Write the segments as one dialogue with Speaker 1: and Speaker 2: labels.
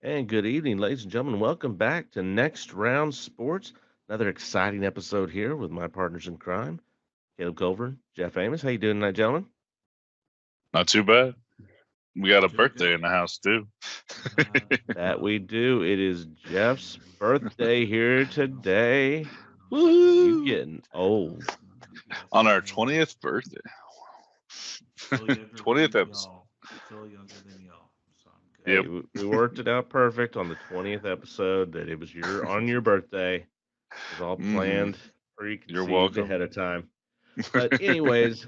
Speaker 1: And good evening, ladies and gentlemen. Welcome back to Next Round Sports. Another exciting episode here with my partners in crime, Caleb Culver, Jeff Amos. How you doing tonight, gentlemen?
Speaker 2: Not too bad. We got a
Speaker 3: Doing
Speaker 2: birthday
Speaker 3: good.
Speaker 2: in the house too.
Speaker 1: That we do. It is Jeff's birthday here today. You
Speaker 2: Woo!
Speaker 1: getting old.
Speaker 3: Yes,
Speaker 2: On our
Speaker 3: I am.
Speaker 2: 20th birthday.
Speaker 3: Still younger
Speaker 2: 20th
Speaker 3: than
Speaker 2: episode.
Speaker 3: y'all. Still younger than y'all. So I'm good.
Speaker 1: Hey,
Speaker 2: Yep.
Speaker 1: we worked it out perfect on the 20th episode that it was your birthday. It was all
Speaker 2: hmm
Speaker 1: planned,
Speaker 2: You're
Speaker 1: preconceived
Speaker 2: welcome.
Speaker 1: ahead of time. But anyways,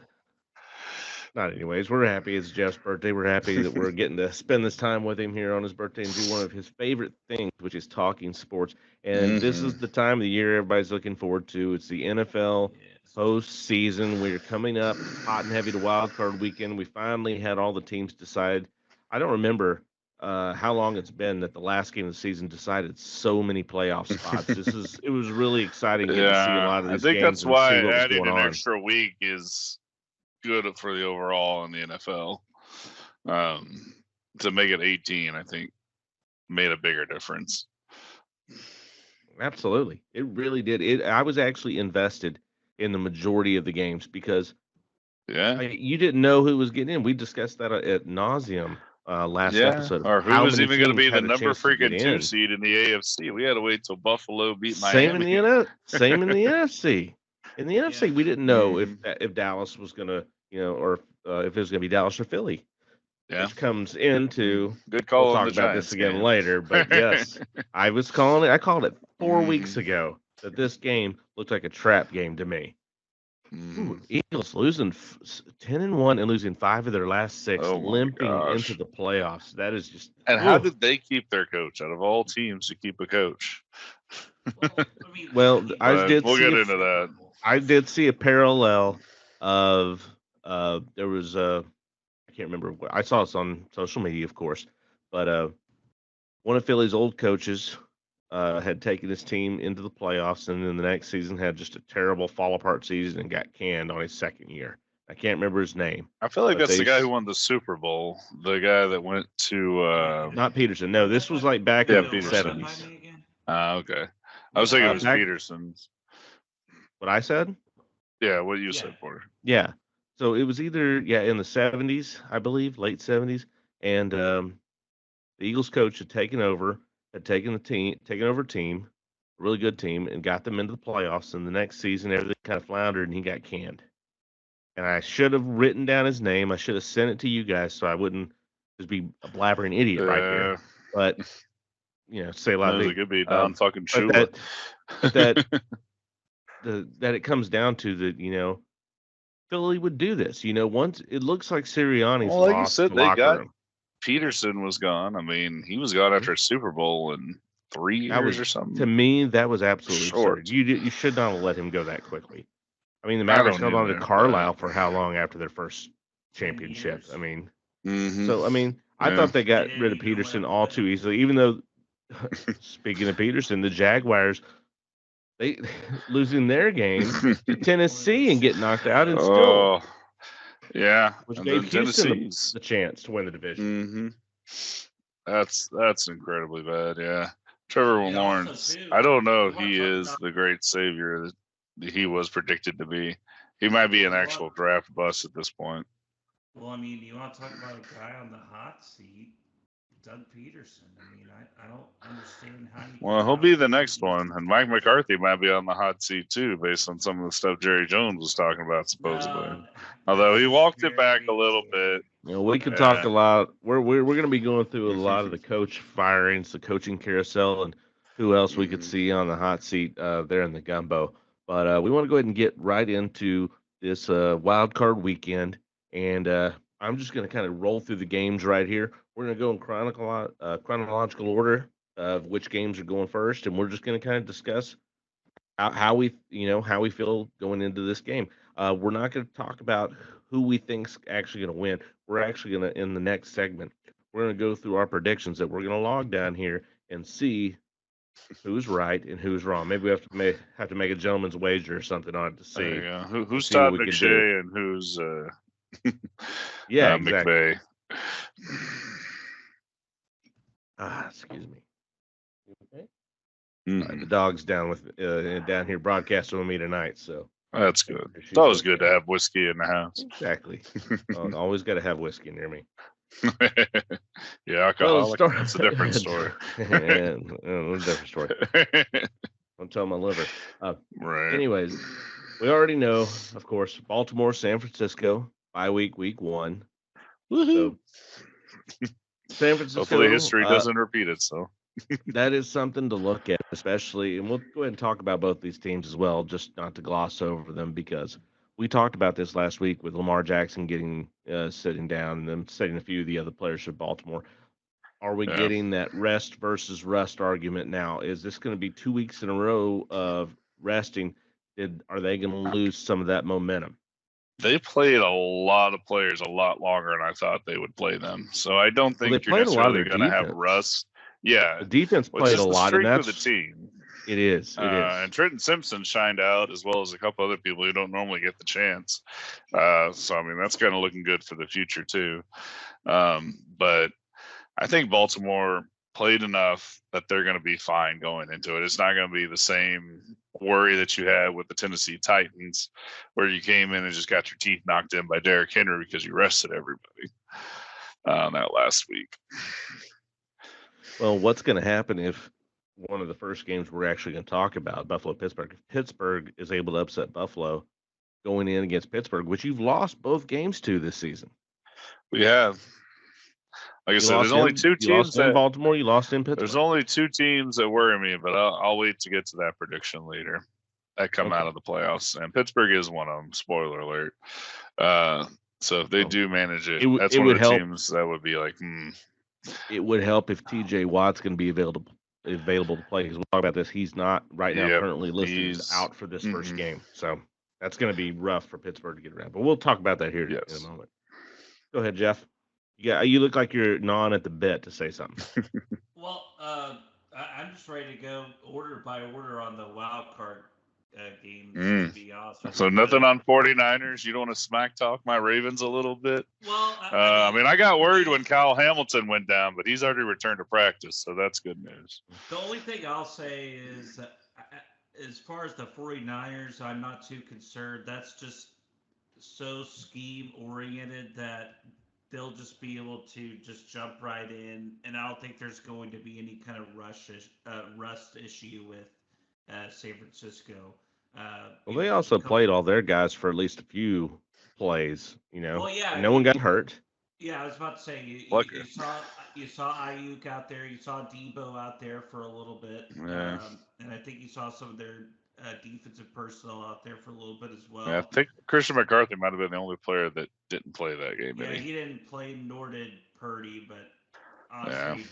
Speaker 1: not anyways. We're happy it's Jeff's birthday. We're happy that we're getting to spend this time with him here on his birthday and do one of his favorite things, which is talking sports. And this
Speaker 2: hmm
Speaker 1: is the time of the year everybody's looking forward to. It's the NFL
Speaker 3: Yes.
Speaker 1: postseason. We're coming up hot and heavy to wild card weekend. We finally had all the teams decide. I don't remember how long it's been that the last game of the season decided so many playoff spots. It was really exciting getting to see a
Speaker 2: Yeah,
Speaker 1: lot of
Speaker 2: I
Speaker 1: these
Speaker 2: think
Speaker 1: games
Speaker 2: that's
Speaker 1: and see
Speaker 2: why
Speaker 1: what was
Speaker 2: adding
Speaker 1: going
Speaker 2: an
Speaker 1: on.
Speaker 2: extra week is good for the overall in the NFL. Um, to make it 18, I think made a bigger difference.
Speaker 1: Absolutely. It really did. I was actually invested in the majority of the games because
Speaker 2: Yeah.
Speaker 1: you didn't know who was getting in. We discussed that at nauseum last
Speaker 2: Yeah,
Speaker 1: episode of
Speaker 2: or who
Speaker 1: how
Speaker 2: was
Speaker 1: many
Speaker 2: even going to
Speaker 1: teams
Speaker 2: be the
Speaker 1: had a
Speaker 2: number
Speaker 1: chance to get
Speaker 2: freaking two
Speaker 1: in.
Speaker 2: seed in the AFC? We had to wait till Buffalo beat Miami.
Speaker 1: Same in the NFC. In the NFC,
Speaker 3: Yeah.
Speaker 1: we didn't know
Speaker 2: hmm
Speaker 1: if Dallas was going to, or if it was going to be Dallas or Philly,
Speaker 2: Yeah,
Speaker 1: which comes into
Speaker 2: good
Speaker 1: we'll
Speaker 2: call on
Speaker 1: talk
Speaker 2: the
Speaker 1: about this
Speaker 2: Giants
Speaker 1: again
Speaker 2: game.
Speaker 1: later, but yes, I called it 4 weeks
Speaker 2: hmm
Speaker 1: ago that this game looked like a trap game to me. Ooh,
Speaker 2: hmm
Speaker 1: Eagles losing 10-1 and losing 5 of their last 6,
Speaker 2: Oh my
Speaker 1: limping into
Speaker 2: gosh!
Speaker 1: the playoffs. That is just
Speaker 2: And how
Speaker 1: oh
Speaker 2: did they keep their coach out of all teams to keep a coach?
Speaker 3: Well, I mean,
Speaker 1: well.
Speaker 3: he
Speaker 1: I
Speaker 2: But
Speaker 3: was
Speaker 1: did
Speaker 2: we'll
Speaker 1: see
Speaker 2: get
Speaker 1: a
Speaker 2: into that.
Speaker 3: terrible.
Speaker 1: I did see a parallel of there was I can't remember what I saw this on social media, of course, but one of Philly's old coaches had taken his team into the playoffs, and then the next season had just a terrible fall apart season and got canned on his second year. I can't remember his name,
Speaker 2: I feel like
Speaker 1: but
Speaker 2: that's the guy who won the Super Bowl. The guy that went to
Speaker 1: not Peterson. No, this was like back in
Speaker 2: yeah,
Speaker 1: the
Speaker 3: Run that
Speaker 2: Peterson.
Speaker 3: by
Speaker 1: '70s.
Speaker 3: me again.
Speaker 2: Okay, I was thinking it was
Speaker 1: Back
Speaker 2: Peterson's.
Speaker 1: what I said.
Speaker 2: Yeah, what you
Speaker 3: Yeah.
Speaker 2: said, Porter.
Speaker 1: Yeah. So it was either in the '70s, I believe, late '70s, and the Eagles coach had taken over, had taken over a team, a really good team, and got them into the playoffs. And the next season, everything kind of floundered, and he got canned. And I should have written down his name. I should have sent it to you guys so I wouldn't just be a blabbering idiot right here.
Speaker 2: Uh,
Speaker 1: But say a lot of
Speaker 2: Knows
Speaker 1: things.
Speaker 2: it could be Don fucking
Speaker 1: But
Speaker 2: Shula.
Speaker 1: that that it comes down to that Philly would do this. Once it looks like Sirianni's
Speaker 2: Well, like you
Speaker 1: lost
Speaker 2: said,
Speaker 1: the
Speaker 2: they
Speaker 1: locker
Speaker 2: got
Speaker 1: room.
Speaker 2: Peterson was gone. I mean, he was gone
Speaker 1: Mhm.
Speaker 2: after a Super Bowl in 3 years
Speaker 1: That
Speaker 2: or
Speaker 1: was to
Speaker 2: something.
Speaker 1: me that was absolutely absurd.
Speaker 2: Short.
Speaker 1: You should not have let him go that quickly. I mean, the
Speaker 2: I
Speaker 1: Mavericks
Speaker 2: don't
Speaker 1: held on to
Speaker 2: either, but
Speaker 1: Carlisle for how long after their first
Speaker 3: 10
Speaker 1: championship? I
Speaker 3: years.
Speaker 1: mean,
Speaker 2: hmm
Speaker 1: so I mean, I
Speaker 2: yeah.
Speaker 1: thought they
Speaker 3: They
Speaker 1: got
Speaker 3: didn't
Speaker 1: rid of
Speaker 3: even
Speaker 1: Peterson all
Speaker 3: let
Speaker 1: too
Speaker 3: him.
Speaker 1: easily. Even though, speaking of Peterson, the Jaguars they losing their game to Tennessee and get knocked out, and still,
Speaker 2: Oh, yeah.
Speaker 1: which
Speaker 2: And
Speaker 1: gave
Speaker 2: then
Speaker 1: Houston
Speaker 2: Tennessee's.
Speaker 1: the chance to win the division.
Speaker 2: hmm That's incredibly bad. Yeah. Trevor
Speaker 3: And also
Speaker 2: Lawrence. I
Speaker 3: too,
Speaker 2: don't know
Speaker 3: you
Speaker 2: if
Speaker 3: want to
Speaker 2: he
Speaker 3: talk
Speaker 2: is
Speaker 3: about
Speaker 2: the great savior that he was predicted to be. He might be an
Speaker 3: you want
Speaker 2: actual draft bust at this point.
Speaker 3: well, I mean, you want to talk about a guy on the hot seat, Doug Peterson. I mean, I don't understand how you
Speaker 2: Well,
Speaker 3: come
Speaker 2: he'll
Speaker 3: out
Speaker 2: be the
Speaker 3: with
Speaker 2: next
Speaker 3: these
Speaker 2: one, and Mike
Speaker 3: teams.
Speaker 2: McCarthy might be on the hot seat too, based on some of the stuff Jerry Jones was talking about supposedly.
Speaker 3: No,
Speaker 2: Although
Speaker 3: that's
Speaker 2: he
Speaker 3: just
Speaker 2: walked it back a
Speaker 3: very
Speaker 2: little bit.
Speaker 3: scary.
Speaker 1: We could talk
Speaker 2: Yeah.
Speaker 1: a lot. We're going to be going through a lot of the coach firings, the coaching carousel, and who else we could
Speaker 2: hmm
Speaker 1: see on the hot seat there in the gumbo. But we want to go ahead and get right into this wild card weekend, and I'm just going to kind of roll through the games right here. We're going to go in chronological order of which games are going first, and we're just going to kind of discuss how we how we feel going into this game. We're not going to talk about who we think's actually going to win. We're actually going to in the next segment. We're going to go through our predictions that we're going to log down here and see who's right and who's wrong. Maybe we have to make a gentleman's wager or something on it to
Speaker 2: There you
Speaker 1: see
Speaker 2: go.
Speaker 1: to
Speaker 2: Who's
Speaker 1: see what
Speaker 2: Todd
Speaker 1: we can do.
Speaker 2: McShay and who's
Speaker 1: Yeah, exactly.
Speaker 2: McVay?
Speaker 1: Excuse me. Okay.
Speaker 2: Mhm.
Speaker 1: The dog's down here broadcasting with me tonight, so
Speaker 2: That's good.
Speaker 1: she's
Speaker 2: It's always good to
Speaker 1: okay.
Speaker 2: have whiskey in the house.
Speaker 1: Exactly. Always got to have whiskey near me.
Speaker 2: Yeah,
Speaker 1: Well, let's
Speaker 2: alcoholic.
Speaker 1: start.
Speaker 2: That's a different story.
Speaker 1: And a different story. Don't tell my liver.
Speaker 2: Right.
Speaker 1: Anyways, we already know, of course, Baltimore, San Francisco, bye week 1.
Speaker 2: Woohoo.
Speaker 1: So San
Speaker 2: Hopefully
Speaker 1: Francisco,
Speaker 2: history doesn't repeat itself.
Speaker 1: that is something to look at, especially, and we'll go ahead and talk about both these teams as well, just not to gloss over them, because we talked about this last week with Lamar Jackson getting sitting down and then setting a few of the other players for Baltimore. Are we
Speaker 2: Yeah.
Speaker 1: getting that rest versus rust argument now? Is this going to be 2 weeks in a row of resting? Are they going to lose some of that momentum?
Speaker 2: They played a lot of players a lot longer than I thought they would play them. So I don't
Speaker 1: Well,
Speaker 2: think
Speaker 1: they
Speaker 2: you're
Speaker 1: played a lot of
Speaker 2: necessarily
Speaker 1: their
Speaker 2: going to have
Speaker 1: defense.
Speaker 2: rust. Yeah.
Speaker 1: The defense
Speaker 2: Which
Speaker 1: played
Speaker 2: is
Speaker 1: a
Speaker 2: the
Speaker 1: lot, and
Speaker 2: strength of the
Speaker 1: that's
Speaker 2: team.
Speaker 1: it is.
Speaker 2: And Trenton Simpson shined out as well as a couple other people who don't normally get the chance. So I mean that's kind of looking good for the future too. But I think Baltimore played enough that they're going to be fine going into it. It's not going to be the same worry that you had with the Tennessee Titans, where you came in and just got your teeth knocked in by Derrick Henry because you rested everybody that last week.
Speaker 1: Well, what's going to happen if one of the first games we're actually going to talk about, Buffalo-Pittsburgh, if Pittsburgh is able to upset Buffalo going in against Pittsburgh, which you've lost both games to this season?
Speaker 2: We have. Like I said, there's only two teams
Speaker 1: you lost in Baltimore. You lost in Pittsburgh.
Speaker 2: There's only two teams that worry me, but I'll wait to get to that prediction later. That come out of the playoffs, and Pittsburgh is one of them. Spoiler alert. So if they do manage it, that's one of the teams that would be like,
Speaker 1: It would help if TJ Watt's going to be available to play. Because we'll talk about this. He's not right now currently listed. He's out for this first game, so that's going to be rough for Pittsburgh to get around. But we'll talk about that here in a moment. Go ahead, Jeff. Yeah, you look like you're gnawing at the bit to say something.
Speaker 3: Well, I'm just ready to go order by order on the wild card games. To be honest,
Speaker 2: so nothing on 49ers. You don't want to smack talk my Ravens a little bit?
Speaker 3: Well,
Speaker 2: I mean, I got worried when Kyle Hamilton went down, but he's already returned to practice, so that's good news.
Speaker 3: The only thing I'll say is that as far as the 49ers, I'm not too concerned. That's just so scheme oriented that they'll just be able to just jump right in, and I don't think there's going to be any kind of rust issue with San Francisco.
Speaker 1: Well, they also played all their guys for at least a few plays.
Speaker 3: Well, yeah,
Speaker 1: no one got hurt.
Speaker 3: Yeah, I was about to say you saw Ayuk out there, you saw Debo out there for a little bit, and I think you saw some of their defensive personnel out there for a little bit as well.
Speaker 2: Yeah, I think Christian McCarthy might have been the only player that didn't play that game.
Speaker 3: Yeah, he didn't play, nor did Purdy, but honestly,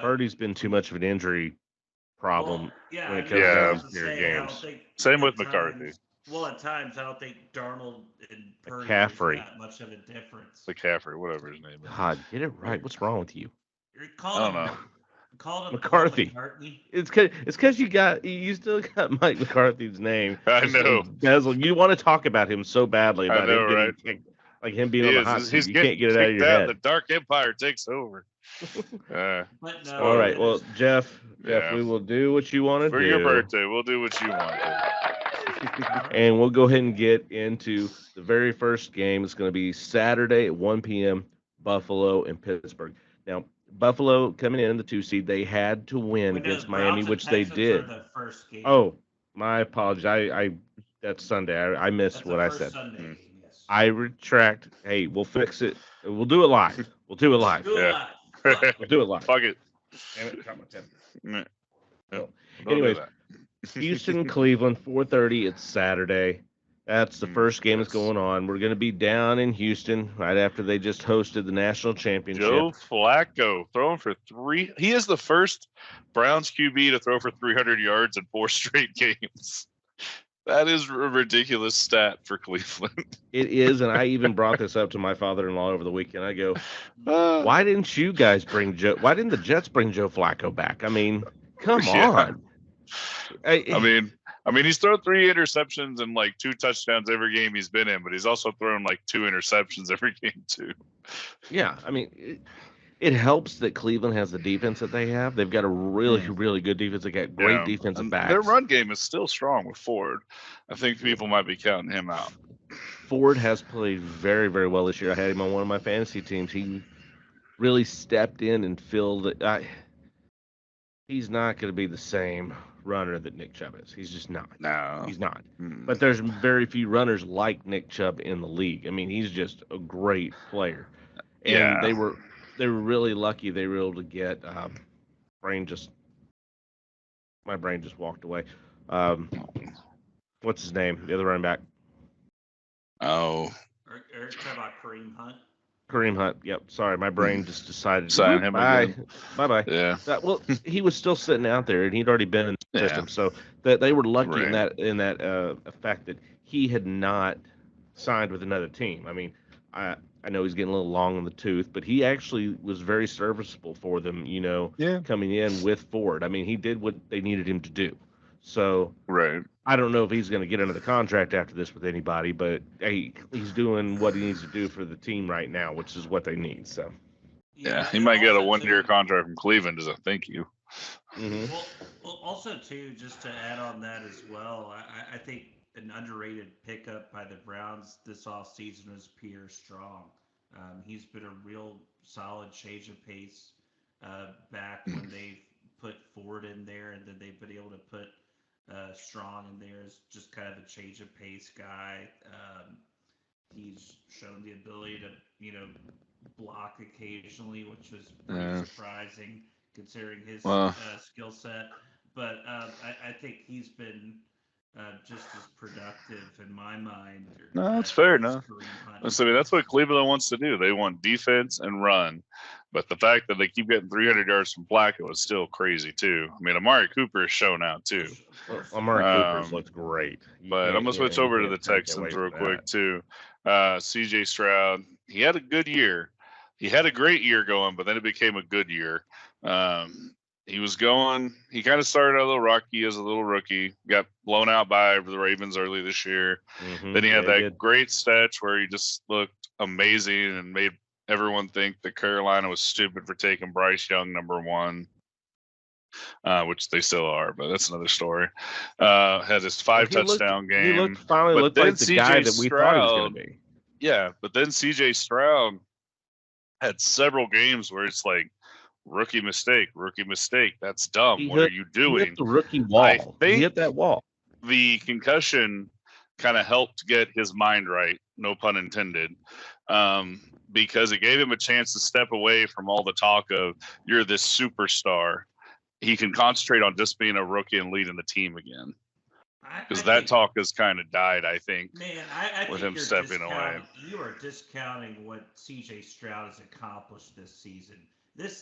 Speaker 1: Purdy's been too much of an injury problem when it comes down to your games.
Speaker 2: Same with McCarthy.
Speaker 3: Well, at times I don't think Darnold and Purdy
Speaker 1: McCaffrey.
Speaker 3: that much of a difference.
Speaker 2: McCaffrey, whatever his name is.
Speaker 1: God, get it right. What's wrong with you?
Speaker 3: You're calling him
Speaker 1: McCarthy. It's because you still got Mike McCarthy's name.
Speaker 2: I know.
Speaker 1: Bezel. You want to talk about him so badly about him getting, like him being on the hot seat. You can't get it out of your head.
Speaker 2: The Dark Empire takes over.
Speaker 1: All right. Well, Jeff, we will do what you want to do.
Speaker 2: For your birthday, we'll do what you want.
Speaker 1: And we'll go ahead and get into the very first game. It's going to be Saturday at 1 p.m., Buffalo and Pittsburgh. Now, Buffalo coming in the 2 seed, they had to win against Miami, which they did.
Speaker 3: The first game.
Speaker 1: Oh, my apologies. I that's Sunday. I missed what I said.
Speaker 3: Sunday, yes.
Speaker 1: I retract. Hey, we'll fix it. We'll do it live. We'll do it live. We'll do it live.
Speaker 2: Fuck it.
Speaker 1: Damn it, got my temper.
Speaker 2: No,
Speaker 1: anyways, Houston, Cleveland, 4:30. It's Saturday. That's the first game that's going on. We're going to be down in Houston right after they just hosted the national championship.
Speaker 2: Joe Flacco throwing for 3. He is the first Browns QB to throw for 300 yards in 4 straight games. That is a ridiculous stat for Cleveland.
Speaker 1: It is, and I even brought this up to my father-in-law over the weekend. I go, why didn't you guys bring Joe? Why didn't the Jets bring Joe Flacco back? I mean, come on.
Speaker 2: I mean, he's thrown 3 interceptions and like 2 touchdowns every game he's been in, but he's also thrown like 2 interceptions every game too.
Speaker 1: Yeah, I mean, it helps that Cleveland has the defense that they have. They've got a really, really good defense. They got great defensive
Speaker 2: And
Speaker 1: backs.
Speaker 2: their run game is still strong with Ford. I think people might be counting him out.
Speaker 1: Ford has played very, very well this year. I had him on one of my fantasy teams. He really stepped in and filled it. He's not going to be the same runner that Nick Chubb is. He's just not.
Speaker 2: No,
Speaker 1: he's not. But there's very few runners like Nick Chubb in the league. I mean, he's just a great player. And they were really lucky they were able to get my brain just walked away. What's his name? The other running back.
Speaker 2: Oh.
Speaker 3: Are you talking about Kareem Hunt?
Speaker 1: Kareem Hunt. Yep. Sorry, my brain just decided to
Speaker 2: sign him again.
Speaker 1: Bye.
Speaker 2: Yeah.
Speaker 1: Well, he was still sitting out there, and he'd already been in the system, so that they were lucky in that effect that he had not signed with another team. I mean, I know he's getting a little long in the tooth, but he actually was very serviceable for them. Coming in with Ford. I mean, he did what they needed him to do. So I don't know if he's going to get another contract after this with anybody, but he's doing what he needs to do for the team right now, which is what they need. So
Speaker 2: yeah, he might get a 1-year contract from Cleveland as a thank you.
Speaker 1: Mm-hmm.
Speaker 3: Well, also too, just to add on that as well, I think an underrated pickup by the Browns this offseason was Pierre Strong. He's been a real solid change of pace back when they put Ford in there, and then they've been able to put Strong in there as just kind of a change of pace guy. He's shown the ability to, block occasionally, which was pretty surprising considering his skill set. But I think he's been just as productive in my mind.
Speaker 2: No, that's fair enough. That's what Cleveland wants to do. They want defense and run. But the fact that they keep getting 300 yards from Flacco is still crazy, too. I mean, Amari Cooper has shown out, too.
Speaker 1: Well, Amari Cooper's looked great.
Speaker 2: But I'm going to switch over to the Texans real quick, too. C.J. Stroud, he had a good year. He had a great year going, but then it became a good year. He was going. He kind of started out a little rocky as a little rookie. Got blown out by the Ravens early this year. Mm-hmm. Then he had that great stretch where he just looked amazing and made everyone think that Carolina was stupid for taking Bryce Young #1, which they still are, but that's another story. Had his 5-touchdown game.
Speaker 1: He finally looked like the guy that we thought he was going to be.
Speaker 2: Yeah, but then C.J. Stroud had several games where it's like, rookie mistake. That's dumb. What are you doing?
Speaker 1: He hit the rookie wall. He hit that wall.
Speaker 2: The concussion kind of helped get his mind right, no pun intended, because it gave him a chance to step away from all the talk of you're this superstar. He can concentrate on just being a rookie and leading the team again. Because that talk has kind of died, I think.
Speaker 3: Man, I
Speaker 2: with
Speaker 3: think
Speaker 2: him stepping away.
Speaker 3: You are discounting what C.J. Stroud has accomplished this season.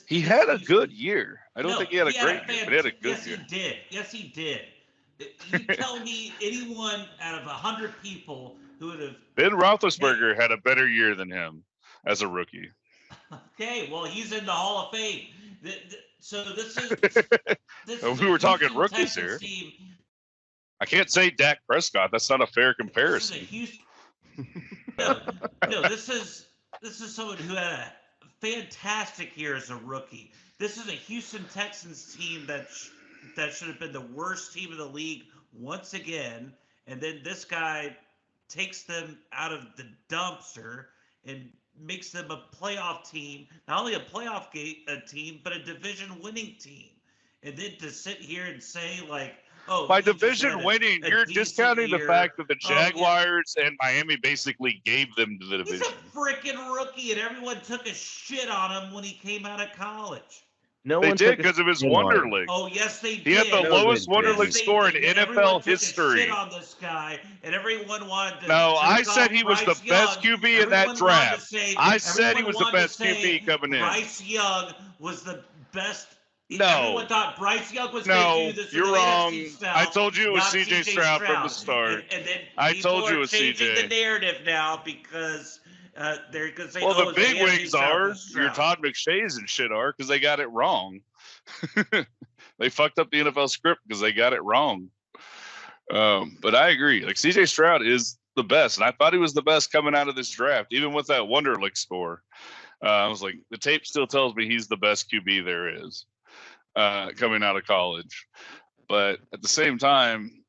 Speaker 2: He had a good year. I don't think he had a great year, but he had a good year.
Speaker 3: Yes, he did. You tell me anyone out of 100 people who would have...
Speaker 2: Ben Roethlisberger had a better year than him as a rookie.
Speaker 3: Okay, well, he's in the Hall of Fame. So this is
Speaker 2: we were talking rookies here.
Speaker 3: Team.
Speaker 2: I can't say Dak Prescott. That's not a fair comparison.
Speaker 3: This is someone who had a fantastic year as a rookie. This is a Houston Texans team that should have been the worst team in the league once again, and then this guy takes them out of the dumpster and makes them a playoff team. Not only a playoff team, but a division-winning team. And then to sit here and say like, "Oh,
Speaker 2: by division winning, you're discounting the fact that the Jaguars and Miami basically gave them to the division.
Speaker 3: He's a freaking rookie, and everyone took a shit on him when he came out of college.
Speaker 2: They did because of his Wonderlic.
Speaker 3: Oh yes, they did.
Speaker 2: He had the lowest Wonderlic score in NFL history.
Speaker 3: Shit on this guy, and everyone wanted to.
Speaker 2: No, I said he was the best QB in that draft. I said he was the best QB coming in.
Speaker 3: Bryce Young was the best.
Speaker 2: No.
Speaker 3: Everyone thought Bryce Young was going to do this.
Speaker 2: You're wrong. I told you it was C.J. Stroud from the start.
Speaker 3: And then
Speaker 2: I told you it was
Speaker 3: C.J. the narrative now because they're going to say,
Speaker 2: the big wigs are. Your Todd McShays and shit are because they got it wrong. They fucked up the NFL script because they got it wrong. But I agree. Like C.J. Stroud is the best, and I thought he was the best coming out of this draft, even with that Wonderlic score. I was like, the tape still tells me he's the best QB there is coming out of college. But at the same time,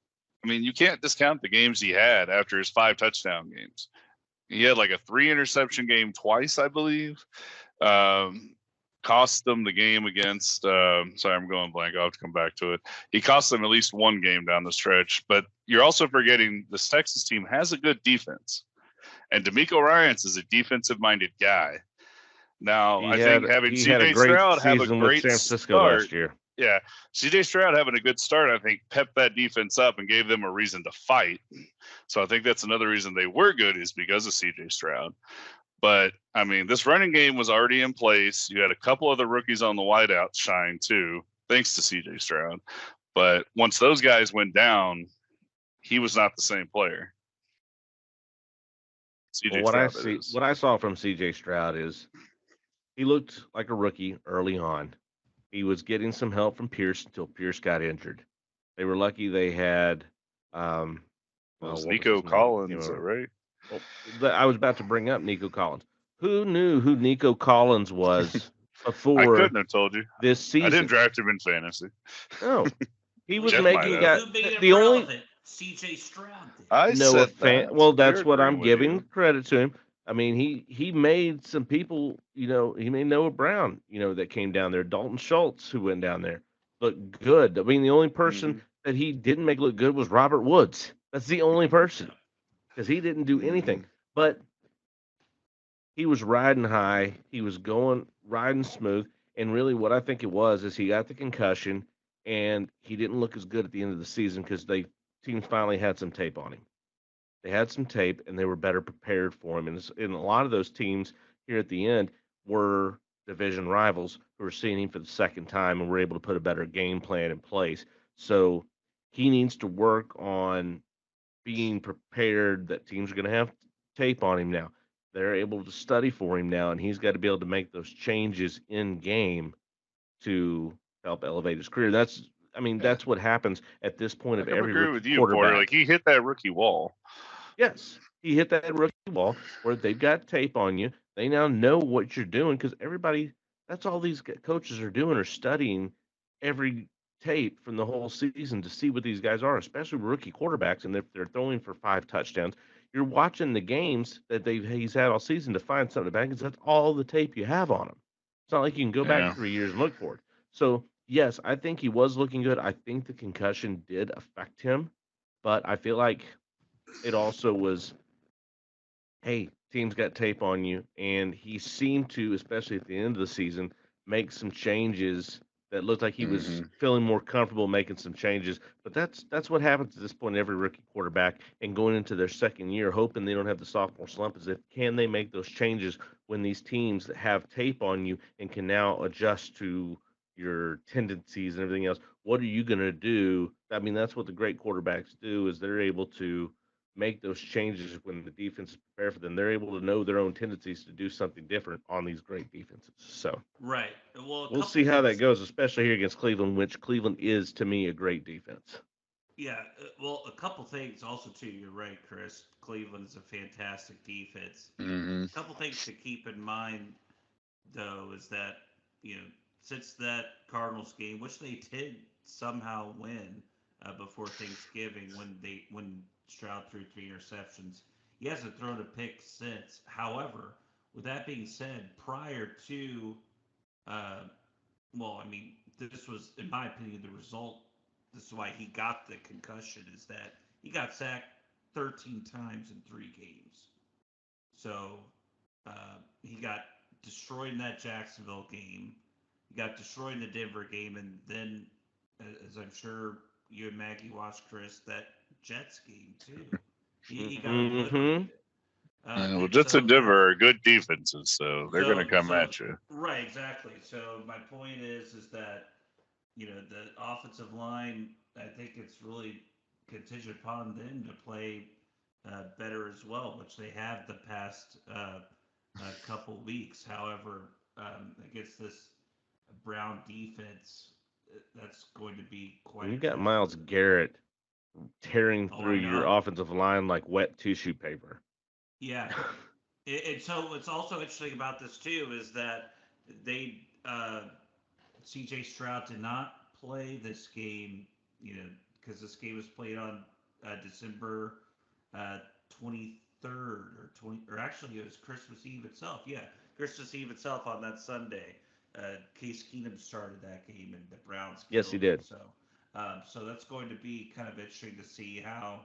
Speaker 2: I mean, you can't discount the games he had after his 5 touchdown games. He had like a 3 interception game twice, I believe. Cost them the game against. Sorry, I'm going blank. I'll have to come back to it. He cost them at least one game down the stretch. But you're also forgetting this Texas team has a good defense, and D'Amico Ryans is a defensive-minded guy. Now, I think having CJ Stroud have a great
Speaker 1: San Francisco
Speaker 2: start
Speaker 1: last year.
Speaker 2: Yeah, CJ Stroud having a good start, I think, pepped that defense up and gave them a reason to fight. So I think that's another reason they were good is because of CJ Stroud. But I mean, this running game was already in place. You had a couple other rookies on the wideout shine too, thanks to CJ Stroud. But once those guys went down, he was not the same player.
Speaker 1: Well, what I saw from CJ Stroud is he looked like a rookie early on. He was getting some help from Pierce until Pierce got injured. They were lucky they had
Speaker 2: Nico Collins, right?
Speaker 1: Well, I was about to bring up Nico Collins. Who knew who Nico Collins was before?
Speaker 2: I couldn't have told you
Speaker 1: this season.
Speaker 2: I didn't draft him in fantasy.
Speaker 1: No, he was
Speaker 2: Jeff
Speaker 1: making
Speaker 3: the only CJ Stroud.
Speaker 1: Well, that's what I'm giving credit to him. I mean, he made some people, he made Noah Brown, that came down there. Dalton Schultz, who went down there, looked good. I mean, the only person that he didn't make look good was Robert Woods. That's the only person, because he didn't do anything. But he was riding high. He was riding smooth. And really what I think it was is he got the concussion, and he didn't look as good at the end of the season because teams finally had some tape on him. They had some tape, and they were better prepared for him. And a lot of those teams here at the end were division rivals who were seeing him for the second time and were able to put a better game plan in place. So he needs to work on being prepared that teams are going to have tape on him now. They're able to study for him now, and he's got to be able to make those changes in game to help elevate his career. That's what happens at this point of every
Speaker 2: agree with you,
Speaker 1: quarterback.
Speaker 2: Porter. Like, he hit that rookie wall.
Speaker 1: Yes, he hit that rookie wall where they've got tape on you. They now know what you're doing because that's all these coaches are doing, are studying every tape from the whole season to see what these guys are, especially rookie quarterbacks. And if they're throwing for 5 touchdowns, you're watching the games that he's had all season to find something to back, because that's all the tape you have on him. It's not like you can go back 3 years and look for it. So, yes, I think he was looking good. I think the concussion did affect him, but I feel like it also was, hey, team's got tape on you, and he seemed to, especially at the end of the season, make some changes that looked like he was feeling more comfortable making some changes. But that's what happens at this point in every rookie quarterback, and going into their second year, hoping they don't have the sophomore slump, is can they make those changes when these teams that have tape on you and can now adjust to your tendencies and everything else. What are you going to do? I mean, that's what the great quarterbacks do, is they're able to make those changes when the defense is prepared for them. They're able to know their own tendencies to do something different on these great defenses. So
Speaker 3: right. Well,
Speaker 1: we'll see how that goes, especially here against Cleveland, which Cleveland is, to me, a great defense.
Speaker 3: Yeah. Well, a couple things also too. You're right, Chris. Cleveland is a fantastic defense. A couple things to keep in mind, though, is that since that Cardinals game, which they did somehow win before Thanksgiving, when Stroud threw 3 interceptions, he hasn't thrown a pick since. However, with that being said, prior to, this was, in my opinion, the result. This is why he got the concussion, is that he got sacked 13 times in 3 games. So he got destroyed in that Jacksonville game. He got destroyed in the Denver game, and then, as I'm sure you and Maggie watched, Chris, that Jets game too. He got obliterated.
Speaker 2: Well, Jets and Denver are good defenses, so they're going to come at you.
Speaker 3: Right, exactly. So my point is that the offensive line, I think it's really contingent upon them to play better as well, which they have the past couple weeks. However, against this Brown defense, that's going to be quite.
Speaker 1: You got Myles Garrett tearing through your offensive line like wet tissue paper.
Speaker 3: Yeah, And so what's also interesting about this too is that they CJ Stroud did not play this game, because this game was played on December 23rd or actually it was Christmas Eve itself. Yeah, Christmas Eve itself on that Sunday. Case Keenum started that game and the Browns
Speaker 1: Yes, he
Speaker 3: killed him.
Speaker 1: did.
Speaker 3: So that's going to be kind of interesting to see how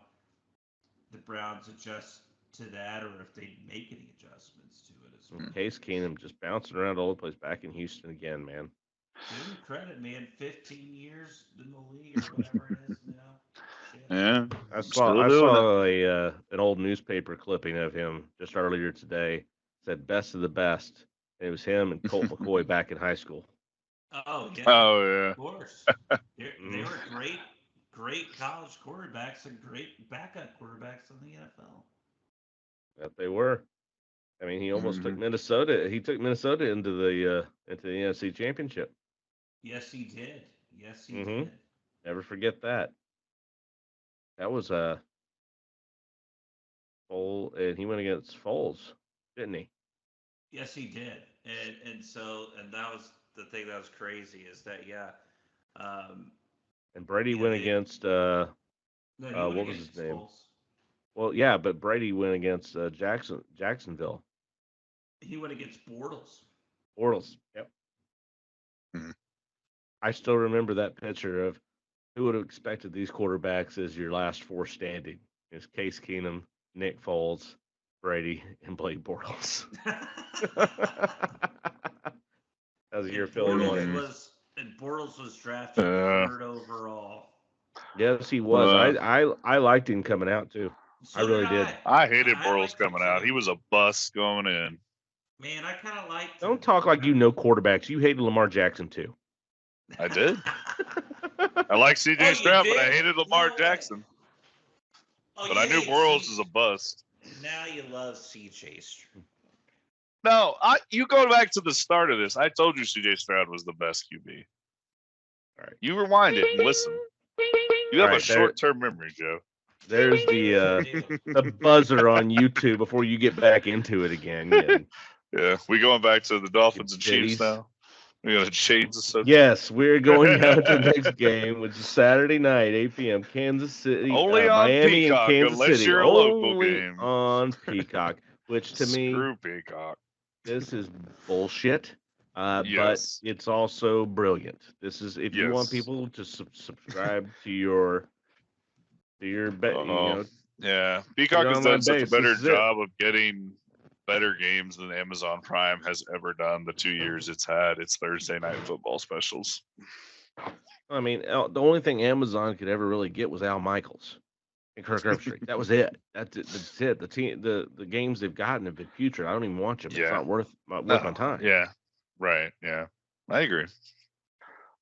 Speaker 3: the Browns adjust to that, or if they make any adjustments to it as well.
Speaker 1: Case Keenum just bouncing around all the place, back in Houston again, man.
Speaker 3: Give him credit, man. 15 years in the league or whatever it is now. Shit.
Speaker 2: Yeah,
Speaker 1: I
Speaker 2: still doing
Speaker 1: saw an old newspaper clipping of him just earlier today. Said best of the best. And it was him and Colt McCoy back in high school.
Speaker 3: Oh yeah,
Speaker 2: Oh yeah.
Speaker 3: of course. They were great college quarterbacks and great backup quarterbacks in the NFL.
Speaker 1: That they were. I mean, he almost took
Speaker 2: Mhm.
Speaker 1: Minnesota. He took Minnesota into the NFC Championship.
Speaker 3: Yes, he did. Yes, he
Speaker 1: Mhm.
Speaker 3: did.
Speaker 1: Never forget that. That was a and he went against Foles, didn't he?
Speaker 3: Yes, he did. And that was the thing that was crazy is that um,
Speaker 1: And Brady
Speaker 3: yeah
Speaker 1: went
Speaker 3: they
Speaker 1: against
Speaker 3: no he went
Speaker 1: what was his
Speaker 3: against
Speaker 1: name?
Speaker 3: Foles.
Speaker 1: Well, yeah, but Brady went against Jacksonville.
Speaker 3: He went against Bortles.
Speaker 1: Bortles. Yep.
Speaker 2: Mhm.
Speaker 1: I still remember that picture of who would have expected these quarterbacks as your last four standing. It's Case Keenum, Nick Foles, Brady, and Blake Bortles. That was a year Philly won it.
Speaker 3: Bortles was drafted third overall.
Speaker 1: Yes, he was. I liked him coming out too.
Speaker 3: So
Speaker 1: I really did.
Speaker 2: I hated Bortles
Speaker 3: liked him
Speaker 2: coming out.
Speaker 3: too.
Speaker 2: He was a bust going in.
Speaker 3: Man, I kind of liked
Speaker 1: Don't
Speaker 3: him.
Speaker 1: talk like you know quarterbacks. You hated Lamar Jackson too.
Speaker 2: I did. I like CJ
Speaker 3: Oh, you
Speaker 2: Stroud, but I
Speaker 3: did?
Speaker 2: hated Lamar
Speaker 3: No way.
Speaker 2: Jackson.
Speaker 3: Oh,
Speaker 2: But I knew Bortles was a bust.
Speaker 3: Now you love CJ Stroud.
Speaker 2: No, you go back to the start of this. I told you CJ Stroud was the best QB. All right, you rewind it and listen. You have a short-term memory, Joe.
Speaker 1: There's the buzzer on YouTube before you get back into it again.
Speaker 2: Yeah, we going back to the Dolphins and
Speaker 1: Ditties.
Speaker 2: Chiefs now. We got to change the subject.
Speaker 1: Yes, we're going down to the next game, which is Saturday night, 8 p.m. Kansas City,
Speaker 2: Only on
Speaker 1: Miami
Speaker 2: Peacock,
Speaker 1: and Kansas
Speaker 2: unless
Speaker 1: City.
Speaker 2: you're a
Speaker 1: Only
Speaker 2: local game.
Speaker 1: on Peacock, which to me,
Speaker 2: Screw Peacock.
Speaker 1: this is bullshit. But
Speaker 2: Yes.
Speaker 1: it's also brilliant. This is if you want
Speaker 2: Yes.
Speaker 1: people to subscribe to your
Speaker 2: Yeah, Peacock has
Speaker 1: on
Speaker 2: done
Speaker 1: my
Speaker 2: such a
Speaker 1: base.
Speaker 2: better
Speaker 1: This is it.
Speaker 2: job of getting better games than Amazon Prime has ever done the 2 years it's had its Thursday night football specials.
Speaker 1: I mean, the only thing Amazon could ever really get was Al Michaels and Kirk Herbstreit. That was it. That's it. The games they've gotten have been putrid. I don't even watch them.
Speaker 2: Yeah.
Speaker 1: It's not worth my time.
Speaker 2: Yeah, right. Yeah, I agree.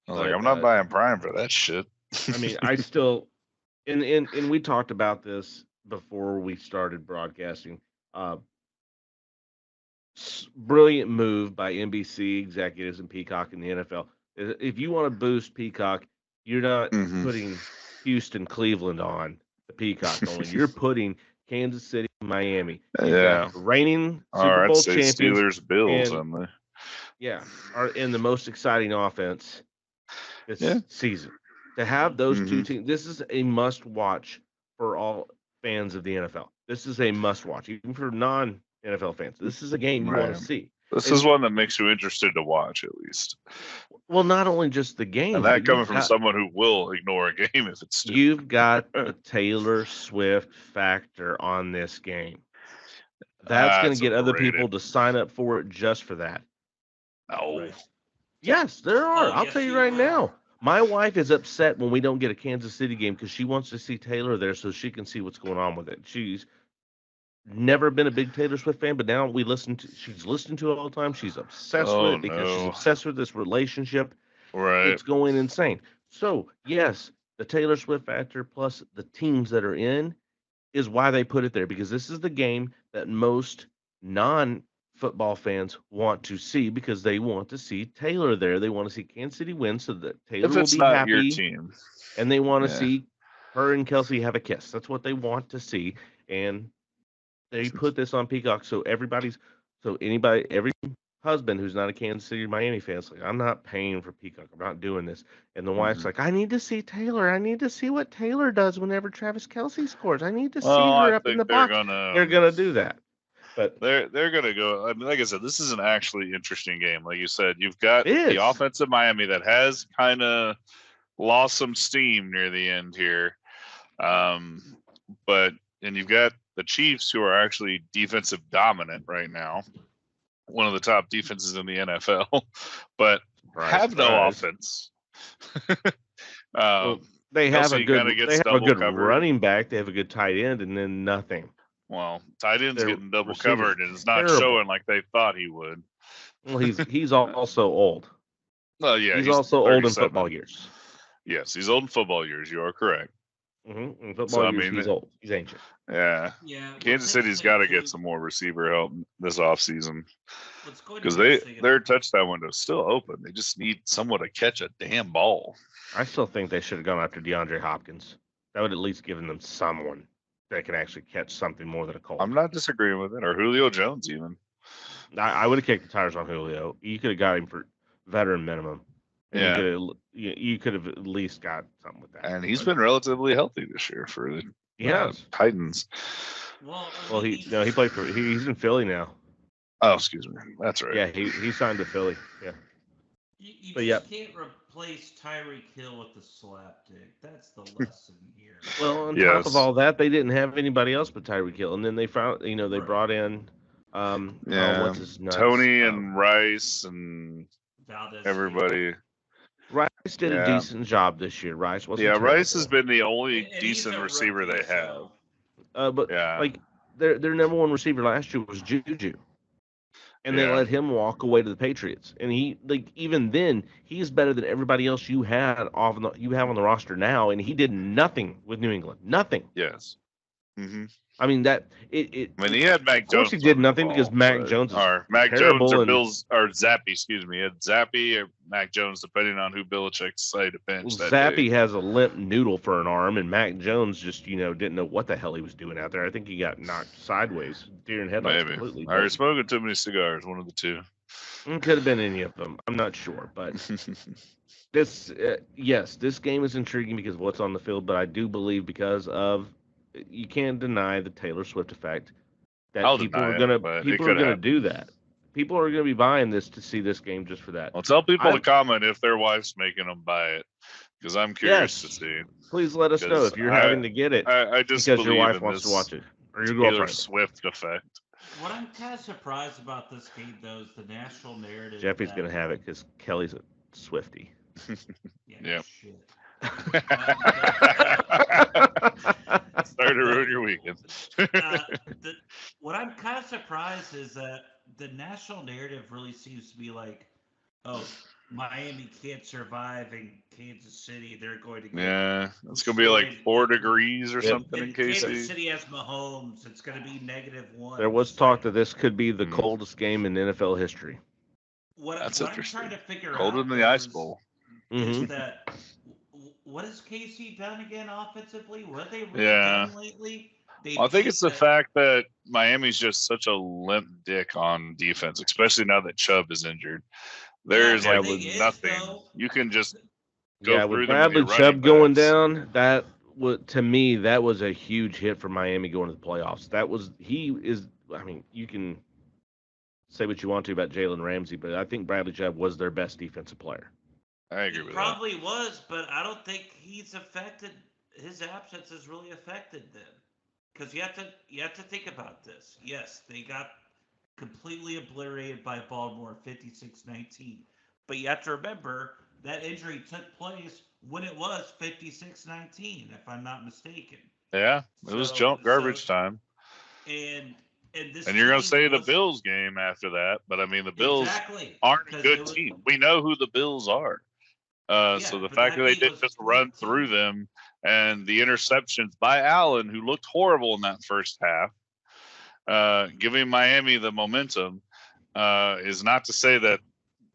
Speaker 2: I was like,
Speaker 1: But,
Speaker 2: I'm not buying Prime for that shit.
Speaker 1: I mean, I still, and we talked about this before we started broadcasting. Brilliant move by NBC executives and Peacock in the NFL. If you want to boost Peacock, you're not putting Houston, Cleveland on the Peacock only. You're putting Kansas City, Miami.
Speaker 2: Yeah,
Speaker 1: reigning Super Bowl champions,
Speaker 2: Steelers, Bills, and
Speaker 1: are in the most exciting offense this season. To have those two teams, this is a must-watch for all fans of the NFL. This is a must-watch, even for non-NFL fans. This is a game you want to see.
Speaker 2: This is one that makes you interested to watch, at least.
Speaker 1: Well, not only just the game,
Speaker 2: and that coming from someone who will ignore a game if it's stupid.
Speaker 1: You've got the Taylor Swift factor on this game. That's going to get other people to sign up for it just for that.
Speaker 2: No.
Speaker 3: Right.
Speaker 1: Yes, there are. I'll tell you right now. My wife is upset when we don't get a Kansas City game because she wants to see Taylor there so she can see what's going on with it. She's never been a big Taylor Swift fan, but now she's listening to it all the time. She's obsessed with it because she's obsessed with this relationship.
Speaker 2: Right.
Speaker 1: It's going insane. So, yes, the Taylor Swift factor plus the teams that are in is why they put it there, because this is the game that most non-football fans want to see because they want to see Taylor there. They want to see Kansas City win so that Taylor will be happy.
Speaker 2: Your team.
Speaker 1: And they want to see her and Kelsey have a kiss. That's what they want to see. And They put this on Peacock so every husband who's not a Kansas City or Miami fan is like, I'm not paying for Peacock. I'm not doing this. And the wife's
Speaker 2: Mhm.
Speaker 1: like, I need to see Taylor. I need to see what Taylor does whenever Travis Kelsey scores. I need to see
Speaker 2: Well, I
Speaker 1: her up in
Speaker 2: think
Speaker 1: the
Speaker 2: they're
Speaker 1: box. They're gonna do that. But
Speaker 2: they're gonna go. I mean, like I said, this is an actually interesting game. Like you said, you've got
Speaker 1: it
Speaker 2: the
Speaker 1: is.
Speaker 2: offensive Miami that has kind of lost some steam near the end here, but and you've got the Chiefs who are actually defensive dominant right now, one of the top defenses in the NFL, but have no offense.
Speaker 1: Well, they have
Speaker 2: Kelsey kinda gets double covered.
Speaker 1: running back. They have a good tight end, and then nothing.
Speaker 2: Well, tight end's
Speaker 1: Their
Speaker 2: getting double
Speaker 1: receivers
Speaker 2: covered and it's not
Speaker 1: terrible.
Speaker 2: showing like they thought he would.
Speaker 1: Well, he's also old.
Speaker 2: Well, yeah,
Speaker 1: he's also old in
Speaker 2: 37.
Speaker 1: football years.
Speaker 2: Yes, he's old in football years. You are correct.
Speaker 1: In football years, he's old. He's ancient.
Speaker 2: Yeah.
Speaker 3: Yeah.
Speaker 2: Kansas City's got to get some more receiver help this offseason
Speaker 3: What's going
Speaker 2: because
Speaker 3: to
Speaker 2: their touchdown window is still open. They just need someone to catch a damn ball.
Speaker 1: I still think they should have gone after DeAndre Hopkins. That would at least given them someone that can actually catch something more than a Colt.
Speaker 2: I'm not disagreeing with it, or Julio Jones even.
Speaker 1: I would have kicked the tires on Julio. You could have got him for veteran minimum. And
Speaker 2: Yeah.
Speaker 1: you could have at least got something with that.
Speaker 2: And he's been relatively healthy this year for the Titans.
Speaker 3: Well,
Speaker 1: he played for he's in Philly now.
Speaker 2: Oh, excuse me. That's right.
Speaker 1: Yeah, he signed to Philly. Yeah.
Speaker 3: You can't replace Tyreek Hill with the slapdick. That's the lesson here.
Speaker 1: Well, on top of all that, they didn't have anybody else but Tyreek Hill, and then they found, they brought in, what's his nuts?
Speaker 2: Tony and Rice and
Speaker 3: Valdez
Speaker 2: everybody.
Speaker 1: Rice did a decent job this year. Rice wasn't.
Speaker 2: Yeah, Rice has been the only decent receiver they have.
Speaker 1: But like their number one receiver last year was Juju. And they let him walk away to the Patriots. And he, like, even then, he's better than everybody else you have on the roster now. And he did nothing with New England. Nothing.
Speaker 2: Yes. Mm-hmm.
Speaker 1: I mean,
Speaker 2: he had Mac Jones.
Speaker 1: Of course he did nothing because Mac Jones is
Speaker 2: Mac
Speaker 1: terrible.
Speaker 2: Jones or Zappy, excuse me. He had Zappy or Mac Jones, depending on who Belichick decided to bench that
Speaker 1: Zappy
Speaker 2: day.
Speaker 1: has a limp noodle for an arm, and Mac Jones just, didn't know what the hell he was doing out there. I think he got knocked sideways, deer in headlights completely.
Speaker 2: Or smoking too many cigars, one of the two.
Speaker 1: It could have been any of them. I'm not sure, but this game is intriguing because of what's on the field, but I do believe because of you can't deny the Taylor Swift effect that people are gonna do that. People are gonna be buying this to see this game just for that.
Speaker 2: Well, tell people to comment if their wife's making them buy it, because I'm curious to see.
Speaker 1: Please let us know if you're having to get it.
Speaker 2: I just
Speaker 1: because your wife wants to watch it or your girlfriend.
Speaker 2: Taylor Swift effect.
Speaker 3: What I'm kind of surprised about this game, though, is the national narrative.
Speaker 1: Jeffy's gonna have it because Kelly's a Swiftie.
Speaker 2: Yeah.
Speaker 3: Shit.
Speaker 2: Sorry to ruin your weekend.
Speaker 3: What I'm kind of surprised is that the national narrative really seems to be like, oh, Miami can't survive in Kansas City. They're going to get
Speaker 2: it's going to be like 4 degrees or something in KC.
Speaker 3: Kansas City has Mahomes. It's going to be -1.
Speaker 1: There was talk that this could be the coldest game in NFL history.
Speaker 2: That's interesting.
Speaker 3: I'm trying to figure
Speaker 2: colder
Speaker 3: out
Speaker 2: than the Ice Bowl.
Speaker 3: Is that what has KC done again offensively? What have they really done lately?
Speaker 2: I think it's the fact that Miami's just such a limp dick on defense, especially now that Chubb is injured. There's nothing. You can just go through
Speaker 1: with Bradley Chubb going down, to me, that was a huge hit for Miami going to the playoffs. You can say what you want to about Jalen Ramsey, but I think Bradley Chubb was their best defensive player.
Speaker 2: I agree with that.
Speaker 3: Probably was, but I don't think he's affected. His absence has really affected them. Because you have to think about this. Yes, they got completely obliterated by Baltimore 56-19. But you have to remember that injury took place when it was 56-19, if I'm not mistaken.
Speaker 2: Yeah, it was garbage time.
Speaker 3: And
Speaker 2: you're going to say the Bills game after that, but I mean the Bills aren't a good team. We know who the Bills are. So the fact that they didn't just run through them, and the interceptions by Allen, who looked horrible in that first half, giving Miami the momentum, is not to say that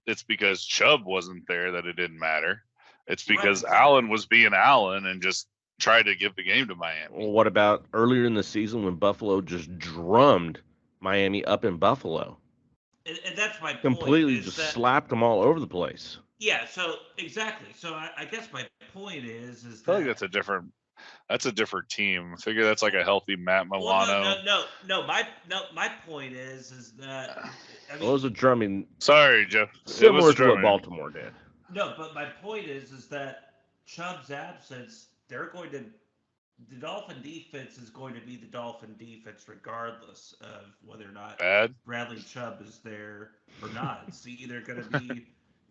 Speaker 2: it's because Chubb wasn't there that it didn't matter. It's because Allen was being Allen and just try to give the game to Miami.
Speaker 1: Well, what about earlier in the season when Buffalo just drummed Miami up in Buffalo?
Speaker 3: And that's my point.
Speaker 1: Completely
Speaker 3: is
Speaker 1: just
Speaker 3: that,
Speaker 1: slapped them all over the place.
Speaker 3: Yeah. So exactly. So I guess my point is
Speaker 2: I feel like
Speaker 3: that
Speaker 2: that's a different team. I figure that's like a healthy Matt Milano.
Speaker 3: Well, no. My point is that I mean,
Speaker 1: Well, it was a drumming
Speaker 2: Sorry, Jeff.
Speaker 1: similar to what Baltimore did.
Speaker 3: no, but my point is that Chubb's absence, the Dolphin defense is going to be the Dolphin defense regardless of whether or not
Speaker 2: Bad
Speaker 3: Bradley Chubb is there or not. It's either going to be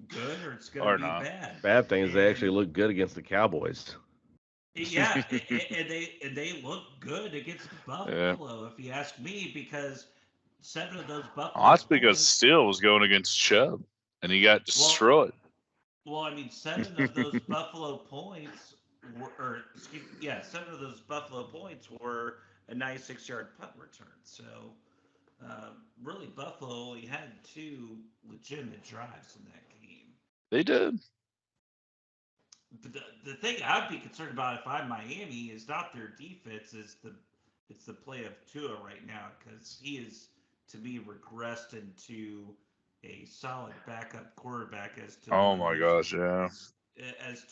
Speaker 3: good or it's going to be
Speaker 2: not.
Speaker 3: bad.
Speaker 1: Bad thing is they actually look good against the Cowboys.
Speaker 3: Yeah, and they look good against Buffalo, if you ask me, because 7 of those Buffalo.
Speaker 2: Oh, that's because Steele was going against Chubb, and he got destroyed.
Speaker 3: Well, I mean, 7 of those Buffalo points were, 7 of those Buffalo points were a 96-yard punt return. So, really, Buffalo only had 2 legitimate drives in that game.
Speaker 2: They did.
Speaker 3: But the thing I'd be concerned about if I'm Miami is not their defense, it's the play of Tua right now, because he is, to me, regressed into a solid backup quarterback as to.
Speaker 2: Oh my gosh, yeah.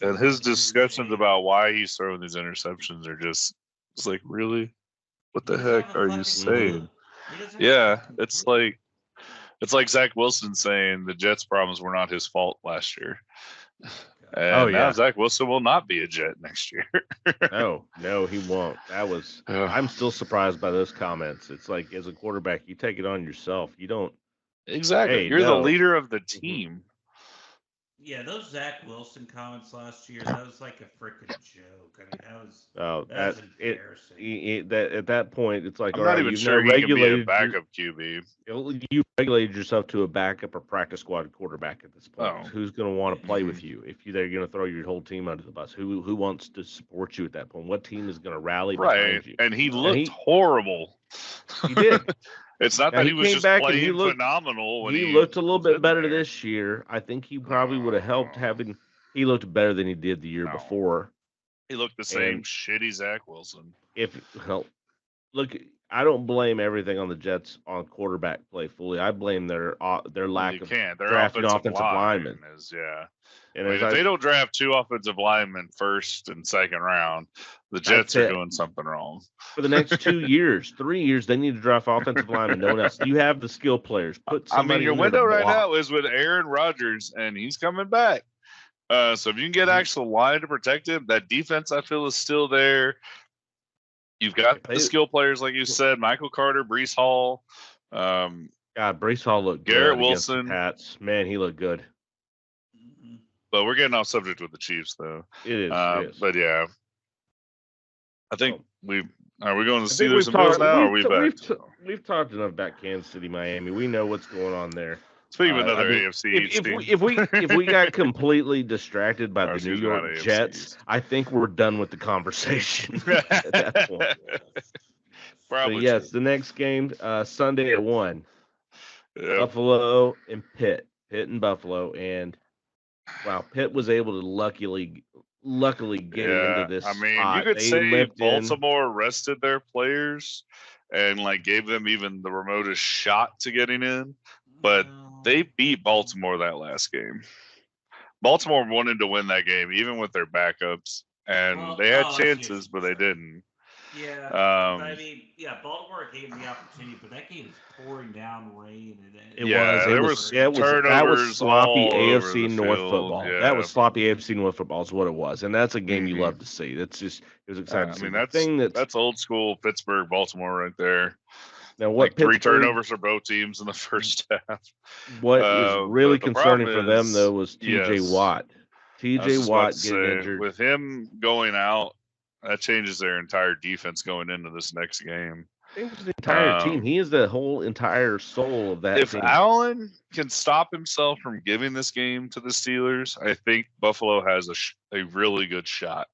Speaker 2: And his discussions about why he's throwing these interceptions are just, it's like, really? What the heck are you saying? Yeah, it's like Zach Wilson saying the Jets' problems were not his fault last year. And now Zach Wilson will not be a Jet next year.
Speaker 1: No, he won't. I'm still surprised by those comments. It's like, as a quarterback, you take it on yourself. You don't.
Speaker 2: Exactly. You're the leader of the team.
Speaker 3: Yeah, those Zach Wilson comments last year, that was like a freaking joke. I mean, that was embarrassing.
Speaker 1: At that point, it's like,
Speaker 2: I'm not even sure he can be a backup QB.
Speaker 1: You regulated yourself to a backup or practice squad quarterback at this point.
Speaker 2: Oh.
Speaker 1: Who's going to want to play with you if they're going to throw your whole team under the bus? Who wants to support you at that point? What team is going to rally behind you?
Speaker 2: And he looked horrible.
Speaker 1: He did.
Speaker 2: It's not that he was just playing phenomenal. When
Speaker 1: he looked a little bit better this year. I think he probably would have helped having. He looked better than he did the year before.
Speaker 2: He looked the same shitty Zach Wilson.
Speaker 1: Look, I don't blame everything on the Jets on quarterback play fully. I blame their lack of drafting offensive linemen.
Speaker 2: And if they don't draft 2 offensive linemen first and second round, the Jets are doing something wrong.
Speaker 1: For the next 2 years, 3 years, they need to draft offensive linemen. No one else. You have the skill players.
Speaker 2: Your window right now is with Aaron Rodgers, and he's coming back. So if you can get actual line to protect him, that defense I feel is still there. You've got the skill players, like you said, Michael Carter, Breece Hall.
Speaker 1: Breece Hall looked good.
Speaker 2: Garrett Wilson.
Speaker 1: Pats. Man, he looked good.
Speaker 2: But we're getting off subject with the Chiefs, though.
Speaker 1: It is.
Speaker 2: But yeah, I think are we going to Steelers and Bills now? Or are we back?
Speaker 1: We've talked enough about Kansas City, Miami. We know what's going on there.
Speaker 2: Speaking of another AFC team.
Speaker 1: If we got completely distracted by the New York Jets, I think we're done with the conversation at that point.
Speaker 2: Probably.
Speaker 1: Yes, the next game Sunday at 1. Yep. Buffalo and Pitt and Buffalo, and Pitt was able to luckily get into this.
Speaker 2: I mean,
Speaker 1: spot.
Speaker 2: You could say Baltimore rested their players and gave them even the remotest shot to getting in, but they beat Baltimore that last game. Baltimore wanted to win that game, even with their backups, and they had chances, but they didn't.
Speaker 3: Yeah, I mean, Baltimore gave the opportunity, but that game was pouring down rain.
Speaker 2: There was turnovers.
Speaker 1: That was sloppy AFC North
Speaker 2: field.
Speaker 1: football.
Speaker 2: Yeah.
Speaker 1: That was sloppy AFC North football is what it was, and that's a game you love to see. It was exciting.
Speaker 2: That's old school Pittsburgh, Baltimore right there.
Speaker 1: Now, what
Speaker 2: 3 turnovers for both teams in the first half.
Speaker 1: What is really concerning for them though was T.J. Watt. T.J. Watt getting injured.
Speaker 2: With him going out, that changes their entire defense going into this next game.
Speaker 1: The entire team. He is the whole entire soul of that
Speaker 2: team. If
Speaker 1: Allen
Speaker 2: can stop himself from giving this game to the Steelers, I think Buffalo has a really good shot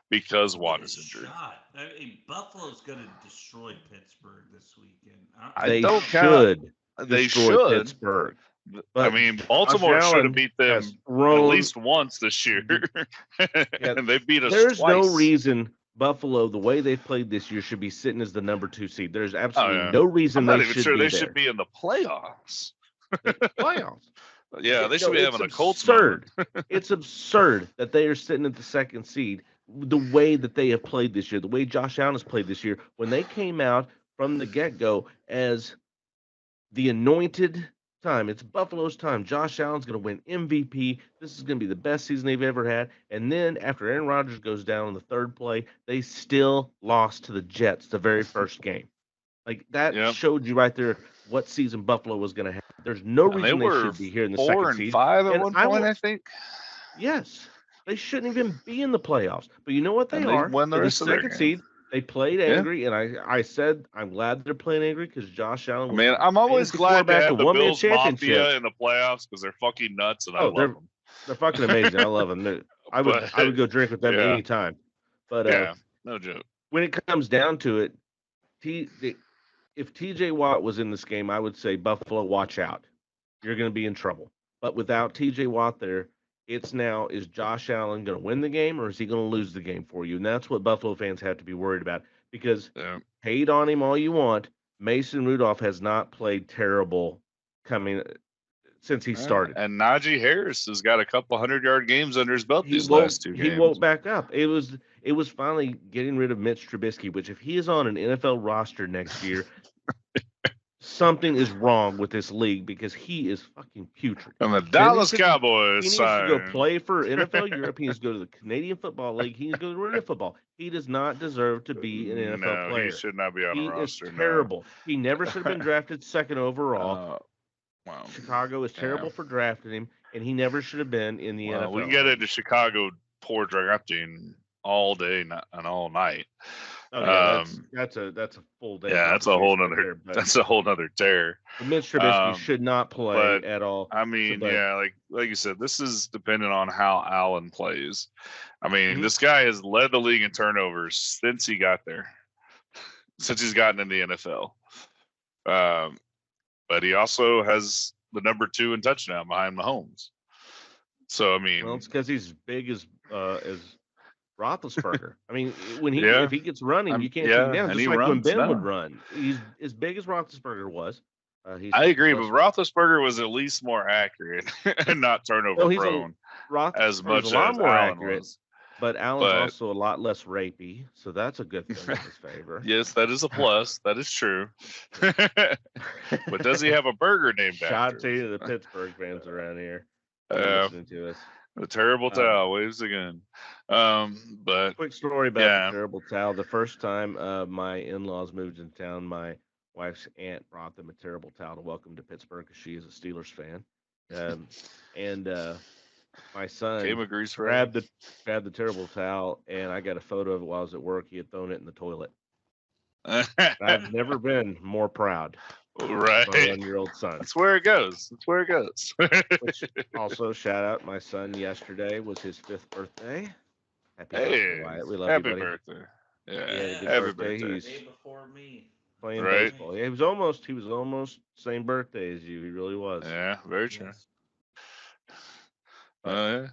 Speaker 2: because Watt is injured.
Speaker 3: I mean, Buffalo's going to destroy Pittsburgh this weekend.
Speaker 1: They should Pittsburgh.
Speaker 2: But I mean, Baltimore should have beat them at least once this year, and they beat us
Speaker 1: There's
Speaker 2: twice.
Speaker 1: No reason Buffalo, the way they've played this year, should be sitting as the number 2 seed. There's
Speaker 2: Oh
Speaker 1: absolutely
Speaker 2: yeah.
Speaker 1: no
Speaker 2: I'm
Speaker 1: reason
Speaker 2: not
Speaker 1: they
Speaker 2: even
Speaker 1: should
Speaker 2: sure
Speaker 1: be
Speaker 2: they
Speaker 1: there.
Speaker 2: should be in the playoffs.
Speaker 1: Playoffs.
Speaker 2: Yeah, they should be having a Colts
Speaker 1: absurd.
Speaker 2: moment.
Speaker 1: It's absurd that they are sitting at the 2nd seed. The way that they have played this year, the way Josh Allen has played this year, when they came out from the get-go as the anointed time. It's Buffalo's time. Josh Allen's going to win MVP. This is going to be the best season they've ever had. And then after Aaron Rodgers goes down in the 3rd play, they still lost to the Jets the very first game. Like that
Speaker 2: Yep.
Speaker 1: showed you right there what season Buffalo was going to have. There's no
Speaker 2: And they
Speaker 1: reason they
Speaker 2: were
Speaker 1: should be here in the
Speaker 2: 4
Speaker 1: 2nd
Speaker 2: and
Speaker 1: seed.
Speaker 2: 5 at
Speaker 1: And
Speaker 2: one
Speaker 1: I
Speaker 2: point,
Speaker 1: will-
Speaker 2: I think.
Speaker 1: Yes, they shouldn't even be in the playoffs. But you know what they
Speaker 2: And they
Speaker 1: are?
Speaker 2: won the
Speaker 1: They're
Speaker 2: rest of their
Speaker 1: 2nd
Speaker 2: games.
Speaker 1: seed. They played
Speaker 2: Yeah.
Speaker 1: angry, and I said I'm glad they're playing angry because Josh Allen.
Speaker 2: I
Speaker 1: Was
Speaker 2: mean,
Speaker 1: a
Speaker 2: I'm always
Speaker 1: fantasy
Speaker 2: glad to
Speaker 1: quarterback
Speaker 2: have
Speaker 1: that
Speaker 2: the
Speaker 1: won me a
Speaker 2: Bills Mafia
Speaker 1: championship.
Speaker 2: in the playoffs because they're fucking nuts and I
Speaker 1: Oh,
Speaker 2: love them.
Speaker 1: They're fucking amazing. I love them. I would go drink with them
Speaker 2: Yeah.
Speaker 1: anytime. But
Speaker 2: Yeah, no joke.
Speaker 1: when it comes down to it, if TJ Watt was in this game, I would say Buffalo, watch out. You're going to be in trouble. But without TJ Watt there, it's now, is Josh Allen going to win the game or is he going to lose the game for you? And that's what Buffalo fans have to be worried about because
Speaker 2: Yeah.
Speaker 1: hate on him all you want. Mason Rudolph has not played terrible since he started.
Speaker 2: And Najee Harris has got a couple 100-yard games under his belt these last 2 games.
Speaker 1: He woke back up. It was finally getting rid of Mitch Trubisky, which if he is on an NFL roster next year, something is wrong with this league because he is fucking putrid.
Speaker 2: And the Dallas
Speaker 1: He
Speaker 2: Cowboys
Speaker 1: needs to go
Speaker 2: signed.
Speaker 1: play for NFL Europe. He needs to go to the Canadian Football League. He needs to go to Arena Football. He does not deserve to be an NFL
Speaker 2: No,
Speaker 1: player.
Speaker 2: he should not be on
Speaker 1: He
Speaker 2: a
Speaker 1: is
Speaker 2: roster.
Speaker 1: terrible. He never should have been drafted 2nd overall.
Speaker 2: Wow.
Speaker 1: Chicago is terrible for drafting him, and he never should have been in the NFL.
Speaker 2: We can get into Chicago poor drafting all day and all night.
Speaker 1: Okay, that's a full day.
Speaker 2: Yeah, that's a whole nother tear.
Speaker 1: Mitch Trubisky should not play at all.
Speaker 2: I mean, like you said, this is dependent on how Allen plays. I mean, this guy has led the league in turnovers since he got there, since he's gotten in the NFL. But he also has the number 2 in touchdown behind Mahomes. So I mean,
Speaker 1: well, it's because he's big as Roethlisberger. I mean, if he gets running, you can't take him down.
Speaker 2: and
Speaker 1: Just
Speaker 2: he
Speaker 1: like when
Speaker 2: runs
Speaker 1: Ben
Speaker 2: now.
Speaker 1: would run, he's as big as Roethlisberger was.
Speaker 2: I agree, but Roethlisberger was at least more accurate and not turnover prone as much as
Speaker 1: a lot more
Speaker 2: Allen
Speaker 1: accurate.
Speaker 2: was.
Speaker 1: But Allen's also a lot less rapey, so that's a good thing in his favor.
Speaker 2: Yes, that is a plus. That is true. But does he have a burger named after
Speaker 1: Shout to the Pittsburgh fans around here listening to us.
Speaker 2: The terrible towel waves again. But
Speaker 1: quick story about the terrible towel. The first time my in-laws moved into town, my wife's aunt brought them a terrible towel to welcome to Pittsburgh because she is a Steelers fan. And my son grabbed the terrible towel, and I got a photo of it while I was at work. He had thrown it in the toilet. I've never been more proud.
Speaker 2: Right.
Speaker 1: My 1-year-old son.
Speaker 2: That's where it goes.
Speaker 1: Which also, shout out, my son yesterday was his 5th birthday. Happy
Speaker 2: birthday,
Speaker 1: Wyatt. We love
Speaker 2: happy
Speaker 1: you, buddy.
Speaker 2: birthday. Yeah,
Speaker 1: happy birthday. He's
Speaker 3: Day before me.
Speaker 1: Playing baseball. Yeah, he was almost same birthday as you. He really was.
Speaker 2: Yeah, very true.
Speaker 1: Yes.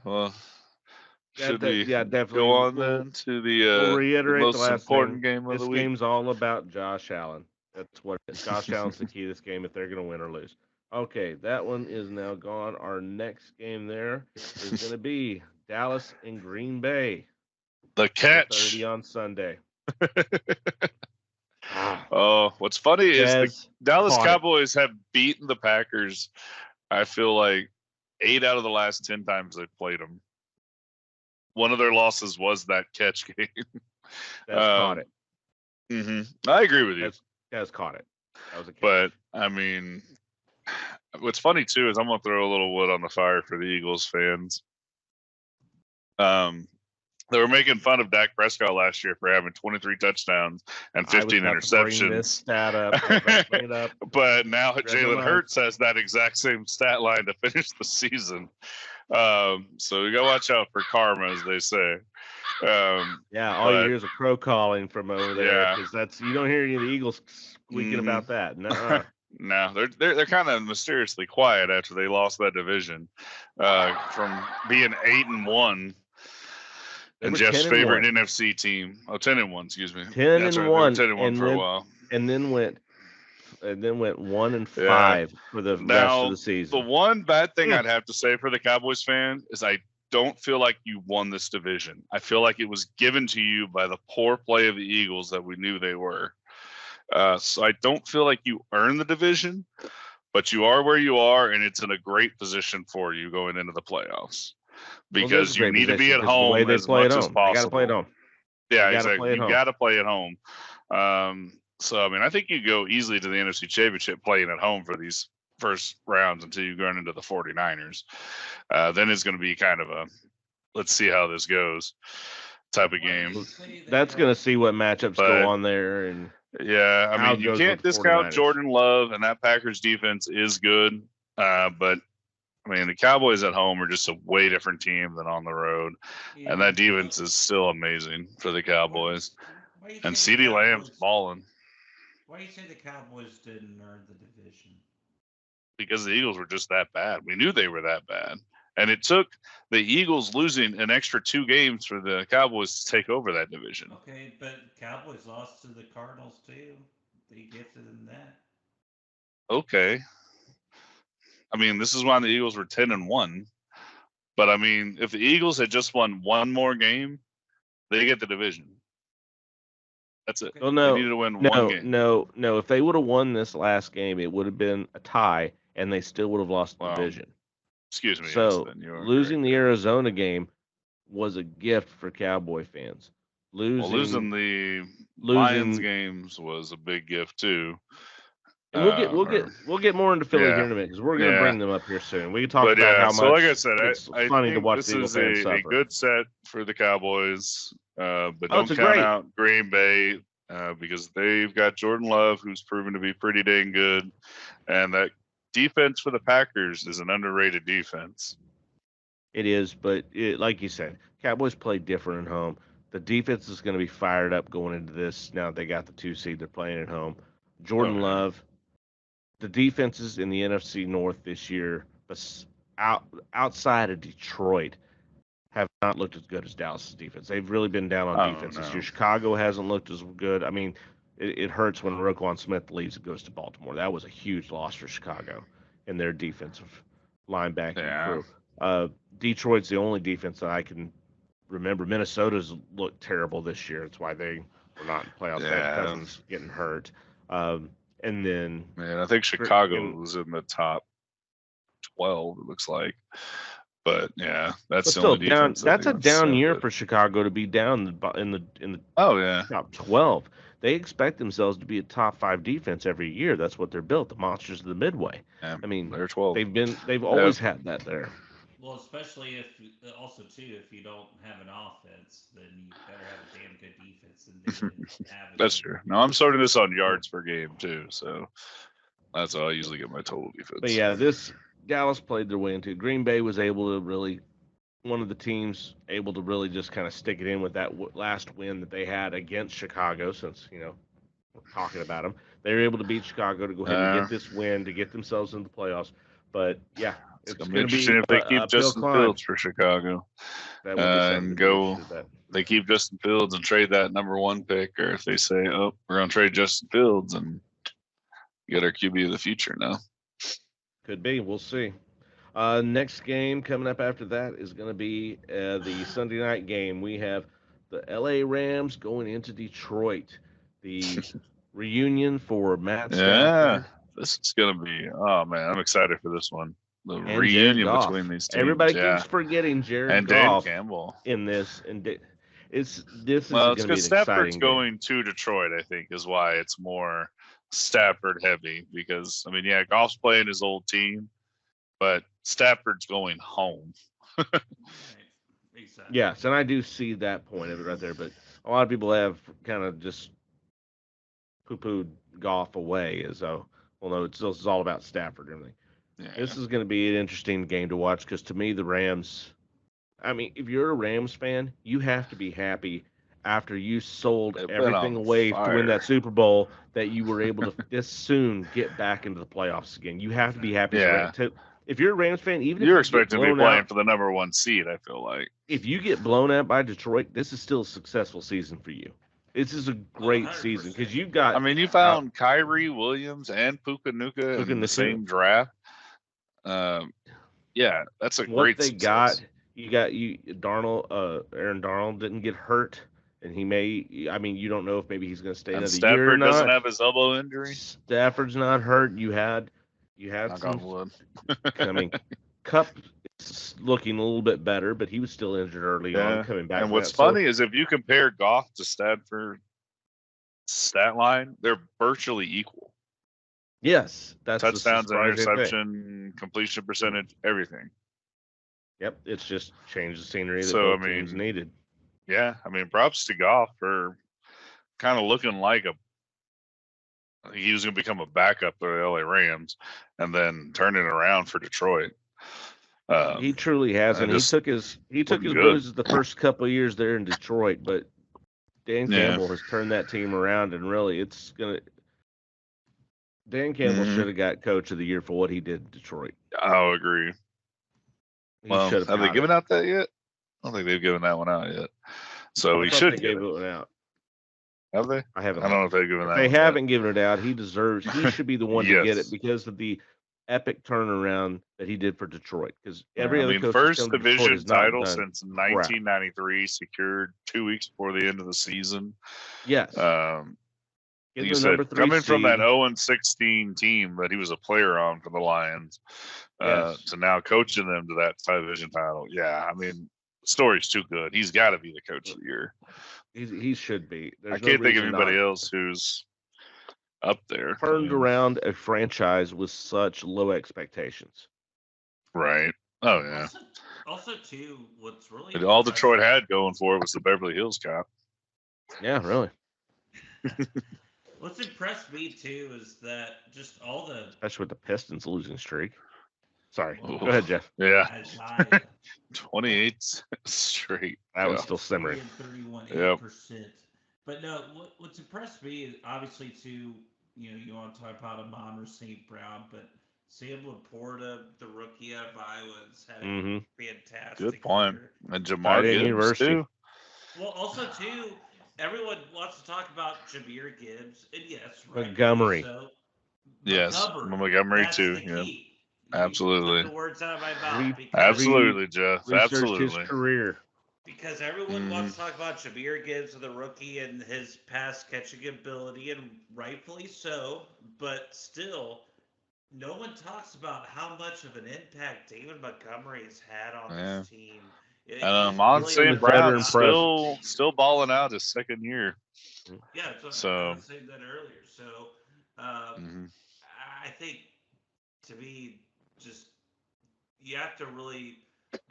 Speaker 2: Well, should
Speaker 1: definitely
Speaker 2: go on then to
Speaker 1: we'll reiterate
Speaker 2: the most
Speaker 1: the last
Speaker 2: important
Speaker 1: thing.
Speaker 2: game of the week?
Speaker 1: This game's all about Josh Allen. That's what it is. Josh Allen's the key to this game if they're going to win or lose. Okay, that one is now gone. Our next game there is going to be Dallas and Green Bay.
Speaker 2: The catch.
Speaker 1: 30 on Sunday.
Speaker 2: Oh, what's funny is the Dallas Cowboys have beaten the Packers, I feel like, 8 out of the last 10 times they've played them. One of their losses was that catch game.
Speaker 1: Caught it.
Speaker 2: Mm-hmm. I agree with you.
Speaker 1: That's caught it. That was a catch.
Speaker 2: But, I mean, what's funny, too, is I'm going to throw a little wood on the fire for the Eagles fans. They were making fun of Dak Prescott last year for having 23 touchdowns and 15 interceptions.
Speaker 1: This stat up.
Speaker 2: But now Jalen Hurts has that exact same stat line to finish the season. So you got to watch out for karma, as they say.
Speaker 1: All you hear is a crow calling from over there because you don't hear any of the Eagles squeaking about that.
Speaker 2: No, they're kind of mysteriously quiet after they lost that division from being 8-1.
Speaker 1: They
Speaker 2: And
Speaker 1: were
Speaker 2: Jeff's
Speaker 1: 10
Speaker 2: favorite
Speaker 1: and 1.
Speaker 2: NFC team. Oh, 10-1, excuse me.
Speaker 1: 10
Speaker 2: That's
Speaker 1: and
Speaker 2: right. They were
Speaker 1: 1
Speaker 2: 10-1 for a while.
Speaker 1: and then went 1 and
Speaker 2: Yeah.
Speaker 1: 5 for the rest
Speaker 2: Now,
Speaker 1: of the
Speaker 2: the
Speaker 1: season.
Speaker 2: one bad thing I'd have to say for the Cowboys fan is I don't feel like you won this division. I feel like it was given to you by the poor play of the Eagles that we knew they were. So I don't feel like you earned the division, but you are where you are, and it's in a great position for you going into the playoffs because you need to be at home as much as possible.
Speaker 1: They got to play at home.
Speaker 2: Yeah,
Speaker 1: They gotta
Speaker 2: exactly.
Speaker 1: play at
Speaker 2: You
Speaker 1: home.
Speaker 2: got to play at home. So I mean, I think you go easily to the NFC Championship playing at home for these first rounds until you run into the 49ers. Then it's going to be kind of a let's see how this goes type of game.
Speaker 1: That's going to see what matchups go on there. And
Speaker 2: yeah, I
Speaker 1: how
Speaker 2: mean,
Speaker 1: it
Speaker 2: you
Speaker 1: goes
Speaker 2: can't
Speaker 1: with the
Speaker 2: discount
Speaker 1: 49ers.
Speaker 2: Jordan Love, and that Packers defense is good. But I mean, the Cowboys at home are just a way different team than on the road, and that defense is still amazing for the Cowboys. And CeeDee Lamb's balling.
Speaker 3: Why do you say the Cowboys didn't earn the division?
Speaker 2: Because the Eagles were just that bad. We knew they were that bad. And it took the Eagles losing an extra 2 games for the Cowboys to take over that division.
Speaker 3: Okay, but Cowboys lost to the Cardinals too. They gifted them that.
Speaker 2: Okay. I mean, this is why the Eagles were 10 and 1. But I mean, if the Eagles had just won one more game, they get the division. That's it.
Speaker 1: Well, no,
Speaker 2: they needed to win one game.
Speaker 1: No. If they would have won this last game, it would have been a tie, and they still would have lost the division.
Speaker 2: Excuse me.
Speaker 1: So
Speaker 2: yes,
Speaker 1: losing the Arizona game was a gift for Cowboy fans.
Speaker 2: Losing the Lions games was a big gift too.
Speaker 1: And we'll get more into Philly here in a minute because we're going to bring them up here soon. We can talk about how much.
Speaker 2: So like I said,
Speaker 1: it's
Speaker 2: I
Speaker 1: funny
Speaker 2: think
Speaker 1: to watch
Speaker 2: this
Speaker 1: the Eagle
Speaker 2: is
Speaker 1: fans
Speaker 2: a
Speaker 1: suffer.
Speaker 2: good set for the Cowboys, but don't count out Green Bay because they've got Jordan Love, who's proven to be pretty dang good, and that defense for the Packers is an underrated defense.
Speaker 1: It is, but like you said, Cowboys play different at home. The defense is going to be fired up going into this. Now they got the 2 seed, they're playing at home. Jordan Love. The defenses in the NFC North this year, outside of Detroit, have not looked as good as Dallas' defense. They've really been down on defense this year. Chicago hasn't looked as good. I mean, it hurts when Roquan Smith leaves and goes to Baltimore. That was a huge loss for Chicago in their defensive linebacking crew. Detroit's the only defense that I can remember. Minnesota's looked terrible this year. That's why they were not in playoffs. They had Cousins getting hurt. And then,
Speaker 2: man, I think Chicago was in the top 12. It looks like, but yeah, that's the only defense.
Speaker 1: That's a down year for Chicago to be down in the top 12. They expect themselves to be a top 5 defense every year. That's what they're built. The monsters of the Midway.
Speaker 2: Yeah,
Speaker 1: I mean,
Speaker 2: they're 12.
Speaker 1: They've always had that there.
Speaker 3: Well, especially if you don't have an offense, then you better have a damn good defense. And
Speaker 2: that's true. No, I'm starting this on yards per game too, so that's how I usually get my total defense.
Speaker 1: But yeah, this Dallas played their way into. Green Bay was able to really, one of the teams able to really just kind of stick it in with that last win that they had against Chicago. Since we're talking about them, they were able to beat Chicago to go ahead and get this win to get themselves into the playoffs. But yeah.
Speaker 2: It's going to be interesting if they keep Justin Fields for Chicago. They keep Justin Fields and trade that number 1 pick, or if they say, oh, we're going to trade Justin Fields and get our QB of the future now.
Speaker 1: Could be. We'll see. Next game coming up after that is going to be the Sunday night game. We have the LA Rams going into Detroit. The reunion for Matt Stafford.
Speaker 2: This is going to be, oh man, I'm excited for this one. The reunion between these teams.
Speaker 1: Everybody keeps forgetting Jared Goff
Speaker 2: Dan Campbell
Speaker 1: in this, and this is
Speaker 2: because Stafford's going to Detroit. I think is why it's more Stafford heavy. Because I mean, Goff's playing his old team, but Stafford's going home.
Speaker 3: Exactly.
Speaker 1: Yes, and I do see that point of it right there. But a lot of people have kind of just poo-pooed Goff away as though, well, no, it's all about Stafford and everything. Yeah. This is going to be an interesting game to watch because to me, the Rams, I mean, if you're a Rams fan, you have to be happy after you sold everything away to win that Super Bowl that you were able to this soon get back into the playoffs again. You have to be happy. if you're a Rams fan, even if
Speaker 2: You're
Speaker 1: you get
Speaker 2: expecting to be
Speaker 1: blown
Speaker 2: playing
Speaker 1: out,
Speaker 2: for the number 1 seed, I feel like.
Speaker 1: if you get blown out by Detroit, this is still a successful season for you. This is a great season because you've got.
Speaker 2: I mean, you found Kyrie Williams and Puka Nuka in the same draft. Yeah, that's a
Speaker 1: what
Speaker 2: great
Speaker 1: they
Speaker 2: success.
Speaker 1: got. You got Darnold. Aaron Darnold didn't get hurt, and he may. I mean, you don't know if maybe he's going to stay
Speaker 2: And
Speaker 1: another year or
Speaker 2: Stafford doesn't
Speaker 1: not.
Speaker 2: have his elbow injury.
Speaker 1: Stafford's not hurt. You had
Speaker 2: Knock on wood.
Speaker 1: I mean, Cup is looking a little bit better, but he was still injured early on, coming back.
Speaker 2: And what's funny is if you compare Goff to Stafford stat line, they're virtually equal.
Speaker 1: Yes, that's
Speaker 2: touchdowns,
Speaker 1: the
Speaker 2: interception, completion percentage, everything.
Speaker 1: Yep, it's just changed the scenery that
Speaker 2: So,
Speaker 1: both teams needed.
Speaker 2: Yeah, I mean, props to Goff for kind of looking like he was going to become a backup for the LA Rams, and then turning around for Detroit.
Speaker 1: He truly has, and he took his bruises the first couple of years there in Detroit, but Dan Campbell has turned that team around, and really, Dan Campbell should have got Coach of the Year for what he did in Detroit.
Speaker 2: I'll agree. Well, have they given out that yet? I don't think they've given that one out yet. So he should give it
Speaker 1: out.
Speaker 2: Have they?
Speaker 1: I haven't.
Speaker 2: I don't know if they've given that.
Speaker 1: They haven't given it out. He should be the one to get it because of the epic turnaround that he did for Detroit. Because every other coach
Speaker 2: first division title since 1993, secured 2 weeks before the end of the season.
Speaker 1: Yes.
Speaker 2: You said coming from that 0-16 team that he was a player on for the Lions, to now coaching them to that division title. Yeah, I mean, the story's too good. He's got to be the coach of the year.
Speaker 1: He should be.
Speaker 2: I can't think of anybody else who's up there.
Speaker 1: Turned around a franchise with such low expectations.
Speaker 2: Right. Oh, yeah.
Speaker 3: Also, too, what's really
Speaker 2: all Detroit had going for it was the Beverly Hills Cop.
Speaker 1: Yeah, really.
Speaker 3: What's impressed me, too, is that just all the...
Speaker 1: Especially with the Pistons losing streak. Sorry. Go ahead, Jeff.
Speaker 2: Yeah. 28 straight.
Speaker 1: That was still simmering.
Speaker 3: 31%. But no, what's impressed me is obviously, too, you want to talk about Amon-Ra St. Brown, but Sam Laporta, the rookie out of Iowa, is having fantastic.
Speaker 2: Good point. And Jamar Gibbs, too.
Speaker 3: Well, also, too, everyone wants to talk about Jahmyr Gibbs, and yes, right.
Speaker 1: Montgomery.
Speaker 3: So,
Speaker 2: yes, Montgomery, too. Yeah. Absolutely.
Speaker 3: Took the words out of my mouth.
Speaker 2: Absolutely, Jeff. Absolutely.
Speaker 1: His career.
Speaker 3: Because everyone wants to talk about Jahmyr Gibbs, the rookie, and his pass catching ability, and rightfully so. But still, no one talks about how much of an impact David Montgomery has had on this team.
Speaker 2: Amon St. Brown still balling out his second year.
Speaker 3: Yeah, so I was saying that earlier. So I think, to me, just you have to really.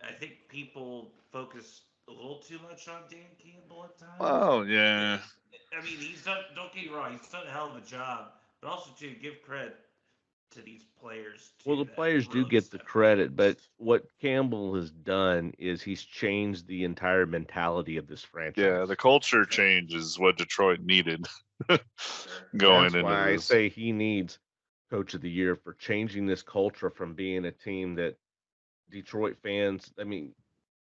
Speaker 3: I think people focus a little too much on Dan Campbell at times.
Speaker 2: Oh yeah.
Speaker 3: I mean, he's done. Don't get me wrong, he's done a hell of a job, but also to give credit to these players.
Speaker 1: Well, the players do get the credit, but what Campbell has done is he's changed the entire mentality of this franchise.
Speaker 2: Yeah, the culture change is what Detroit needed going into
Speaker 1: why
Speaker 2: this.
Speaker 1: I say he needs Coach of the Year for changing this culture from being a team that Detroit fans, I mean,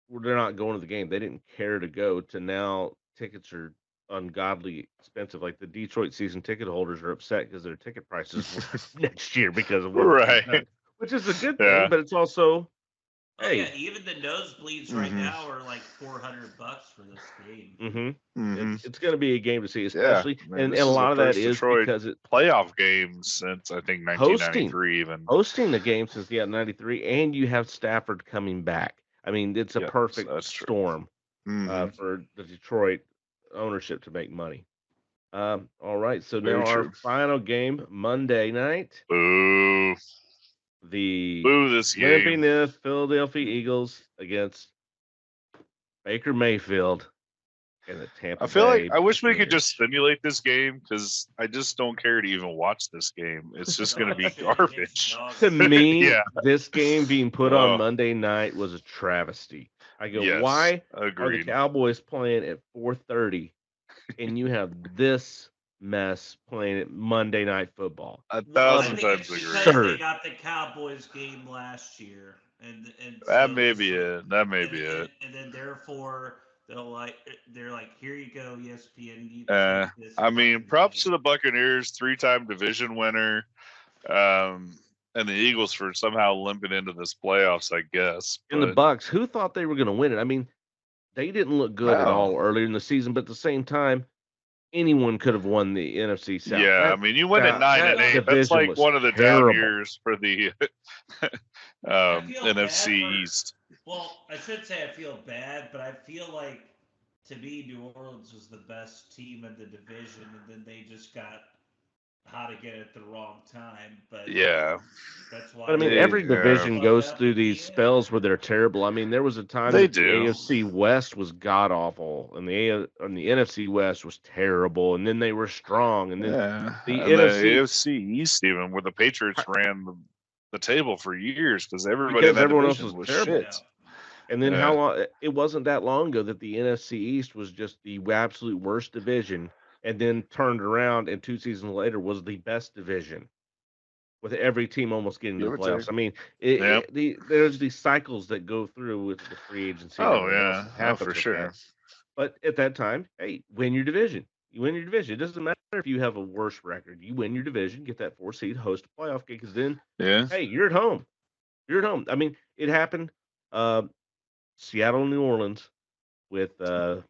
Speaker 1: they're not going to the game. They didn't care to go, to now tickets are ungodly expensive. Like the Detroit season ticket holders are upset because their ticket prices next year because of what which is a good thing, but it's also
Speaker 3: even the nosebleeds right now are like $400 for this game.
Speaker 1: It's going to be a game to see, especially, and a lot of that is
Speaker 2: Detroit
Speaker 1: because it's
Speaker 2: playoff games since I think 1993, even
Speaker 1: hosting the game since 93, and you have Stafford coming back. I mean, it's a perfect storm for the Detroit ownership to make money. All right, so now our final game Monday night.
Speaker 2: Boo. This game.
Speaker 1: The Philadelphia Eagles against Baker Mayfield and the Tampa Bay.
Speaker 2: I feel like I wish we could just simulate this game because I just don't care to even watch this game. It's just going to be garbage.
Speaker 1: To me, this game being put on Monday night was a travesty. I go, why are the Cowboys playing at 4:30 and you have this mess playing at Monday Night Football.
Speaker 2: A
Speaker 3: Well, I
Speaker 2: thousand
Speaker 3: think
Speaker 2: times
Speaker 3: it's
Speaker 2: agree.
Speaker 3: because they
Speaker 1: Absurd.
Speaker 3: got the Cowboys game last year, and
Speaker 2: That
Speaker 3: so
Speaker 2: may
Speaker 3: it's
Speaker 2: be
Speaker 3: like,
Speaker 2: it. That may
Speaker 3: and,
Speaker 2: be
Speaker 3: and,
Speaker 2: it.
Speaker 3: and then therefore they're like, here you go, ESPN, you
Speaker 2: Uh,
Speaker 3: take this
Speaker 2: I mean,
Speaker 3: fucking
Speaker 2: props to
Speaker 3: thing.
Speaker 2: the Buccaneers, 3-time division winner, um, and the Eagles for somehow limping into this playoffs, I guess.
Speaker 1: And the
Speaker 2: But
Speaker 1: Bucks, who thought they were going to win it? I mean, they didn't look good at
Speaker 2: no,
Speaker 1: all earlier in the season, but at the same time, anyone could have won the NFC South.
Speaker 2: yeah, I mean, you went at nine
Speaker 1: That
Speaker 2: and eight. That's
Speaker 1: division
Speaker 2: like
Speaker 1: was
Speaker 2: one of the down
Speaker 1: terrible.
Speaker 2: years for the
Speaker 3: I feel
Speaker 2: NFC
Speaker 3: bad for.
Speaker 2: East.
Speaker 3: Well, I should say I feel bad, but I feel like to me New Orleans was the best team in the division, and then they just got hot again at the wrong time. But
Speaker 2: Yeah,
Speaker 3: that's
Speaker 1: But I
Speaker 3: why
Speaker 1: mean,
Speaker 3: they
Speaker 1: every
Speaker 2: yeah,
Speaker 1: division
Speaker 3: fucked
Speaker 1: goes
Speaker 3: up
Speaker 1: through
Speaker 3: at
Speaker 1: these
Speaker 3: the end.
Speaker 1: spells where they're terrible. I mean, there was a time
Speaker 2: they
Speaker 1: that the
Speaker 2: do.
Speaker 1: AFC West was god awful, and and the NFC West was terrible, and then they were strong, and then
Speaker 2: Yeah,
Speaker 1: the
Speaker 2: and the
Speaker 1: NFC
Speaker 2: AFC East, even where the Patriots ran the table for years because everybody in
Speaker 1: because
Speaker 2: that
Speaker 1: everyone else
Speaker 2: division
Speaker 1: was
Speaker 2: was
Speaker 1: terrible.
Speaker 3: Yeah.
Speaker 2: shit.
Speaker 1: And then how
Speaker 2: Yeah,
Speaker 1: long? It wasn't that long ago that the NFC East was just the absolute worst division, and then turned around, and 2 seasons later was the best division, with every team almost getting to
Speaker 2: give
Speaker 1: the
Speaker 2: or take.
Speaker 1: playoffs. I mean,
Speaker 2: Yep.
Speaker 1: there's these cycles that go through with the free agency and
Speaker 2: Oh
Speaker 1: everything else
Speaker 2: yeah.
Speaker 1: that
Speaker 2: Oh, for
Speaker 1: happens with that.
Speaker 2: sure.
Speaker 1: But at that time, hey, win your division. You win your division. It doesn't matter if you have a worse record. You win your division, get that 4 seed, host a playoff game, because then,
Speaker 2: Yeah.
Speaker 1: hey, you're at home. You're at home. I mean, it happened. Uh, Seattle, New Orleans, with the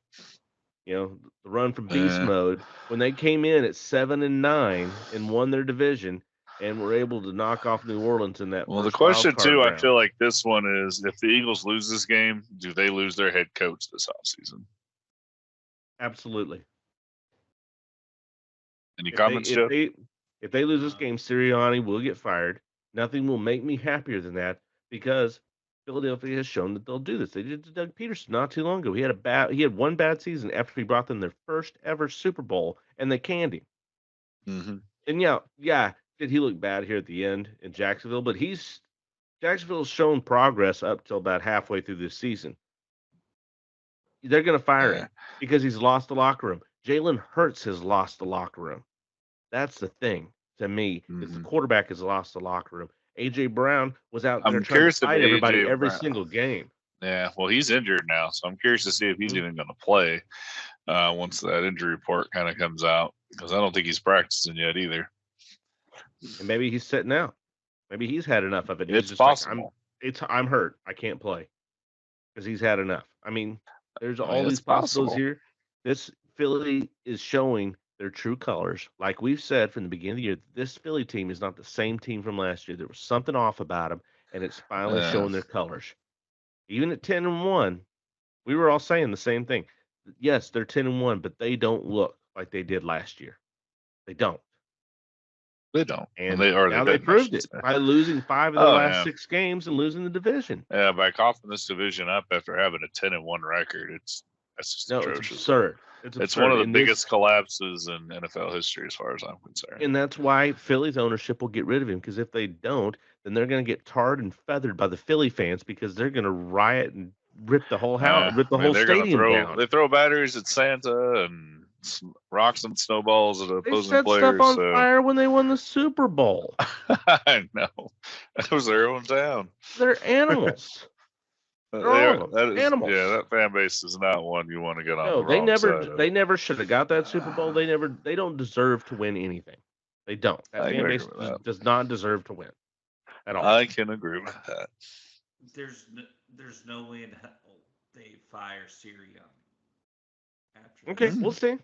Speaker 1: run from beast
Speaker 2: Yeah.
Speaker 1: mode when they came in at 7-9 and won their division and were able to knock off New Orleans in that
Speaker 2: Well, the
Speaker 1: first wild
Speaker 2: question
Speaker 1: card
Speaker 2: too, I
Speaker 1: round.
Speaker 2: feel like this one is: if the Eagles lose this game, do they lose their head coach this offseason?
Speaker 1: Absolutely.
Speaker 2: Any
Speaker 1: If they
Speaker 2: comments,
Speaker 1: if
Speaker 2: Jeff?
Speaker 1: they if they lose this
Speaker 3: Uh,
Speaker 1: game, Sirianni will get fired. Nothing will make me happier than that because Philadelphia has shown that they'll do this. They did to Doug Peterson not too long ago. He had one bad season after he brought them their first ever Super Bowl and they canned him.
Speaker 2: Mm-hmm.
Speaker 1: And yeah, did he look bad here at the end in Jacksonville? But Jacksonville's shown progress up till about halfway through this season. They're going to fire
Speaker 2: Yeah.
Speaker 1: him because he's lost the locker room. Jalen Hurts has lost the locker room. That's the thing to me is the
Speaker 2: Mm-hmm.
Speaker 1: quarterback has lost the locker room. AJ Brown was out there
Speaker 2: I'm
Speaker 1: trying to
Speaker 2: curious if
Speaker 1: fight everybody
Speaker 2: AJ
Speaker 1: every
Speaker 2: Brown.
Speaker 1: single game.
Speaker 2: Yeah. Well, he's injured now, so I'm curious to see if he's
Speaker 1: Mhm.
Speaker 2: even going to play once that injury report kind of comes out, because I don't think he's practicing yet either.
Speaker 1: And maybe he's sitting out. Maybe he's had enough of it. He's
Speaker 2: It's
Speaker 1: just like
Speaker 2: possible.
Speaker 1: I'm hurt. I can't play because he's had enough. I mean, there's
Speaker 2: I mean,
Speaker 1: all
Speaker 2: it's
Speaker 1: these possibilities
Speaker 2: possible.
Speaker 1: here. This Philly is showing their true colors. Like we've said from the beginning of the year, this Philly team is not the same team from last year. There was something off about them, and it's finally
Speaker 2: Yeah.
Speaker 1: showing their colors. Even at 10-1, we were all saying the same thing. Yes, they're 10-1, but they don't look like they did last year. They don't.
Speaker 2: They don't.
Speaker 1: And
Speaker 2: They
Speaker 1: now they
Speaker 2: didn't, I
Speaker 1: proved
Speaker 2: should
Speaker 1: it
Speaker 2: say.
Speaker 1: by losing 5 of their
Speaker 2: Oh
Speaker 1: last
Speaker 2: yeah.
Speaker 1: 6 games and losing the division.
Speaker 2: Yeah, by coughing this division up after having a 10-1 record, that's just
Speaker 1: No, it's
Speaker 2: atrocious.
Speaker 1: absurd. It's
Speaker 2: It's
Speaker 1: absurd.
Speaker 2: one of the
Speaker 1: And
Speaker 2: biggest collapses in NFL history, as far as I'm concerned.
Speaker 1: and that's why Philly's ownership will get rid of him because if they don't, then they're going to get tarred and feathered by the Philly fans because they're going to riot and rip the whole house, rip the
Speaker 2: I mean,
Speaker 1: whole
Speaker 2: they're gonna
Speaker 1: stadium down.
Speaker 2: they throw batteries at Santa and rocks and snowballs at
Speaker 1: They
Speaker 2: opposing
Speaker 1: set stuff
Speaker 2: players.
Speaker 1: on
Speaker 2: So
Speaker 1: fire when they won the Super Bowl.
Speaker 2: I know that was their own town.
Speaker 1: They're animals. They're
Speaker 2: They
Speaker 1: all
Speaker 2: are,
Speaker 1: of them.
Speaker 2: that is,
Speaker 1: Animals.
Speaker 2: yeah, that fan base is not one you want to get on
Speaker 1: No,
Speaker 2: the wrong side of.
Speaker 1: they never should have got that Super Bowl. They don't deserve to win anything. They don't. That
Speaker 2: I can
Speaker 1: fan
Speaker 2: agree
Speaker 1: base
Speaker 2: with that.
Speaker 1: does not deserve to win at all.
Speaker 2: I can agree with that.
Speaker 3: there's no way in hell they fire Sirianni after
Speaker 1: Okay,
Speaker 3: this.
Speaker 1: we'll see.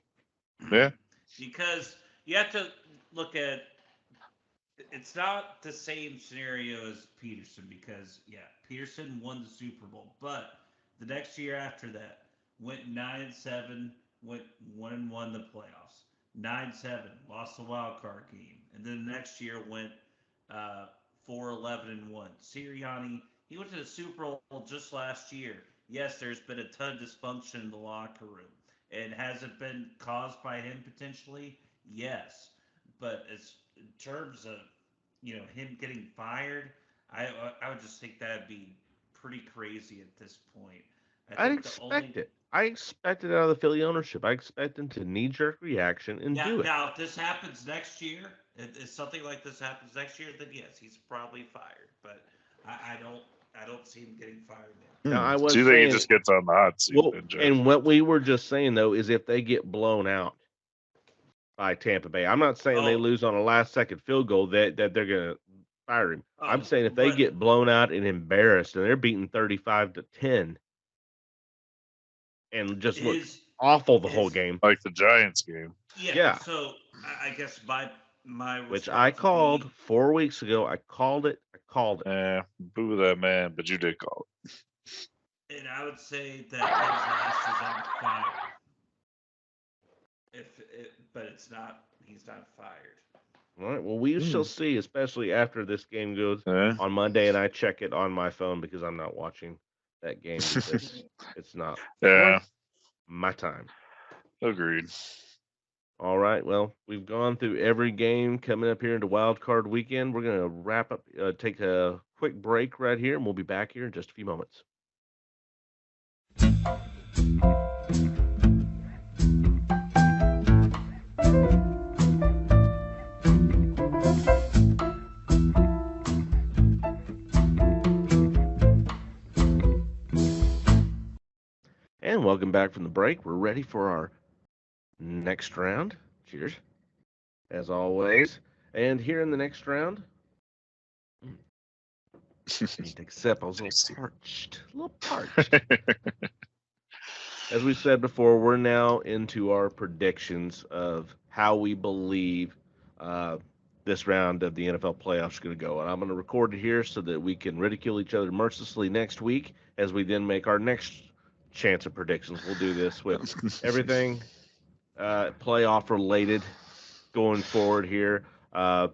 Speaker 2: Yeah.
Speaker 3: Because you have to look at it's not the same scenario as Peterson because Peterson won the Super Bowl, but the next year after that went 9-7, went 1-1 the playoffs. 9-7, lost the wild card game, and then the next year went 4-11-1. Sirianni, he went to the Super Bowl just last year. Yes, there's been a ton of dysfunction in the locker room, and has it been caused by him potentially? Yes, but as in terms of him getting fired, I would just think that'd be pretty crazy at this point. I
Speaker 1: I'd
Speaker 3: think the
Speaker 1: expect
Speaker 3: only
Speaker 1: it. I expect it out of the Philly ownership. I expect them to knee-jerk reaction and
Speaker 3: now
Speaker 1: do it.
Speaker 3: now if this happens next year, if something like this happens next year, then yes, he's probably fired. But I don't see him getting fired now.
Speaker 1: Now, I
Speaker 2: So
Speaker 1: was
Speaker 2: you think he
Speaker 1: saying,
Speaker 2: just gets on the hot seat
Speaker 1: well,
Speaker 2: then, Jeff?
Speaker 1: and what we were just saying though is if they get blown out by Tampa Bay, I'm not saying they
Speaker 3: Oh,
Speaker 1: lose on a last-second field goal that they're gonna fire him. I'm
Speaker 3: oh,
Speaker 1: saying if they
Speaker 3: but
Speaker 1: get blown out and embarrassed and they're beaten 35-10 and just look
Speaker 3: his
Speaker 1: awful the whole
Speaker 3: his
Speaker 1: game,
Speaker 2: Like the Giants game.
Speaker 3: yeah.
Speaker 1: yeah,
Speaker 3: So I guess my
Speaker 1: which I
Speaker 3: response would
Speaker 1: called
Speaker 3: be,
Speaker 1: 4 weeks ago. I called it. I called it.
Speaker 2: Boo that man, but you did call
Speaker 3: and I would say that his ass is on fire. But it's not. He's not fired.
Speaker 1: All right. Well, we shall
Speaker 2: it.
Speaker 1: see, especially after this game goes
Speaker 2: Yeah.
Speaker 1: on Monday, and I check it on my phone because I'm not watching that game because it's not
Speaker 2: Yeah.
Speaker 1: worth my time.
Speaker 2: Agreed.
Speaker 1: All right. Well, we've gone through every game coming up here into Wild Card Weekend. We're gonna wrap up, take a quick break right here, and we'll be back here in just a few moments. And welcome back from the break. We're ready for our next round. Cheers, as always. And here in the next round, I need to take a sip. I was a
Speaker 2: Tasty.
Speaker 1: little parched. A little parched. As we said before, we're now into our predictions of how we believe this round of the NFL playoffs is going to go. And I'm going to record it here so that we can ridicule each other mercilessly next week as we then make our next chance of predictions. We'll do this with everything playoff related going forward here. We'll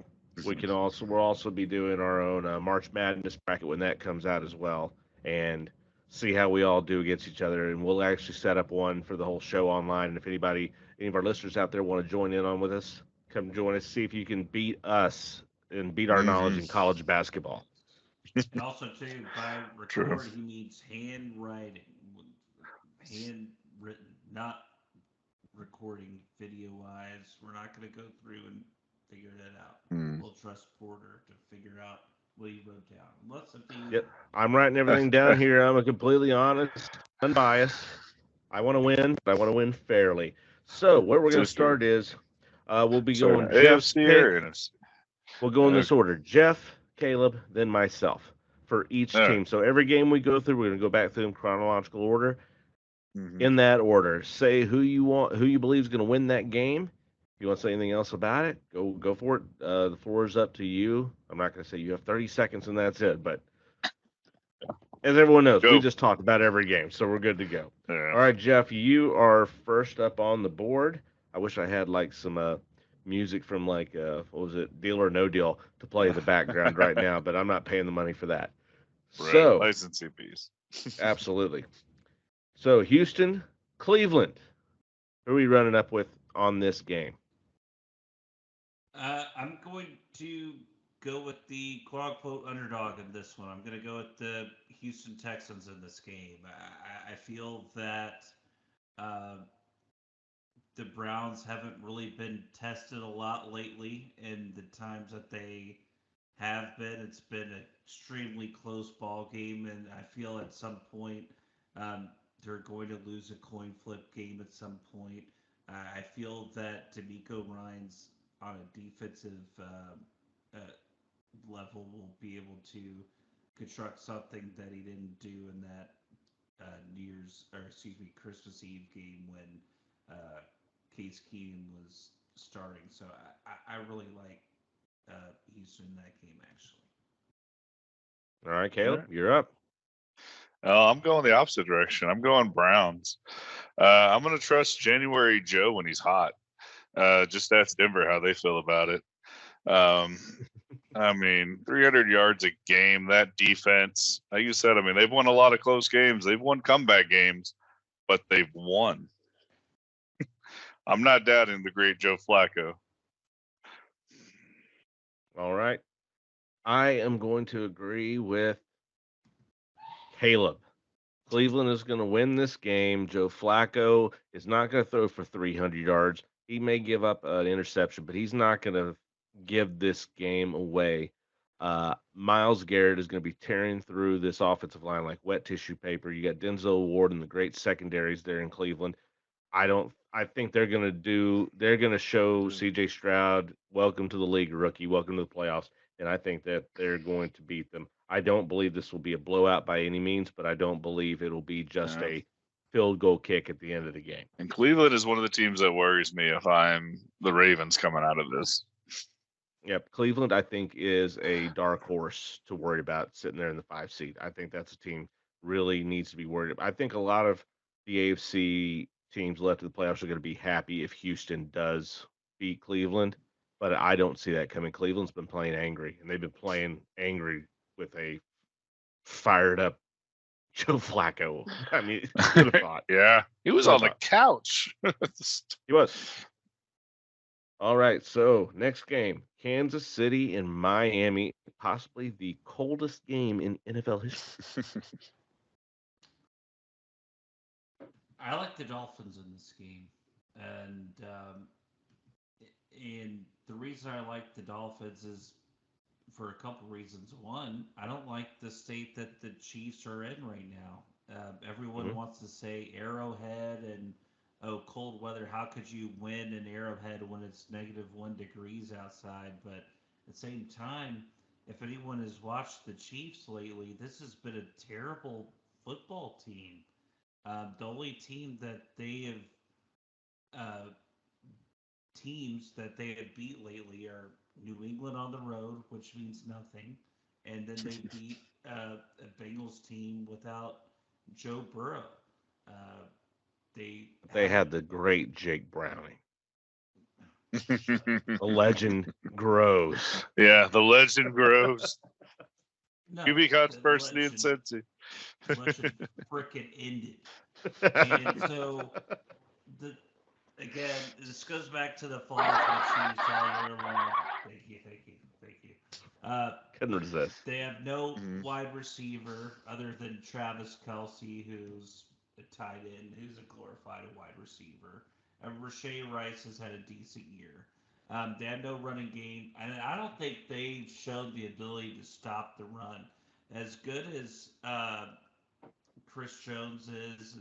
Speaker 1: also be doing our own March Madness bracket when that comes out as well, and see how we all do against each other. And we'll actually set up one for the whole show online. And if any of our listeners out there want to join in on with us, come join us. See if you can beat us and beat our knowledge in college basketball.
Speaker 3: And also too, by
Speaker 2: True.
Speaker 3: record he means handwriting, handwritten, not recording video wise. We're not going to go through and figure that out. We'll trust Porter to figure out what he wrote down. Unless if he
Speaker 1: Yep, I'm writing everything down here. I'm a completely honest, unbiased. I want to win, but I want to win fairly. So where we're going to start is we'll be going Jeff's
Speaker 2: AFC
Speaker 1: pick.
Speaker 2: or NFC?
Speaker 1: We'll go in this order: Jeff, Caleb, then myself for each
Speaker 2: All
Speaker 1: team.
Speaker 2: right.
Speaker 1: So every game we go through, we're going to go back through in chronological order.
Speaker 2: Mhm.
Speaker 1: In that order, say who you believe is going to win that game. If you want to say anything else about it, go for it. The floor is up to you. I'm not going to say you have 30 seconds and that's it, but as everyone knows, we
Speaker 2: Go.
Speaker 1: just talked about every game, so we're good to go.
Speaker 2: Yeah.
Speaker 1: All right, Jeff, you are first up on the board. I wish I had like some music from like what was it, Deal or No Deal, to play in the background right now, but I'm not paying the money for that.
Speaker 2: Right.
Speaker 1: So
Speaker 2: Licensing fees.
Speaker 1: absolutely. So Houston, Cleveland. Who are we running up with on this game?
Speaker 3: I'm going to go with the quote unquote underdog in this one. I'm going to go with the Houston Texans in this game. I feel that the Browns haven't really been tested a lot lately, and the times that they have been, it's been an extremely close ball game, and I feel at some point they're going to lose a coin flip game at some point. I feel that D'Amico Ryan's on a defensive level will be able to construct something that he didn't do in that Christmas Eve game when Case Keenum was starting. So I really like Houston in that game actually.
Speaker 1: All right, Caleb,
Speaker 2: All right.
Speaker 1: you're up.
Speaker 2: I'm going the opposite direction. I'm going Browns. I'm going to trust January Joe when he's hot. Just ask Denver how they feel about it. I mean, 300 yards a game, that defense, like you said, I mean, they've won a lot of close games. They've won comeback games, but they've won. I'm not doubting the great Joe Flacco.
Speaker 1: All right. I am going to agree with Caleb. Cleveland is going to win this game. Joe Flacco is not going to throw for 300 yards. He may give up an interception, but he's not going to give this game away. Myles Garrett is going to be tearing through this offensive line like wet tissue paper. You got Denzel Ward and the great secondaries there in Cleveland. I think they're going to show CJ Stroud, welcome to the league, rookie, welcome to the playoffs. And I think that they're going to beat them. I don't believe this will be a blowout by any means, but I don't believe it'll be just a field goal kick at the end of the game.
Speaker 2: And Cleveland is one of the teams that worries me if I'm the Ravens coming out of this.
Speaker 1: Yep. Cleveland, I think, is a dark horse to worry about sitting there in the 5 seed. I think that's a team really needs to be worried about. I think a lot of the AFC teams left in the playoffs are going to be happy if Houston does beat Cleveland, but I don't see that coming. Cleveland's been playing angry, and they've been playing angry with a fired up Joe Flacco. I mean, who'd have thought?
Speaker 2: Yeah, he was on the couch.
Speaker 1: He was. All right, so next game, Kansas City and Miami, possibly the coldest game in NFL history.
Speaker 3: I like the Dolphins in this game, and the reason I like the Dolphins is for a couple reasons. One, I don't like the state that the Chiefs are in right now. Everyone wants to say Arrowhead and cold weather. How could you win in Arrowhead when it's -1 degrees outside? But at the same time, if anyone has watched the Chiefs lately, this has been a terrible football team. The only team that they have teams that they have beat lately are New England on the road, which means nothing, and then they beat a Bengals team without Joe Burrow.
Speaker 1: They had the great Jake Browning. The legend grows.
Speaker 2: Yeah, the legend grows.
Speaker 3: No,
Speaker 2: QB controversy in Cincy.
Speaker 3: The legend frickin' ended. And so, again, this goes back to the fall for the Chiefs all year long. Thank you.
Speaker 1: Couldn't resist.
Speaker 3: They have no wide receiver other than Travis Kelce, who's a tight end, who's a glorified wide receiver. Rashee Rice has had a decent year. They have no running game, and I don't think they've shown the ability to stop the run. As good as Chris Jones is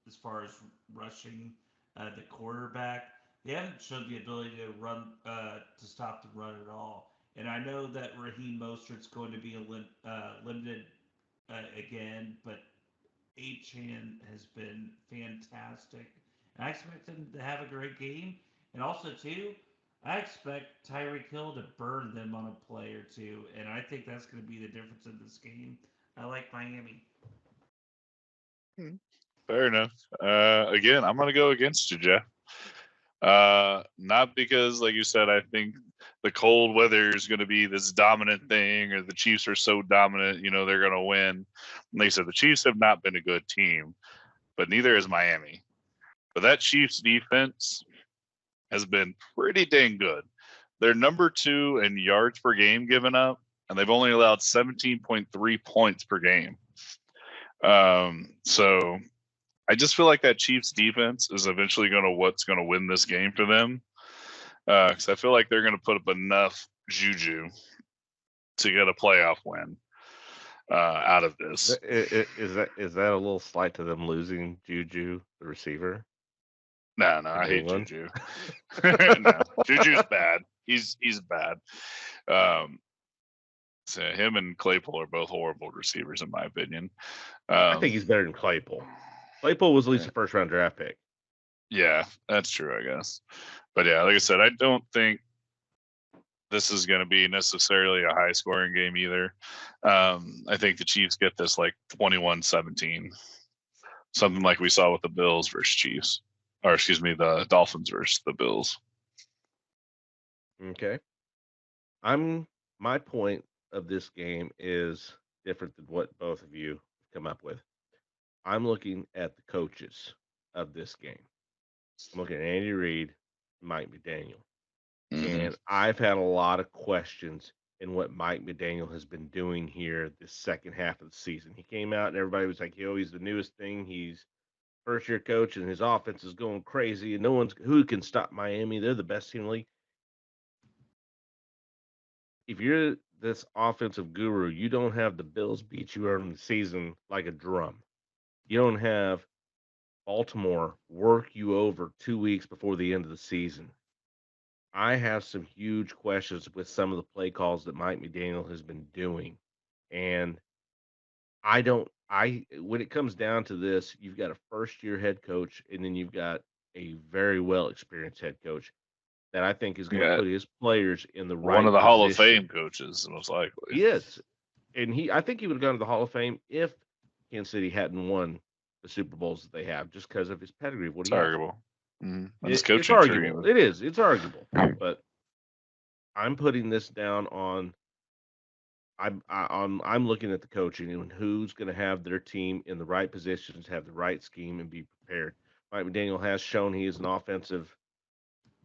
Speaker 3: as far as rushing the quarterback, they haven't shown the ability to run to stop the run at all. And I know that Raheem Mostert's going to be limited again, but Achane has been fantastic. And I expect him to have a great game. And also, too, I expect Tyreek Hill to burn them on a play or two. And I think that's going to be the difference in this game. I like Miami.
Speaker 2: Fair enough. Again, I'm going to go against you, Jeff. Not because, like you said, I think the cold weather is going to be this dominant thing, or the Chiefs are so dominant, they're going to win. Like I said, the Chiefs have not been a good team, but neither is Miami. But that Chiefs defense has been pretty dang good. They're number 2 in yards per game given up, and they've only allowed 17.3 points per game. So I just feel like that Chiefs defense is eventually what's going to win this game for them. Because I feel like they're going to put up enough juju to get a playoff win out of this.
Speaker 1: Is that a little slight to them losing Juju, the receiver?
Speaker 2: No, I hate Juju. No, Juju's bad. He's bad. So him and Claypool are both horrible receivers, in my opinion.
Speaker 1: I think he's better than Claypool. Claypool was at least a first-round draft pick.
Speaker 2: Yeah, that's true, I guess. But yeah, like I said, I don't think this is going to be necessarily a high-scoring game either. I think the Chiefs get this like 21-17, something like we saw with the Bills versus Chiefs. Or excuse me, the Dolphins versus the Bills.
Speaker 1: Okay. My point of this game is different than what both of you come up with. I'm looking at the coaches of this game. I'm looking at Andy Reid, Mike McDaniel. And I've had a lot of questions in what Mike McDaniel has been doing here this second half of the season. He came out and everybody was like, "Yo, he's the newest thing. He's first year coach and his offense is going crazy and no one's who can stop Miami. They're the best team in the league." If you're this offensive guru, you don't have the Bills beat you early in the season like a drum. You don't have Baltimore work you over 2 weeks before the end of the season. I have some huge questions with some of the play calls that Mike McDaniel has been doing. And I don't, when it comes down to this, you've got a first year head coach and then you've got a very well experienced head coach that I think is going to
Speaker 2: Yeah,
Speaker 1: put his players in the
Speaker 2: one
Speaker 1: right
Speaker 2: of the Hall of
Speaker 1: position.
Speaker 2: Fame coaches, most likely.
Speaker 1: He is. And I think he would have gone to the Hall of Fame if Kansas City hadn't won the Super Bowls that they have, just because of his pedigree of what
Speaker 2: It's
Speaker 1: he has.
Speaker 2: arguable. And his
Speaker 1: It's
Speaker 2: coaching tree.
Speaker 1: arguable. It is. It's arguable. But I'm putting this down on. I'm looking at the coaching and who's going to have their team in the right positions, have the right scheme, and be prepared. Mike McDaniel has shown he is an offensive.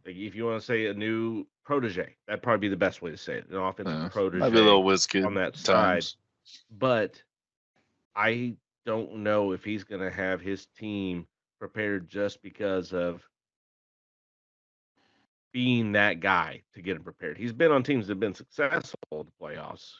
Speaker 1: Like if you want to say a new protege, that'd probably be the best way to say it. An offensive
Speaker 2: Might be a
Speaker 1: protege
Speaker 2: little whiz kid
Speaker 1: on that
Speaker 2: at
Speaker 1: side.
Speaker 2: times.
Speaker 1: But I don't know if he's going to have his team prepared just because of being that guy to get him prepared. He's been on teams that have been successful in the playoffs,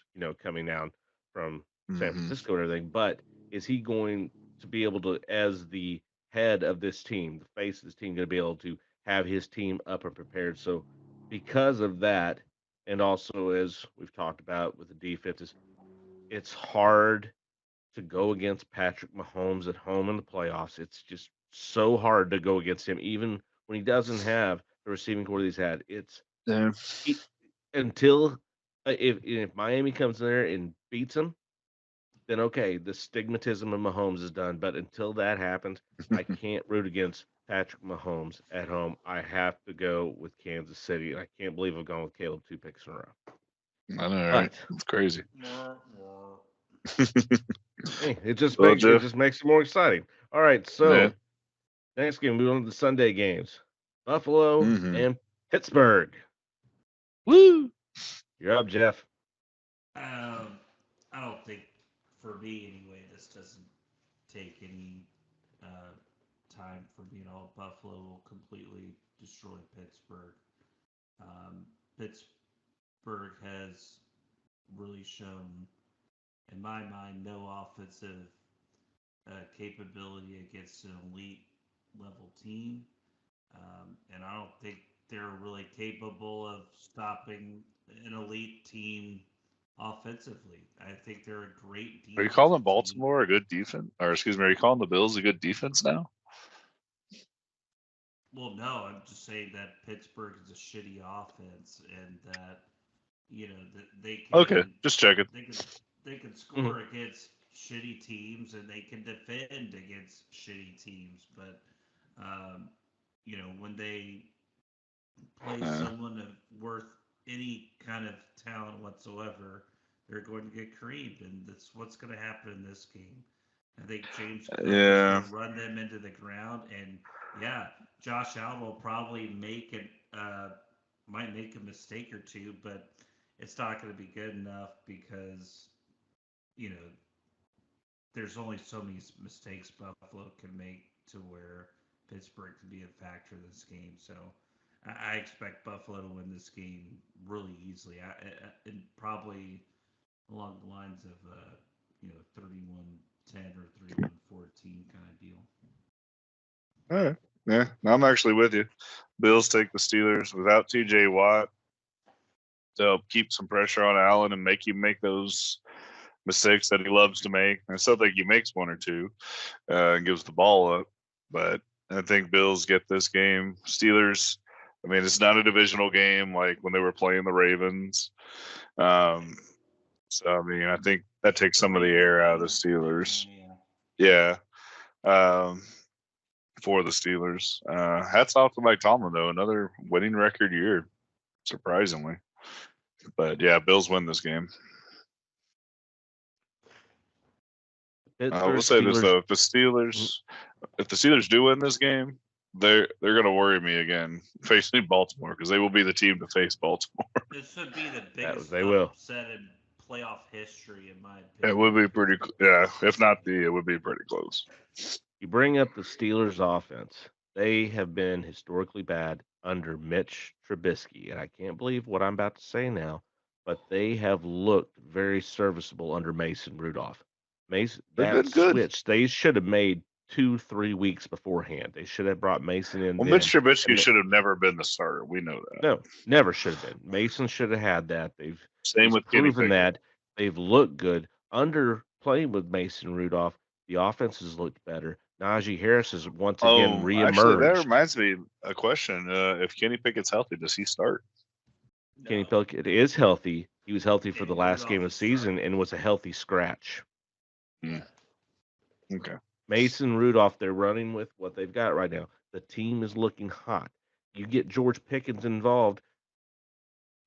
Speaker 1: coming down from San
Speaker 2: Mhm.
Speaker 1: Francisco and everything. But is he going to be able to, as the head of this team, the face of this team, going to be able to have his team up and prepared? So, because of that, and also as we've talked about with the defenses, it's hard to go against Patrick Mahomes at home in the playoffs. It's just so hard to go against him, even when he doesn't have the receiving core that he's had. It's
Speaker 2: Yeah.
Speaker 1: he, until if Miami comes in there and beats him, then okay, the stigmatism of Mahomes is done. But until that happens, I can't root against Patrick Mahomes at home. I have to go with Kansas City, and I can't believe I've gone with Caleb 2 picks in a row.
Speaker 2: I know, right?
Speaker 1: But
Speaker 2: It's crazy.
Speaker 1: hey, it just
Speaker 2: Well,
Speaker 1: makes
Speaker 2: Jeff.
Speaker 1: it more exciting. All right, so
Speaker 2: Yeah.
Speaker 1: next game, we on to the Sunday games. Buffalo
Speaker 2: Mhm.
Speaker 1: and Pittsburgh.
Speaker 2: Woo!
Speaker 1: You're up, Jeff.
Speaker 3: I don't think, for me anyway, this doesn't take any time for me at all. Buffalo will completely destroy Pittsburgh. Um, Pittsburgh has really shown, in my mind, no offensive capability against an elite level team. And I don't think they're really capable of stopping an elite team offensively. I think they're a great
Speaker 2: Are you
Speaker 3: defensive
Speaker 2: calling
Speaker 3: team.
Speaker 2: Baltimore a good defense? Or excuse me, are you calling the Bills a good defense now?
Speaker 3: Well, no, I'm just saying that Pittsburgh is a shitty offense, and that that they can
Speaker 2: Okay, just checking.
Speaker 3: they can score against shitty teams, and they can defend against shitty teams. But when they play someone of worth any kind of talent whatsoever, they're going to get creamed, and that's what's going to happen in this game. I think James Cook is
Speaker 2: Yeah.
Speaker 3: going to run them into the ground, and yeah, Josh Allen will probably might make a mistake or two, but it's not going to be good enough because you know there's only so many mistakes Buffalo can make to where Pittsburgh can be a factor in this game. So I expect Buffalo to win this game really easily, and probably along the lines of 31-10 or 31-14 kind of deal.
Speaker 2: All right. Yeah, I'm actually with you. Bills take the Steelers without TJ Watt to help keep some pressure on Allen and make him make those mistakes that he loves to make. I still think he makes one or two and gives the ball up, but I think Bills get this game. Steelers, I mean, it's not a divisional game like when they were playing the Ravens. So, I mean, I think that takes some of the air out of the Steelers. Yeah. For the Steelers. Hats off to Mike Tomlin, though. Another winning record year, surprisingly. But yeah, Bills win this game. I will say this though: if the Steelers do win this game, they're going to worry me again facing Baltimore because they will be the team to face Baltimore.
Speaker 3: This would be the biggest
Speaker 1: they will.
Speaker 3: upset in playoff history, in my opinion.
Speaker 2: It would be pretty, yeah. If not it would be pretty close.
Speaker 1: You bring up the Steelers' offense. They have been historically bad under Mitch Trubisky, and I can't believe what I'm about to say now, but they have looked very serviceable under Mason Rudolph.
Speaker 2: They've
Speaker 1: That
Speaker 2: been good.
Speaker 1: switch they should have made 2-3 weeks beforehand. They should have brought Mason in.
Speaker 2: Well,
Speaker 1: then.
Speaker 2: Mitch Trubisky should have never been the starter. We know that.
Speaker 1: No, never should have been. Mason should have had that.
Speaker 2: Same with Kenny
Speaker 1: proven
Speaker 2: Pickett.
Speaker 1: that. They've looked good under playing with Mason Rudolph. The offense has looked better. Najee Harris has once again reemerged.
Speaker 2: Actually, that reminds me a question. If Kenny Pickett's healthy, does he start?
Speaker 3: No.
Speaker 1: Kenny Pickett is healthy. He was healthy for
Speaker 3: Kenny
Speaker 1: the last
Speaker 3: Rudolph
Speaker 1: game of the
Speaker 3: is
Speaker 1: season
Speaker 3: starting.
Speaker 1: and was a healthy scratch.
Speaker 2: Okay.
Speaker 1: Mason Rudolph, they're running with what they've got right now. The team is looking hot. You get George Pickens involved,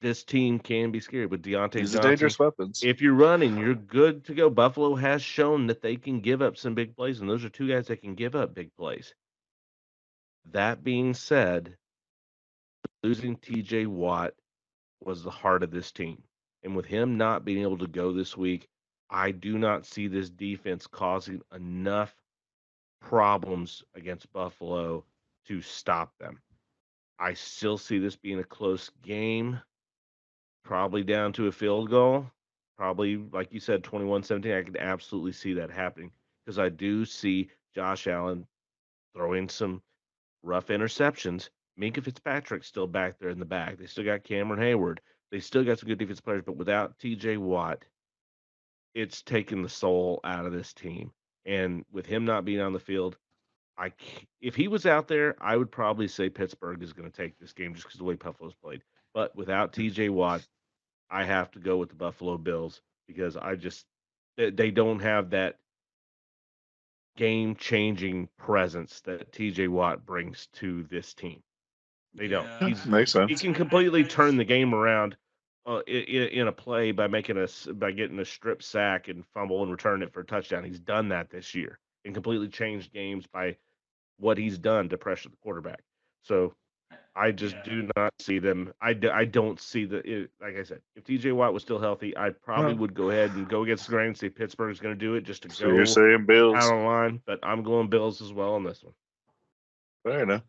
Speaker 1: this team can be scary. With Deontay
Speaker 2: These
Speaker 1: Johnson,
Speaker 2: are dangerous weapons.
Speaker 1: if you're running, you're good to go. Buffalo has shown that they can give up some big plays, and those are two guys that can give up big plays. That being said, losing TJ Watt was the heart of this team. And with him not being able to go this week, I do not see this defense causing enough problems against Buffalo to stop them. I still see this being a close game, probably down to a field goal. Probably, like you said, 21-17. I could absolutely see that happening because I do see Josh Allen throwing some rough interceptions. Minka Fitzpatrick's still back there in the back. They still got Cameron Hayward. They still got some good defensive players, but without TJ Watt, it's taken the soul out of this team. And with him not being on the field, if he was out there, I would probably say Pittsburgh is going to take this game just because of the way Buffalo's played. But without TJ Watt, I have to go with the Buffalo Bills because they don't have that game-changing presence that TJ Watt brings to this team. They don't.
Speaker 3: Yeah.
Speaker 2: Makes sense.
Speaker 1: He can completely turn the game around in a play by getting a strip sack and fumble and return it for a touchdown. He's done that this year and completely changed games by what he's done to pressure the quarterback. So I just do not see them. I don't see like I said, if TJ Watt was still healthy, I probably would go ahead and go against the grain and say Pittsburgh's going to do it just to
Speaker 2: So
Speaker 1: go
Speaker 2: you're saying Bills?
Speaker 1: out on line. But I'm going Bills as well on this one.
Speaker 2: Fair enough.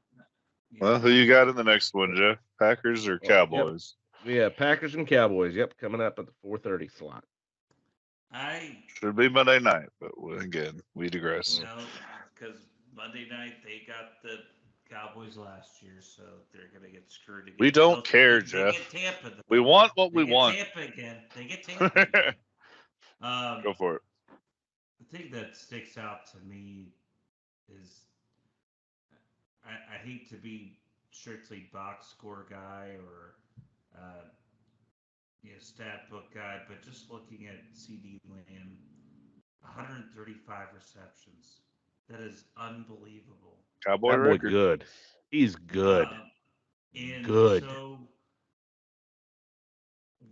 Speaker 2: Well, who you got in the next one, Jeff? Packers or Cowboys?
Speaker 1: Yeah, Packers and Cowboys. Yep, coming up at the 4:30 slot.
Speaker 2: Should be Monday night, but again, we digress.
Speaker 3: No, because Monday night they got the Cowboys last year, so they're gonna get screwed again.
Speaker 2: We don't care,
Speaker 3: They
Speaker 2: Jeff.
Speaker 3: get Tampa, though.
Speaker 2: We want what we
Speaker 3: They get
Speaker 2: want.
Speaker 3: Tampa again. They get Tampa again.
Speaker 2: Go for it.
Speaker 3: The thing that sticks out to me is I hate to be strictly box score guy or stat book guy, but just looking at CD Lamb, 135 receptions. That is unbelievable.
Speaker 2: Cowboy
Speaker 1: That boy
Speaker 2: record.
Speaker 1: good. He's good.
Speaker 3: And
Speaker 1: Good.
Speaker 3: So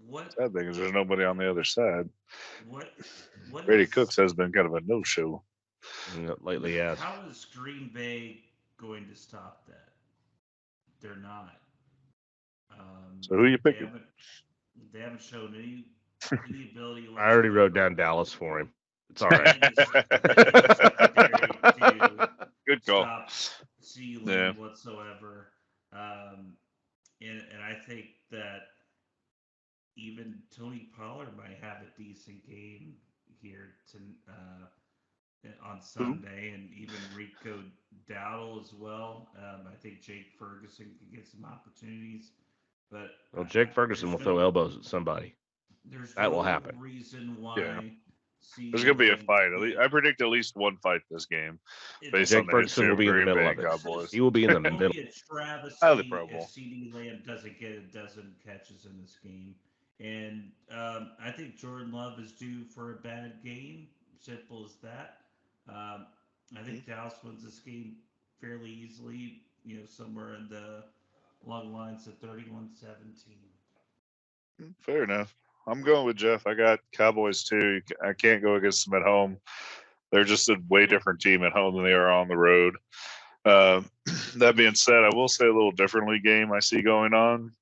Speaker 3: what?
Speaker 2: Sad thing is there's nobody on the other side.
Speaker 3: What
Speaker 2: Brady
Speaker 3: is-
Speaker 2: Cooks has been kind of a no-show.
Speaker 1: Lately, yes.
Speaker 3: How is Green Bay going to stop that? They're not.
Speaker 2: So who you picking?
Speaker 3: They haven't shown any ability.
Speaker 1: I already wrote down Dallas for him. It's all right.
Speaker 2: Good call.
Speaker 3: Stop C
Speaker 2: Yeah.
Speaker 3: whatsoever. And I think that even Tony Pollard might have a decent game here on Sunday, and even Rico Dowdle as well. I think Jake Ferguson can get some opportunities, but
Speaker 1: Well, Jake Ferguson will throw elbows at somebody. That will happen.
Speaker 3: Reason why?
Speaker 2: Yeah. There's going to be a fight. I predict at least one fight this game. Based
Speaker 1: Jake
Speaker 2: on the
Speaker 1: Ferguson
Speaker 2: history
Speaker 1: will
Speaker 2: of
Speaker 1: be in the
Speaker 2: Green
Speaker 1: middle
Speaker 2: Bay
Speaker 1: of it.
Speaker 2: Cowboys.
Speaker 1: He will be in the
Speaker 3: It'll
Speaker 1: middle.
Speaker 3: be a travesty
Speaker 2: Out of the Pro Bowl.
Speaker 3: if CD Lamb doesn't get a dozen catches in this game. And I think Jordan Love is due for a bad game. Simple as that. I think Dallas wins this game fairly easily, somewhere in the long lines of 31-17.
Speaker 2: Fair enough. I'm going with Jeff. I got Cowboys too. I can't go against them at home. They're just a way different team at home than they are on the road. That being said, I will say a little differently game I see going on.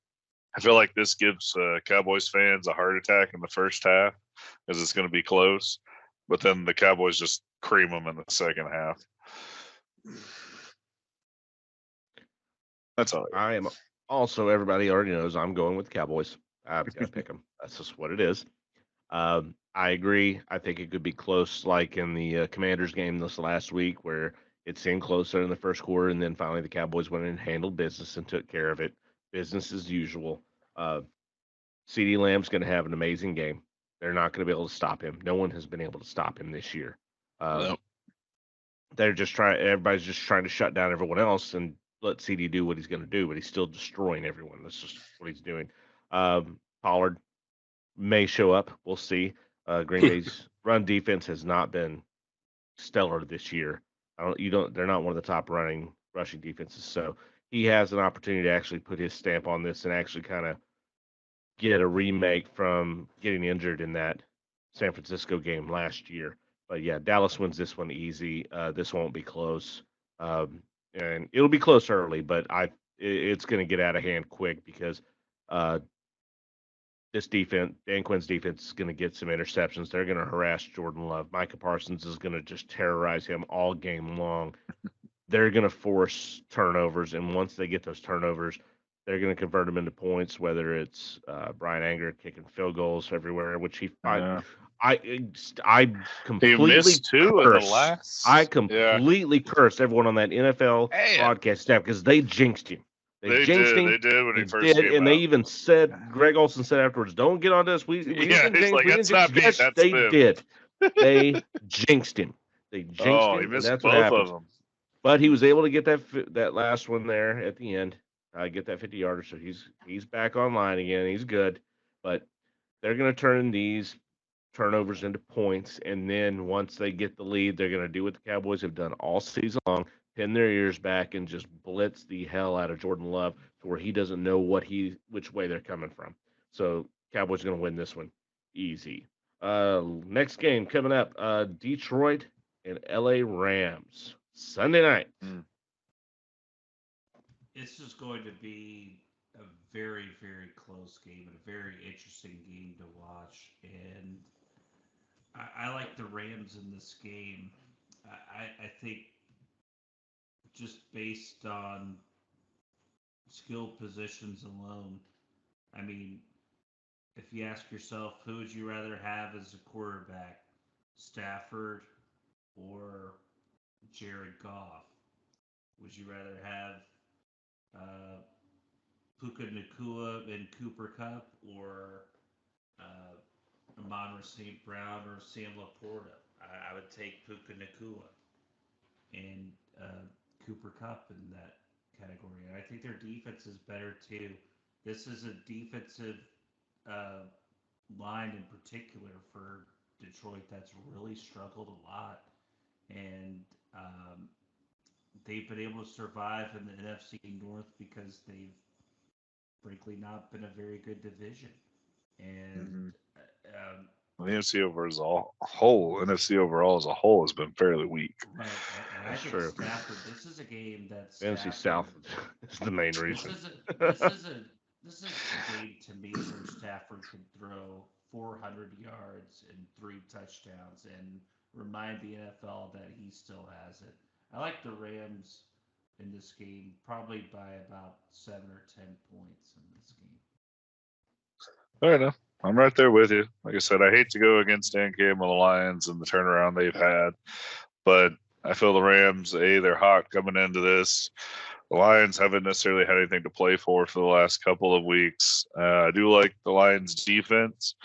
Speaker 2: I feel like this gives Cowboys fans a heart attack in the first half because it's going to be close, but then the Cowboys just cream them in the second half. That's all.
Speaker 1: I am also, everybody already knows I'm going with the Cowboys. I've got to pick them. That's just what it is. I agree. I think it could be close, like in the Commanders game this last week, where it seemed closer in the first quarter, and then finally the Cowboys went in and handled business and took care of it. Business as usual. CeeDee Lamb's going to have an amazing game. They're not going to be able to stop him. No one has been able to stop him this year.
Speaker 2: Nope.
Speaker 1: They're just trying. Everybody's just trying to shut down everyone else and let CD do what he's going to do, but he's still destroying everyone. That's just what he's doing. Pollard may show up. We'll see. Green Bay's run defense has not been stellar this year. They're not one of the top rushing defenses. So he has an opportunity to actually put his stamp on this and actually kind of get a remake from getting injured in that San Francisco game last year. But yeah, Dallas wins this one easy. This won't be close. And it'll be close early, but it's going to get out of hand quick because this defense, Dan Quinn's defense, is going to get some interceptions. They're going to harass Jordan Love. Micah Parsons is going to just terrorize him all game long. They're going to force turnovers, and once they get those turnovers, they're going to convert them into points. Whether it's Brian Anger kicking field goals everywhere, which I completely
Speaker 2: he missed two in the last.
Speaker 1: I completely cursed everyone on that NFL broadcast staff because they jinxed him. They jinxed him.
Speaker 2: They did when he first came
Speaker 1: and
Speaker 2: out.
Speaker 1: They even said, Greg Olson said afterwards, "Don't get on this. We didn't jinx.
Speaker 2: Like,
Speaker 1: we didn't jinx." Yes, they did. They jinxed him. They jinxed him.
Speaker 2: He missed
Speaker 1: and that's
Speaker 2: both
Speaker 1: what happened.
Speaker 2: of them.
Speaker 1: But he was able to get that last one there at the end. Get that 50-yarder, so he's back online again. He's good. But they're going to turn these turnovers into points, and then once they get the lead, they're going to do what the Cowboys have done all season long, pin their ears back and just blitz the hell out of Jordan Love to where he doesn't know which way they're coming from. So Cowboys are going to win this one easy. Next game coming up, Detroit and LA Rams, Sunday night.
Speaker 3: This is going to be a very, very close game and a very interesting game to watch. And I like the Rams in this game. I think just based on skill positions alone, I mean, if you ask yourself, who would you rather have as a quarterback, Stafford or Jared Goff? Would you rather have Puka Nacua and Cooper Kupp or Amon-Ra St. Brown or Sam Laporta? I would take Puka Nacua and Cooper Kupp in that category. And I think their defense is better too. This is a defensive line in particular for Detroit that's really struggled a lot. And they've been able to survive in the NFC North because they've frankly not been a very good division. And
Speaker 2: the NFC overall as a whole has been fairly weak.
Speaker 3: Right, and I think Stafford. This is a game that's
Speaker 1: NFC South is the main reason.
Speaker 3: This is a game to me where Stafford could throw 400 yards and 3 touchdowns and remind the NFL that he still has it. I like the Rams in this game, probably by about 7 or 10 points in this game.
Speaker 2: Fair enough. I'm right there with you. Like I said, I hate to go against Dan Campbell, the Lions, and the turnaround they've had, but I feel the Rams, they're hot coming into this. The Lions haven't necessarily had anything to play for the last couple of weeks. I do like the Lions' defense,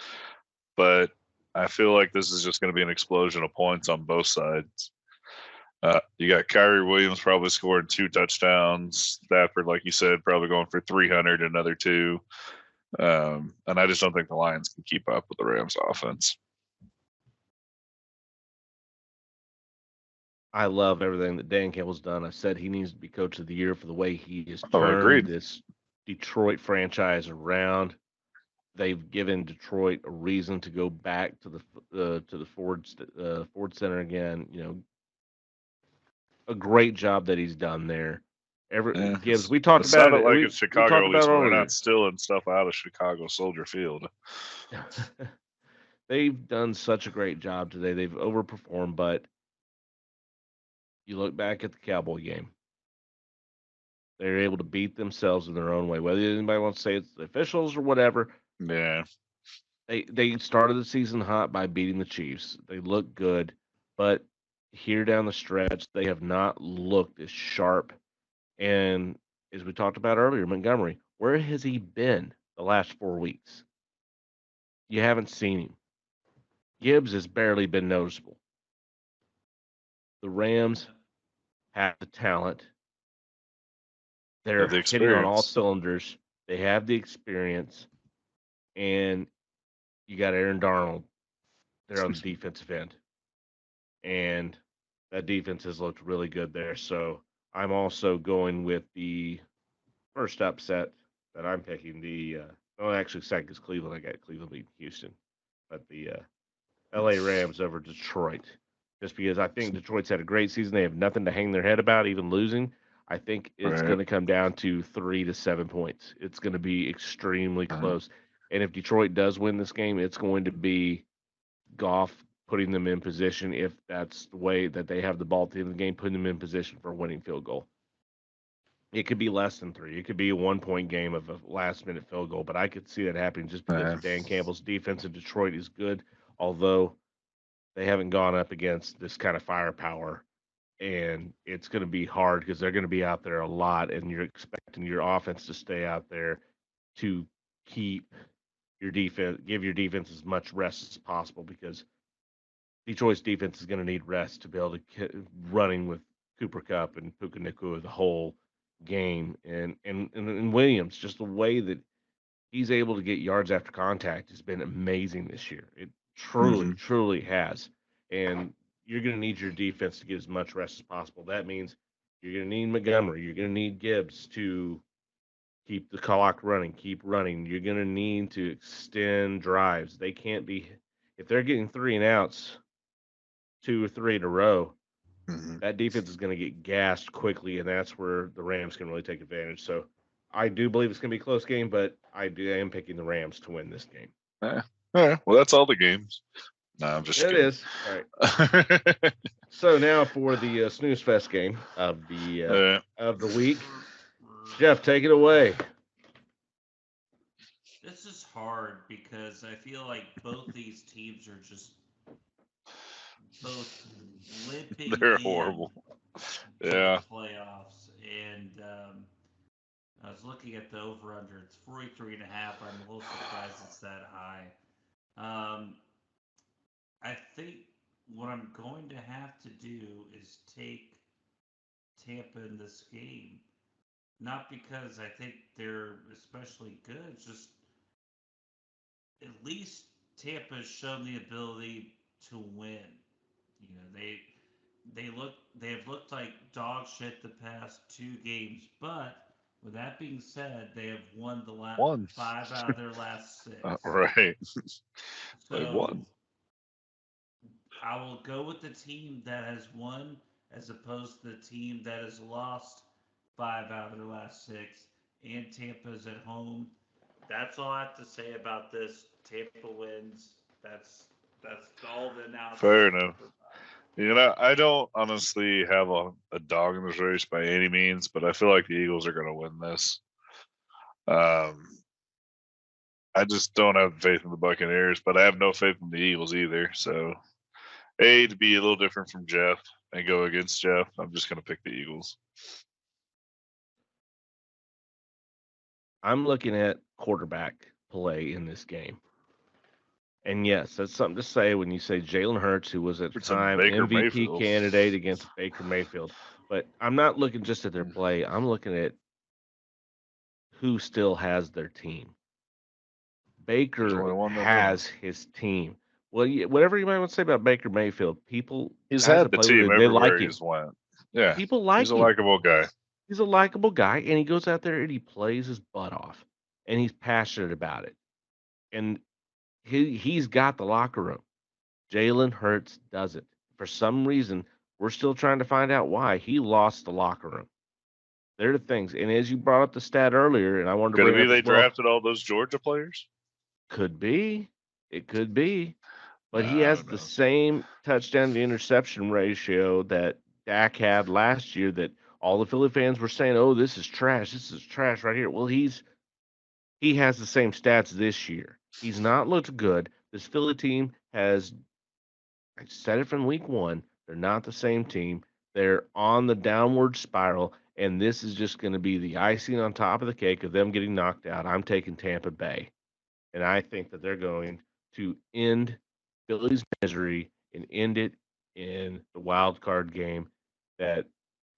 Speaker 2: but I feel like this is just going to be an explosion of points on both sides. You got Kyrie Williams probably scoring 2 touchdowns. Stafford, like you said, probably going for 300, another 2. And I just don't think the Lions can keep up with the Rams offense.
Speaker 1: I love everything that Dan Campbell's done. I said he needs to be coach of the year for the way he has turned this Detroit franchise around. They've given Detroit a reason to go back to the Ford Center again. a great job that he's done there.
Speaker 2: Yeah,
Speaker 1: Gibbs,
Speaker 2: it
Speaker 1: we talked about
Speaker 2: sounded
Speaker 1: it.
Speaker 2: like
Speaker 1: We
Speaker 2: in Chicago,
Speaker 1: talked
Speaker 2: at
Speaker 1: about
Speaker 2: least
Speaker 1: it
Speaker 2: when they're
Speaker 1: earlier.
Speaker 2: not stealing stuff out of Chicago Soldier Field.
Speaker 1: They've done such a great job today. They've overperformed, but you look back at the Cowboy game. They're able to beat themselves in their own way. Whether anybody wants to say it's the officials or whatever,
Speaker 2: Yeah,
Speaker 1: they started the season hot by beating the Chiefs. They look good, but here down the stretch, they have not looked as sharp. And as we talked about earlier, Montgomery, where has he been the last 4 weeks? You haven't seen him. Gibbs has barely been noticeable. The Rams have the talent. They're
Speaker 2: the
Speaker 1: hitting on all
Speaker 2: experience.
Speaker 1: cylinders. They have the experience, and you got Aaron Darnold there on the defensive end, and that defense has looked really good there. So I'm also going with the first upset that I'm picking. Actually, second is Cleveland. I got Cleveland beating Houston, but the L.A. Rams over Detroit, just because I think Detroit's had a great season. They have nothing to hang their head about, even losing. I think it's
Speaker 2: Right.
Speaker 1: going to come down to 3 to 7 points. It's going to be extremely close. And if Detroit does win this game, it's going to be Goff putting them in position, if that's the way that they have the ball at the end of the game, putting them in position for a winning field goal. It could be less than 3. It could be a 1-point game of a last-minute field goal, but I could see that happening just because of Dan Campbell's defense in Detroit is good, although they haven't gone up against this kind of firepower, and it's going to be hard because they're going to be out there a lot, and you're expecting your offense to stay out there to keep your defense, give your defense as much rest as possible, because Detroit's defense is going to need rest to be able to get running with Cooper Kupp and Puka Nacua the whole game, and Williams, just the way that he's able to get yards after contact has been amazing this year. It truly has. And you're going to need your defense to get as much rest as possible. That means you're going to need Montgomery. You're going to need Gibbs to keep the clock running, keep running. You're going to need to extend drives. They can't be, if they're getting 3 and outs, 2 or 3 in a row, that defense is going to get gassed quickly, and that's where the Rams can really take advantage. So I do believe it's going to be a close game, but I am picking the Rams to win this game.
Speaker 2: Well, that's all the games. No, I'm just kidding.
Speaker 1: It is. All right. So now for the Snooze Fest game of the week. Jeff, take it away.
Speaker 3: This is hard because I feel like both these teams are just both limping.
Speaker 2: They're horrible. Yeah.
Speaker 3: The playoffs, and I was looking at the over/under. It's 43.5. I'm a little surprised it's that high. I think what I'm going to have to do is take Tampa in this game. Not because I think they're especially good, it's just at least Tampa has shown the ability to win. You know, they have looked like dog shit the past 2 games, but with that being said, they have won the last 5 out of their last 6.
Speaker 2: Right.
Speaker 3: So
Speaker 2: they won.
Speaker 3: I will go with the team that has won as opposed to the team that has lost 5 out of their last 6. And Tampa's at home. That's all I have to say about this. Tampa wins. That's all the analysis.
Speaker 2: Fair enough. You know, I don't honestly have a dog in this race by any means, but I feel like the Eagles are going to win this. I just don't have faith in the Buccaneers, but I have no faith in the Eagles either. So, to be a little different from Jeff and go against Jeff, I'm just going to pick the Eagles.
Speaker 1: I'm looking at quarterback play in this game. And yes, that's something to say when you say Jalen Hurts, who was at the time MVP Mayfield candidate against Baker Mayfield. But I'm not looking just at their play. I'm looking at who still has their team. Baker has his team. Well, whatever you might want to say about Baker Mayfield,
Speaker 2: he's had the team everywhere like he's went. Yeah,
Speaker 1: people like
Speaker 2: he's a likable guy.
Speaker 1: He's a likable guy, and he goes out there and he plays his butt off, and he's passionate about it. And he's got the locker room. Jalen Hurts doesn't. For some reason, We're still trying to find out why he lost the locker room. They're the things. And as you brought up the stat earlier, and I wanted to
Speaker 2: Could it
Speaker 1: bring
Speaker 2: be
Speaker 1: up
Speaker 2: they
Speaker 1: as well,
Speaker 2: drafted all those Georgia players?
Speaker 1: could be. It could be. But he
Speaker 2: Who
Speaker 1: has the
Speaker 2: knows?
Speaker 1: same touchdown to interception ratio that Dak had last year that all the Philly fans were saying, "Oh, this is trash. This is trash right here." Well, he has the same stats this year. He's not looked good. This Philly team has, I said it from week one, they're not the same team. They're on the downward spiral, and this is just going to be the icing on top of the cake of them getting knocked out. I'm taking Tampa Bay, and I think that they're going to end Philly's misery and end it in the wild card game. That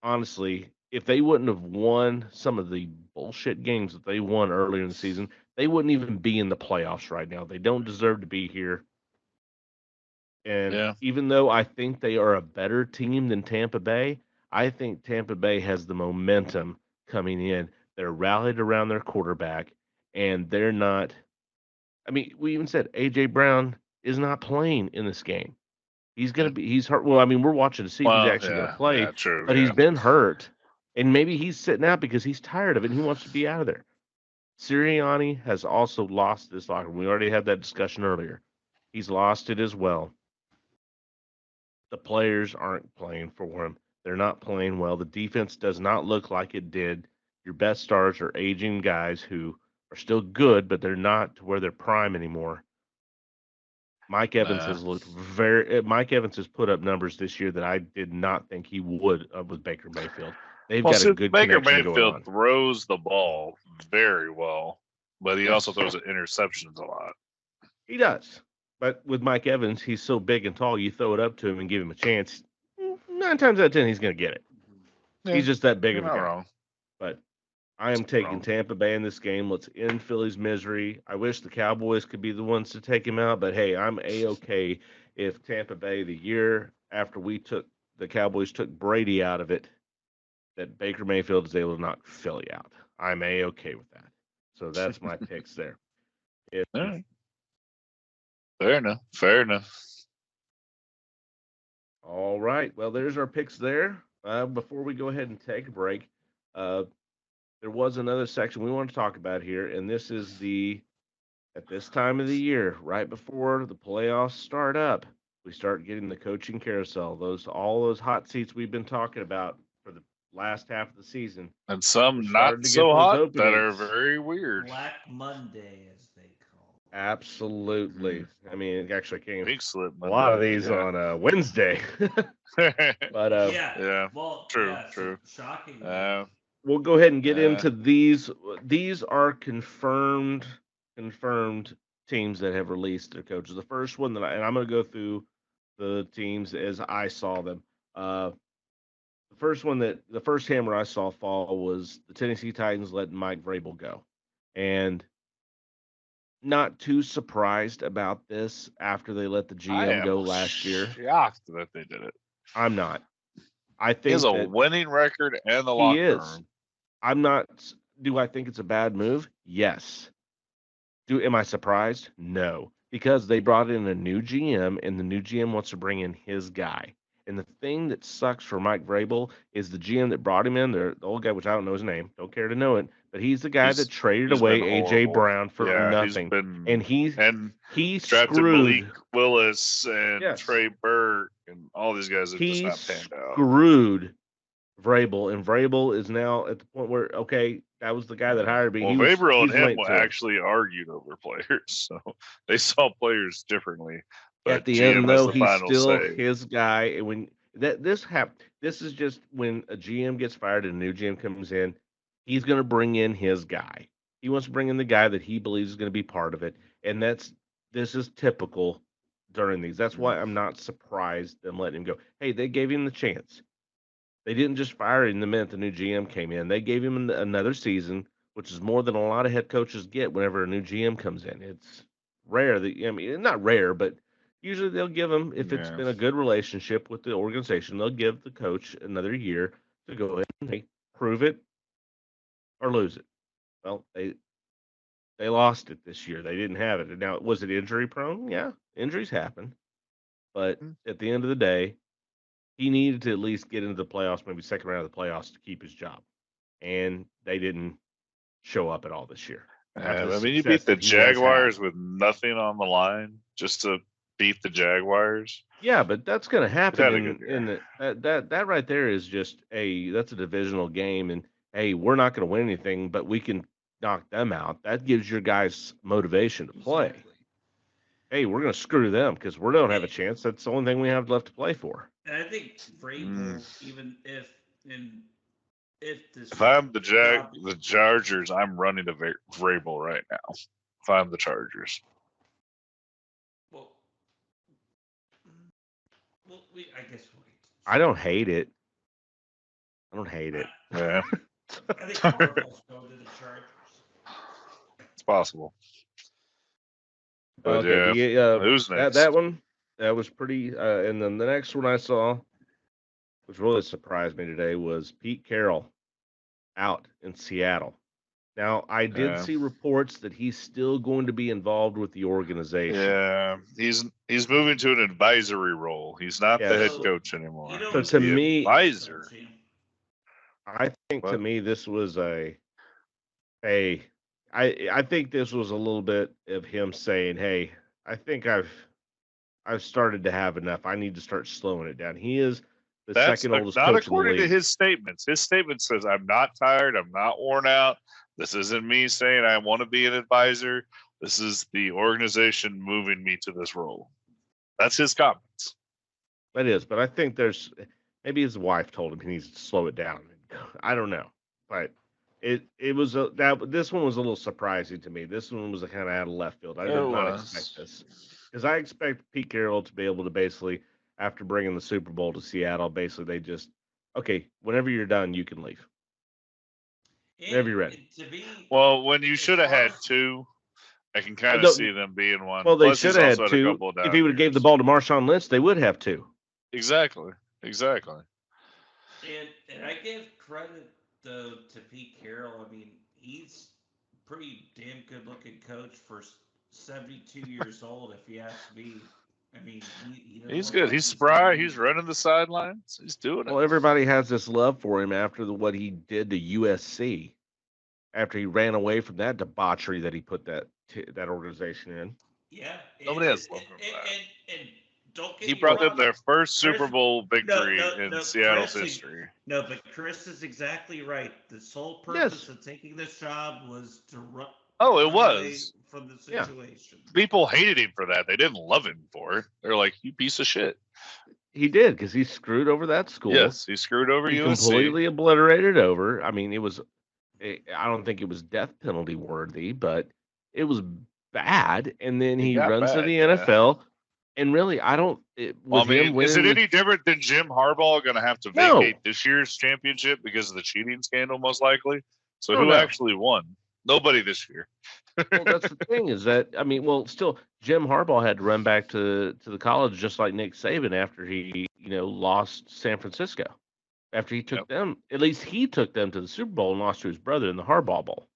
Speaker 1: honestly, if they wouldn't have won some of the bullshit games that they won earlier in the season, they wouldn't even be in the playoffs right now. They don't deserve to be here. And
Speaker 2: Yeah.
Speaker 1: even though I think they are a better team than Tampa Bay, I think Tampa Bay has the momentum coming in. They're rallied around their quarterback, and they're not. I mean, we even said AJ Brown is not playing in this game. He's hurt. Well, I mean, we're watching to see if he's
Speaker 2: Well,
Speaker 1: actually going to
Speaker 2: yeah,
Speaker 1: play,
Speaker 2: yeah, true,
Speaker 1: but he's
Speaker 2: yeah.
Speaker 1: been hurt, and maybe he's sitting out because he's tired of it and he wants to be out of there. Sirianni has also lost this locker room. We already had that discussion earlier. He's lost it as well. The players aren't playing for him. They're not playing well. The defense does not look like it did. Your best stars are aging guys who are still good, but they're not to where they're prime anymore. Mike Evans has looked Mike Evans has put up numbers this year that I did not think he would with Baker Mayfield. They've
Speaker 2: Well,
Speaker 1: got a
Speaker 2: see,
Speaker 1: good
Speaker 2: Baker
Speaker 1: connection going
Speaker 2: Mayfield
Speaker 1: on.
Speaker 2: throws the ball very well, but he also
Speaker 1: Yes.
Speaker 2: throws interceptions a lot.
Speaker 1: He does. But with Mike Evans, he's so big and tall, you throw it up to him and give him a chance. 9 times out of 10, he's going to get it.
Speaker 2: Yeah,
Speaker 1: He's just that big
Speaker 2: you're
Speaker 1: of a
Speaker 2: not
Speaker 1: guy.
Speaker 2: wrong.
Speaker 1: But I am taking
Speaker 2: wrong.
Speaker 1: Tampa Bay in this game. Let's end Philly's misery. I wish the Cowboys could be the ones to take him out, but hey, I'm A-okay if Tampa Bay, the year after the Cowboys took Brady out of it, that Baker Mayfield is able to knock Philly out. I'm A-okay with that. So that's my picks there.
Speaker 2: All right. Fair enough. Fair enough.
Speaker 1: All right. Well, there's our picks there. Before we go ahead and take a break, there was another section we want to talk about here, and this is at this time of the year, right before the playoffs start up, we start getting the coaching carousel. All those hot seats we've been talking about for the last half of the season.
Speaker 2: And some
Speaker 1: We're
Speaker 2: not
Speaker 1: starting to get
Speaker 2: so
Speaker 1: those
Speaker 2: hot that are
Speaker 1: openings.
Speaker 2: very weird.
Speaker 3: Black Monday, as they call it.
Speaker 1: Absolutely. I mean, it actually came
Speaker 2: Big slip.
Speaker 1: a lot of
Speaker 2: Monday,
Speaker 1: these
Speaker 2: yeah.
Speaker 1: on Wednesday. But
Speaker 3: Yeah. Well,
Speaker 2: True,
Speaker 3: yeah,
Speaker 2: true.
Speaker 3: Shocking.
Speaker 1: we'll go ahead and get into these. These are confirmed teams that have released their coaches. The first one and I'm going to go through the teams as I saw them. The first hammer I saw fall was the Tennessee Titans letting Mike Vrabel go, and not too surprised about this after they let the GM go last year.
Speaker 2: Shocked that they did it.
Speaker 1: I'm not. I think
Speaker 2: he has a winning record and the locker room.
Speaker 1: I'm not. Do I think it's a bad move? Yes. Am I surprised? No, because they brought in a new GM, and the new GM wants to bring in his guy. And the thing that sucks for Mike Vrabel is the GM that brought him in, the old guy, which I don't know his name, don't care to know it, but he's the guy that traded away AJ Brown for nothing. He
Speaker 2: drafted
Speaker 1: screwed
Speaker 2: Malik Willis and Trey Burke and all these guys have just not panned out.
Speaker 1: Screwed Vrabel, and Vrabel is now at the point where that was the guy that hired me.
Speaker 2: Well, Vrabel and him actually argued over players, so they saw players differently. But
Speaker 1: at the end, though, he's still his guy. And when this is just when a GM gets fired and a new GM comes in, he's going to bring in his guy. He wants to bring in the guy that he believes is going to be part of it, and this is typical during these. That's why I'm not surprised them letting him go. Hey, they gave him the chance. They didn't just fire him the minute the new GM came in. They gave him another season, which is more than a lot of head coaches get whenever a new GM comes in. It's rare not rare, but usually they'll give them, if it's been a good relationship with the organization, they'll give the coach another year to go in and prove it or lose it. Well, they lost it this year. They didn't have it. Now, was it injury prone? Yeah, injuries happen. But at the end of the day, he needed to at least get into the playoffs, maybe second round of the playoffs to keep his job. And they didn't show up at all this year. After the
Speaker 2: I mean, you
Speaker 1: success
Speaker 2: beat the
Speaker 1: that he has had.
Speaker 2: Jaguars with nothing on the line just to beat the Jaguars.
Speaker 1: Yeah, but that's going to happen.
Speaker 2: Had a good
Speaker 1: In that right there is just that's a divisional game, and hey, we're not going to win anything, but we can knock them out. That gives your guys motivation to play.
Speaker 3: Exactly.
Speaker 1: Hey, we're going to screw them because we don't have a chance. That's the only thing we have left to play for.
Speaker 3: And I think Vrabel, even if this,
Speaker 2: If I'm the Chargers, I'm running to Vrabel right now. If I'm the Chargers,
Speaker 3: well, I guess wait.
Speaker 1: I don't hate it.
Speaker 2: yeah,
Speaker 3: I think Cardinals go to the Chargers.
Speaker 2: it's possible. But
Speaker 1: Okay,
Speaker 2: who's next?
Speaker 1: that one that was pretty. And then the next one I saw, which really surprised me today, was Pete Carroll out in Seattle. Now, I did see reports that he's still going to be involved with the organization.
Speaker 2: Yeah, he's moving to an advisory role. He's not the head coach anymore.
Speaker 1: So to me,
Speaker 2: advisor.
Speaker 1: I think to me this was I think this was a little bit of him saying, "Hey, I think I've started to have enough. I need to start slowing it down." He is the second oldest coach in the league.
Speaker 2: Not according to his statements. His statement says, "I'm not tired. I'm not worn out. This isn't me saying I want to be an advisor. This is the organization moving me to this role." That's his comments.
Speaker 1: That is, but I think there's maybe his wife told him he needs to slow it down. I don't know, but it was this one was a little surprising to me. This one was a kind of out of left field. I did not expect this because I expect Pete Carroll to be able to basically, after bringing the Super Bowl to Seattle, basically they just okay, whenever you're done, you can leave. Whenever you're ready.
Speaker 2: Well, when you should have had two, I can kind of see them being one.
Speaker 1: Well, they should have had two. If he would have gave the ball to Marshawn Lynch, they would have two.
Speaker 2: Exactly.
Speaker 3: And I give credit though to Pete Carroll. I mean, he's pretty damn good looking coach for 72 years old. If you ask me, I mean,
Speaker 2: he's good. He's spry. He's running the sidelines. He's doing it.
Speaker 1: Well, everybody has this love for him after what he did to USC. After he ran away from that debauchery that he put that organization in.
Speaker 3: Yeah,
Speaker 2: nobody has love for him.
Speaker 3: And don't get
Speaker 2: he brought them their first Super Bowl victory in Seattle's history.
Speaker 3: No, but Chris is exactly right. The sole purpose of taking this job was to run.
Speaker 2: Oh, it was
Speaker 3: from the situation.
Speaker 2: Yeah. People hated him for that. They didn't love him for it. They're like, "You piece of shit."
Speaker 1: He did because he screwed over that school.
Speaker 2: Yes, he screwed over USC.
Speaker 1: Completely obliterated over. I mean, it was. I don't think it was death penalty worthy, but it was bad. And then he runs to the NFL. And really, I don't.
Speaker 2: Is it any different than Jim Harbaugh going to have to vacate this year's championship because of the cheating scandal, most likely? So who actually won? Nobody this year.
Speaker 1: Well, that's the thing is that, I mean, still, Jim Harbaugh had to run back to the college just like Nick Saban after he, lost San Francisco. After he took them, at least he took them to the Super Bowl and lost to his brother in the Harbaugh Bowl.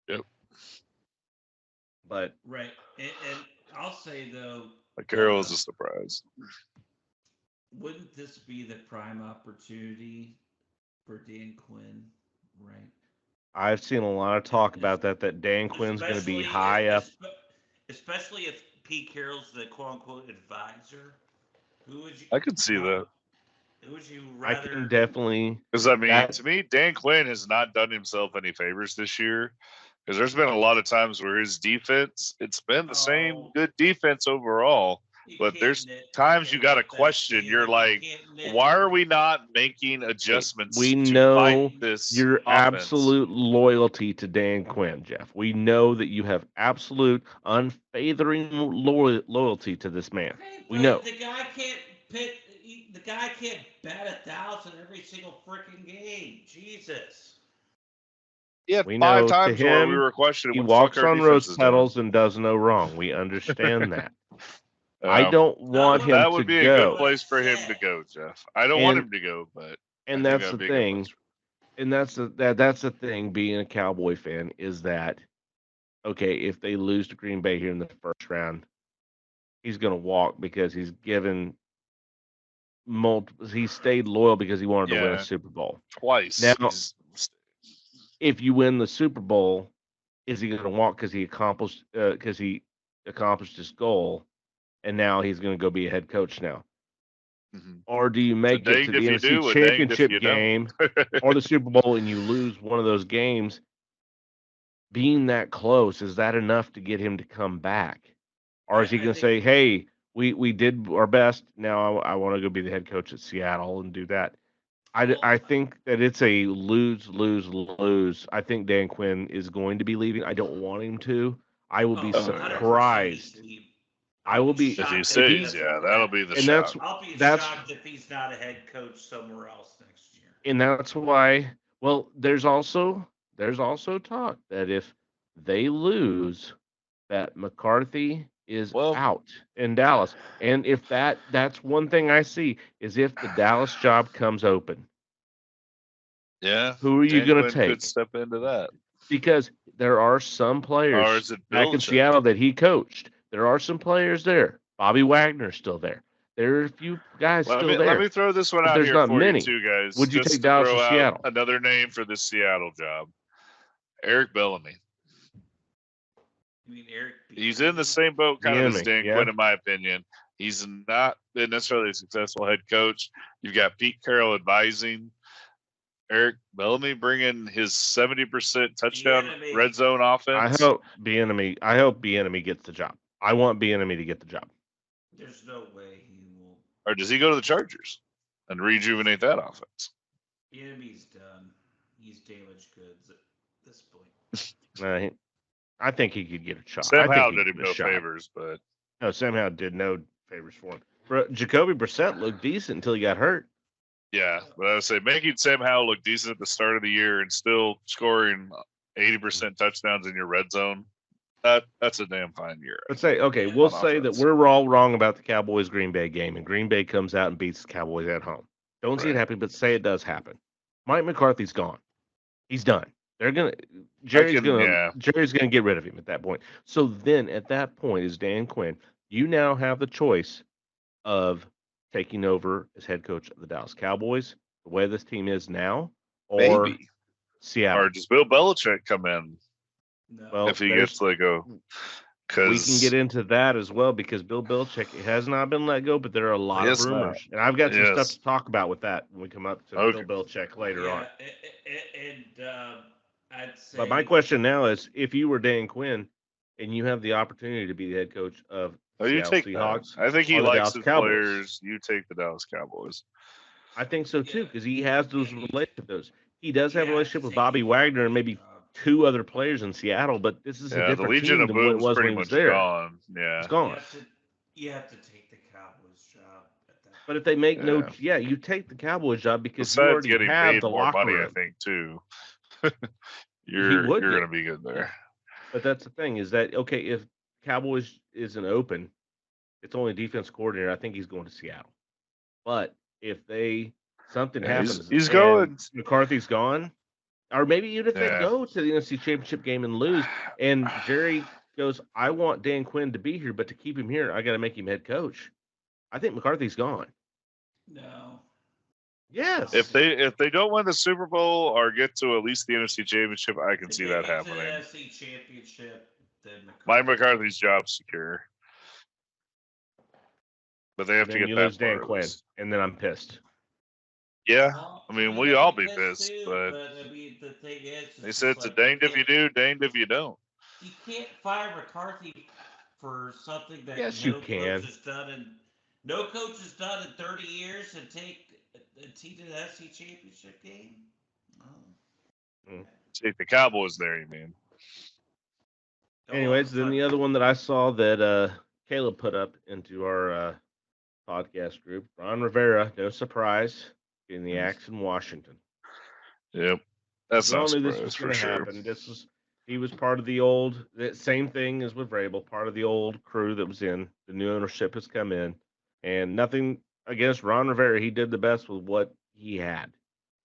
Speaker 2: Yep.
Speaker 1: But
Speaker 3: right, and I'll say though,
Speaker 2: Carroll is a surprise.
Speaker 3: Wouldn't this be the prime opportunity for Dan Quinn? Right.
Speaker 1: I've seen a lot of talk about that Dan Quinn's going to be high up,
Speaker 3: especially if Pete Carroll's the quote unquote advisor. Who would you?
Speaker 2: I could see that.
Speaker 3: Who would you rather?
Speaker 1: I can definitely.
Speaker 2: Because I mean, to me, Dan Quinn has not done himself any favors this year. Because there's been a lot of times where his defense, it's been the same good defense overall. But there's times you got to question. You're like, why are we not making adjustments?
Speaker 1: We know
Speaker 2: this
Speaker 1: your
Speaker 2: offense?
Speaker 1: Absolute loyalty to Dan Quinn, Jeff. We know that you have absolute unfavoring loyalty to this man. We know
Speaker 3: the guy can't pick. The guy can't bat 1,000 every single freaking game. Jesus.
Speaker 2: Yeah, we 5 times where we were questioning.
Speaker 1: He walks on rose petals and does no wrong. We understand that. I don't want him to go.
Speaker 2: That would be a good place for him to go, Jeff. I don't want him to go, but
Speaker 1: that's the thing. And that's the thing. Being a Cowboy fan is that okay? If they lose to Green Bay here in the first round, he's going to walk because he's given he stayed loyal because he wanted to win a
Speaker 2: Yeah.
Speaker 1: Super Bowl.
Speaker 2: Twice.
Speaker 1: Now-
Speaker 2: he's-
Speaker 1: If you win the Super Bowl, is he going to walk because he accomplished his goal, and now he's going to go be a head coach now?
Speaker 2: Mhm.
Speaker 1: Or do you make it to
Speaker 2: danged
Speaker 1: the
Speaker 2: if you
Speaker 1: NFC
Speaker 2: do, a danged if
Speaker 1: Championship
Speaker 2: you don't.
Speaker 1: game or the Super Bowl and you lose one of those games? Being that close, is that enough to get him to come back? Or is he
Speaker 3: I
Speaker 1: going to
Speaker 3: think-
Speaker 1: say, hey, we did our best. Now I want to go be the head coach at Seattle and do that. I think that it's a lose. I think Dan Quinn is going to be leaving. I don't want him to. I will be
Speaker 3: Oh,
Speaker 1: surprised.
Speaker 3: 100% he's
Speaker 1: I will be
Speaker 2: If he
Speaker 3: shocked
Speaker 2: stays,
Speaker 3: doesn't
Speaker 2: yeah,
Speaker 3: come
Speaker 2: that'll
Speaker 3: back.
Speaker 2: be the
Speaker 1: And
Speaker 2: shock.
Speaker 3: I'll be
Speaker 1: that's-
Speaker 3: shocked if he's not a head coach somewhere else next year.
Speaker 1: And that's why. Well, there's also talk that if they lose, that McCarthy is
Speaker 2: Well-
Speaker 1: out in Dallas. And if that's one thing I see is if the Dallas job comes open,
Speaker 2: Yeah.
Speaker 1: who are you
Speaker 2: Dan
Speaker 1: going to
Speaker 2: Quinn
Speaker 1: take?
Speaker 2: Could step into that.
Speaker 1: Because there are some
Speaker 2: Or
Speaker 1: players
Speaker 2: is it
Speaker 1: back in
Speaker 2: Belichick?
Speaker 1: Seattle that he coached. There are some players there. Bobby Wagner's still there. There are a few guys
Speaker 2: Let
Speaker 1: still
Speaker 2: me,
Speaker 1: there.
Speaker 2: let me throw this one
Speaker 1: But
Speaker 2: out
Speaker 1: there's
Speaker 2: here
Speaker 1: not
Speaker 2: for
Speaker 1: many.
Speaker 2: you two guys.
Speaker 1: Would you
Speaker 2: just
Speaker 1: take
Speaker 2: to
Speaker 1: Dallas
Speaker 2: throw
Speaker 1: or
Speaker 2: out
Speaker 1: Seattle?
Speaker 2: Another name for the Seattle job. Eric Bellamy.
Speaker 3: I mean, Eric.
Speaker 2: He's in the same boat kind of as
Speaker 1: Bellamy,
Speaker 2: Dan
Speaker 1: yeah.
Speaker 2: Quinn, in my opinion. He's not been necessarily a successful head coach. You've got Pete Carroll advising. Eric Bellamy bringing his 70% touchdown
Speaker 3: Bieniemy.
Speaker 2: red zone
Speaker 1: I
Speaker 2: offense.
Speaker 1: hope Bieniemy gets the job. I want Bieniemy to get the job.
Speaker 3: There's no way he will.
Speaker 2: Or does he go to the Chargers and rejuvenate that offense?
Speaker 3: Bieniemy's done. He's damaged goods at this point.
Speaker 1: I think he could get a shot.
Speaker 2: Sam
Speaker 1: I think
Speaker 2: Howell
Speaker 1: he
Speaker 2: did
Speaker 1: could
Speaker 2: him
Speaker 1: get a
Speaker 2: no
Speaker 1: shot.
Speaker 2: favors, but
Speaker 1: No, Sam Howell did no favors for him. Jacoby Brissett looked decent until he got hurt.
Speaker 2: yeah. But I would say making Sam Howell look decent at the start of the year and still scoring 80% touchdowns in your red zone, that's a damn fine year.
Speaker 1: Let's say, okay,
Speaker 3: Yeah,
Speaker 1: we'll
Speaker 2: on
Speaker 1: say
Speaker 2: offense.
Speaker 1: that we're all wrong about the Cowboys Green Bay game, and Green Bay comes out and beats the Cowboys at home. Don't see it
Speaker 2: Right.
Speaker 1: happen, but say it does happen. Mike McCarthy's gone. He's done. Jerry's gonna get rid of him at that point. So then at that point is Dan Quinn. You now have the choice of taking over as head coach of the Dallas Cowboys, the way this team is now, or
Speaker 2: Maybe.
Speaker 1: Seattle.
Speaker 2: Or does Bill Belichick come in
Speaker 3: No.
Speaker 1: Well,
Speaker 2: if he
Speaker 1: there's-
Speaker 2: gets let go?
Speaker 1: we
Speaker 2: Because
Speaker 1: can get into that as well because Bill Belichick has not been let go, but there are a lot
Speaker 2: Yes,
Speaker 1: of
Speaker 2: not.
Speaker 1: rumors, and I've got some stuff
Speaker 2: Yes.
Speaker 1: to talk about with that when we come up to
Speaker 2: Okay.
Speaker 1: Bill Belichick later on.
Speaker 3: And I'd say.
Speaker 1: But my question now is, if you were Dan Quinn and you have the opportunity to be the head coach of
Speaker 2: Oh, you
Speaker 1: Seattle
Speaker 2: take
Speaker 1: Seahawks,
Speaker 2: that. I think he
Speaker 1: or the
Speaker 2: likes
Speaker 1: Dallas
Speaker 2: his
Speaker 1: Cowboys.
Speaker 2: players. You take the Dallas Cowboys.
Speaker 1: I think so too
Speaker 3: Yeah.
Speaker 1: because he has those relationships. He does have a
Speaker 3: Yeah,
Speaker 1: relationship with
Speaker 3: take
Speaker 1: Bobby
Speaker 3: the
Speaker 1: Wagner and maybe
Speaker 3: job.
Speaker 1: two other players in Seattle, but this is a
Speaker 2: Yeah, the
Speaker 1: different
Speaker 2: Legion
Speaker 1: team
Speaker 2: of
Speaker 1: than what it
Speaker 2: Boom's
Speaker 1: was when
Speaker 2: pretty
Speaker 1: he was
Speaker 2: much
Speaker 1: there.
Speaker 2: gone. Yeah.
Speaker 1: It's gone.
Speaker 3: You have to take the Cowboys job at that.
Speaker 1: But if they make
Speaker 2: Yeah.
Speaker 1: you take the Cowboys job because
Speaker 2: Besides
Speaker 1: you already
Speaker 2: getting
Speaker 1: have
Speaker 2: paid
Speaker 1: the
Speaker 2: more
Speaker 1: locker
Speaker 2: money, I
Speaker 1: room.
Speaker 2: think too.
Speaker 1: would
Speaker 2: You're
Speaker 1: get-
Speaker 2: going to be good there.
Speaker 1: But that's the thing is that okay, if Cowboys isn't open, it's only defense coordinator. I think he's going to Seattle. But if something
Speaker 2: Yeah,
Speaker 1: happens,
Speaker 2: he's
Speaker 1: and
Speaker 2: going.
Speaker 1: McCarthy's gone, or maybe even if they
Speaker 2: Yeah.
Speaker 1: go to the NFC Championship game and lose, and Jerry goes, "I want Dan Quinn to be here, but to keep him here, I got to make him head coach." I think McCarthy's gone.
Speaker 3: No.
Speaker 1: Yes.
Speaker 2: If they don't win the Super Bowl or get to at least the NFC Championship, I can
Speaker 3: If
Speaker 2: see
Speaker 3: they
Speaker 2: that
Speaker 3: get to the
Speaker 2: happening.
Speaker 3: NFC Championship, then
Speaker 2: Mike McCarthy's job's secure, but they have
Speaker 1: then
Speaker 2: to get
Speaker 1: you
Speaker 2: that
Speaker 1: lose Dan
Speaker 2: far at
Speaker 1: Quinn,
Speaker 2: least.
Speaker 1: and then I'm pissed.
Speaker 2: Yeah,
Speaker 3: Well,
Speaker 2: I mean,
Speaker 3: we'd
Speaker 2: we
Speaker 3: have
Speaker 2: all
Speaker 3: to
Speaker 2: be pissed,
Speaker 3: too,
Speaker 2: but
Speaker 3: I mean, the thing is,
Speaker 2: they
Speaker 3: it's
Speaker 2: said
Speaker 3: just
Speaker 2: it's a
Speaker 3: like,
Speaker 2: danged if you do, danged if you don't.
Speaker 3: You can't fire McCarthy for something that
Speaker 1: Yes,
Speaker 3: no
Speaker 1: you can.
Speaker 3: coach has done in 30 years and take a team to the NFC Championship game. Oh.
Speaker 2: Take the Cowboys there, you mean?
Speaker 1: Anyways, then the other one that I saw that Caleb put up into our podcast group, Ron Rivera, no surprise, in the axe in Washington.
Speaker 2: Yep, that's
Speaker 1: We all
Speaker 2: not
Speaker 1: knew this was
Speaker 2: surprise
Speaker 1: going
Speaker 2: for
Speaker 1: to
Speaker 2: sure.
Speaker 1: happen. He was part of the old, that same thing as with Vrabel, part of the old crew that was in. The new ownership has come in, and nothing against Ron Rivera. He did the best with what he had,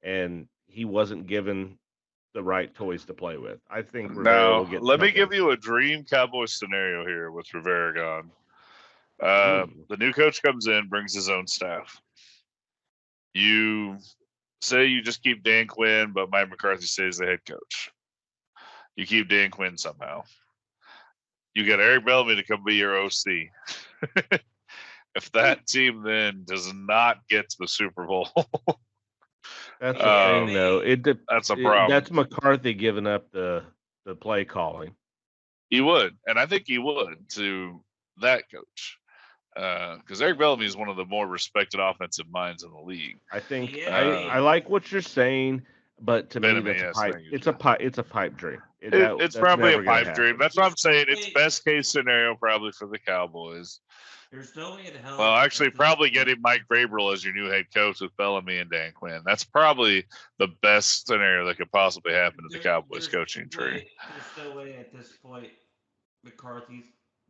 Speaker 1: and he wasn't given the right toys to play with. I think Rivera will
Speaker 2: Now,
Speaker 1: get.
Speaker 2: let me
Speaker 1: something.
Speaker 2: give you a dream Cowboys scenario here with Rivera gone.
Speaker 1: Ooh.
Speaker 2: The new coach comes in, brings his own staff. You say you just keep Dan Quinn, but Mike McCarthy stays the head coach. You keep Dan Quinn somehow. You get Eric Bellamy to come be your OC. If that team then does not get to the Super Bowl,
Speaker 1: That's the thing, though.
Speaker 2: that's a problem.
Speaker 1: That's McCarthy giving up the play calling.
Speaker 2: He would, and I think he would to that coach, because Eric Bellamy is one of the more respected offensive minds in the league.
Speaker 1: I think
Speaker 3: Yeah.
Speaker 1: I like what you're saying, but to me,
Speaker 2: Bellamy,
Speaker 1: that's a
Speaker 2: yes,
Speaker 1: pipe.
Speaker 2: thank you,
Speaker 1: It's a
Speaker 2: John.
Speaker 1: pipe. It's a pipe dream.
Speaker 2: It's probably a
Speaker 1: never gonna
Speaker 2: pipe dream.
Speaker 1: happen.
Speaker 2: That's what I'm saying. It's best case scenario probably for the Cowboys.
Speaker 3: There's no way in hell.
Speaker 2: Well, actually,
Speaker 3: at this
Speaker 2: probably
Speaker 3: point-
Speaker 2: getting Mike Vrabel as your new head coach with Bellamy and Dan Quinn. That's probably the best scenario that could possibly happen to the Cowboys
Speaker 3: There's
Speaker 2: coaching tree.
Speaker 3: There's no way at this point McCarthy's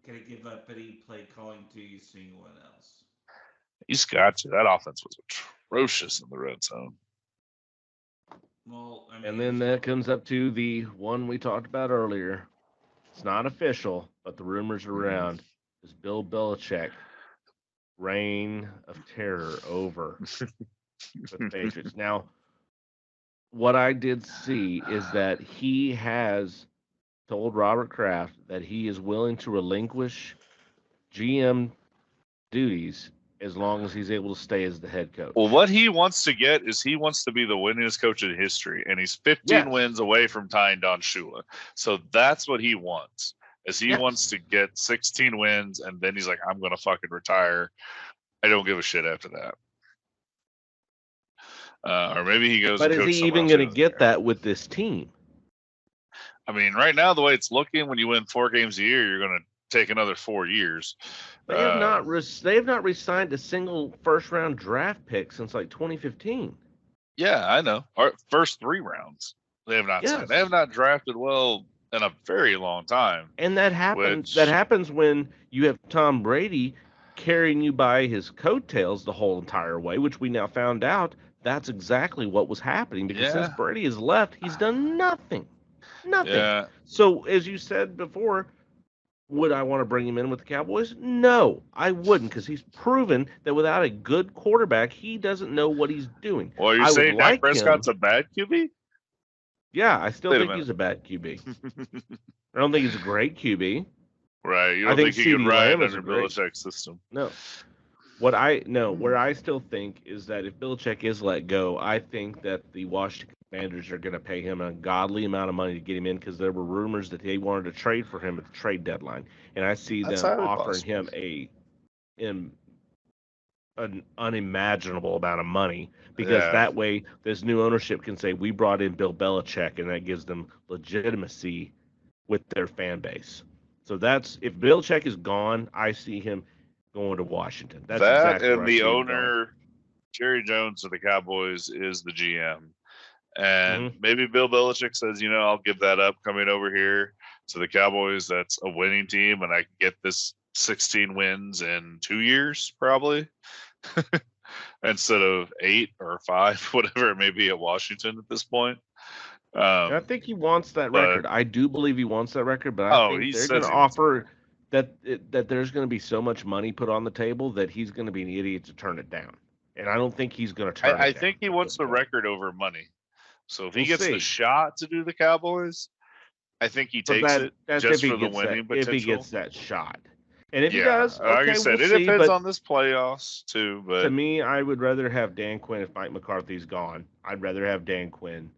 Speaker 3: gonna give up any play calling to anyone else.
Speaker 2: He's got to. That offense was atrocious in the red zone.
Speaker 3: Well, I mean,
Speaker 1: And then that comes up to the one we talked about earlier. It's not official, but the rumors around is Bill Belichick reign of terror over the Patriots. Now, what I did see is that he has told Robert Kraft that he is willing to relinquish GM duties as long as he's able to stay as the head coach.
Speaker 2: Well, what he wants to get is he wants to be the winningest coach in history, and he's 15
Speaker 1: Yes.
Speaker 2: wins away from tying Don Shula. So that's what he wants. Is he
Speaker 1: Yes.
Speaker 2: wants to get 16 wins, and then he's like, I'm going to fucking retire. I don't give a shit after that. Or maybe he goes.
Speaker 1: But
Speaker 2: and
Speaker 1: is
Speaker 2: coaches
Speaker 1: he even
Speaker 2: somewhere
Speaker 1: going
Speaker 2: else.
Speaker 1: to get that with this team?
Speaker 2: I mean, right now the way it's looking, when you win 4 games a year, you're going to take another 4 years.
Speaker 1: They have not they have not re-signed a single first-round draft pick since like 2015.
Speaker 2: Yeah, I know. Our first 3 rounds, they have not
Speaker 1: Yes.
Speaker 2: signed. They have not drafted well in a very long time.
Speaker 1: And that happens.
Speaker 2: Which-
Speaker 1: That happens when you have Tom Brady carrying you by his coattails the whole entire way, which we now found out that's exactly what was happening because since
Speaker 2: Yeah.
Speaker 1: Brady has left, he's done nothing. Nothing.
Speaker 2: Yeah,
Speaker 1: So, as you said before, would I want to bring him in with the Cowboys? No, I wouldn't, because he's proven that without a good quarterback, he doesn't know what he's doing.
Speaker 2: well, you're
Speaker 1: I would
Speaker 2: saying
Speaker 1: like
Speaker 2: Dak Prescott's a bad QB?
Speaker 1: Yeah, I still
Speaker 2: Wait a
Speaker 1: think
Speaker 2: minute.
Speaker 1: he's a bad QB. I don't think he's a great QB.
Speaker 2: Right. You
Speaker 1: I
Speaker 2: don't
Speaker 1: think
Speaker 2: think he could
Speaker 1: CeeDee
Speaker 2: ride
Speaker 1: Lamb is
Speaker 2: under
Speaker 1: a great-
Speaker 2: Belichick's system?
Speaker 1: No. Where I still think is that if Belichick is let go, I think that the Washington Commanders are going to pay him an ungodly amount of money to get him in because there were rumors that they wanted to trade for him at the trade deadline, and I see
Speaker 2: That's
Speaker 1: them
Speaker 2: highly
Speaker 1: offering
Speaker 2: possible.
Speaker 1: him an unimaginable amount of money because
Speaker 2: Yeah.
Speaker 1: that way this new ownership can say we brought in Bill Belichick, and that gives them legitimacy with their fan base. So that's if Belichick is gone, I see him going to Washington. That's
Speaker 2: That
Speaker 1: exactly where
Speaker 2: and
Speaker 1: I
Speaker 2: the
Speaker 1: see him going.
Speaker 2: owner, Jerry Jones of the Cowboys, is the GM. And
Speaker 1: Mm-hmm.
Speaker 2: maybe Bill Belichick says, I'll give that up coming over here to the Cowboys. That's a winning team, and I can get this 16 wins in 2 years, probably, instead of 8 or 5, whatever it may be at Washington at this point.
Speaker 1: And I think he wants that
Speaker 2: but-
Speaker 1: record. I do believe he wants that record, but I
Speaker 2: he
Speaker 1: think they're
Speaker 2: says
Speaker 1: going to
Speaker 2: he wants
Speaker 1: offer that there's going to be so much money put on the table that he's going to be an idiot to turn it down. And I don't think he's going to turn it
Speaker 2: I
Speaker 1: down
Speaker 2: think he
Speaker 1: at
Speaker 2: wants
Speaker 1: this
Speaker 2: the
Speaker 1: point.
Speaker 2: record over money. So if he
Speaker 1: We'll
Speaker 2: gets
Speaker 1: see.
Speaker 2: the shot to do the Cowboys, I think he
Speaker 1: But
Speaker 2: takes it
Speaker 1: that's
Speaker 2: just
Speaker 1: if he
Speaker 2: for the
Speaker 1: gets
Speaker 2: winning
Speaker 1: that, if he
Speaker 2: potential.
Speaker 1: gets that shot. And if he
Speaker 2: Yeah,
Speaker 1: does,
Speaker 2: like
Speaker 1: okay,
Speaker 2: I said,
Speaker 1: we'll
Speaker 2: it
Speaker 1: see,
Speaker 2: depends
Speaker 1: but
Speaker 2: on this playoffs too. But
Speaker 1: to me, I would rather have Dan Quinn if Mike McCarthy's gone. I'd rather have Dan Quinn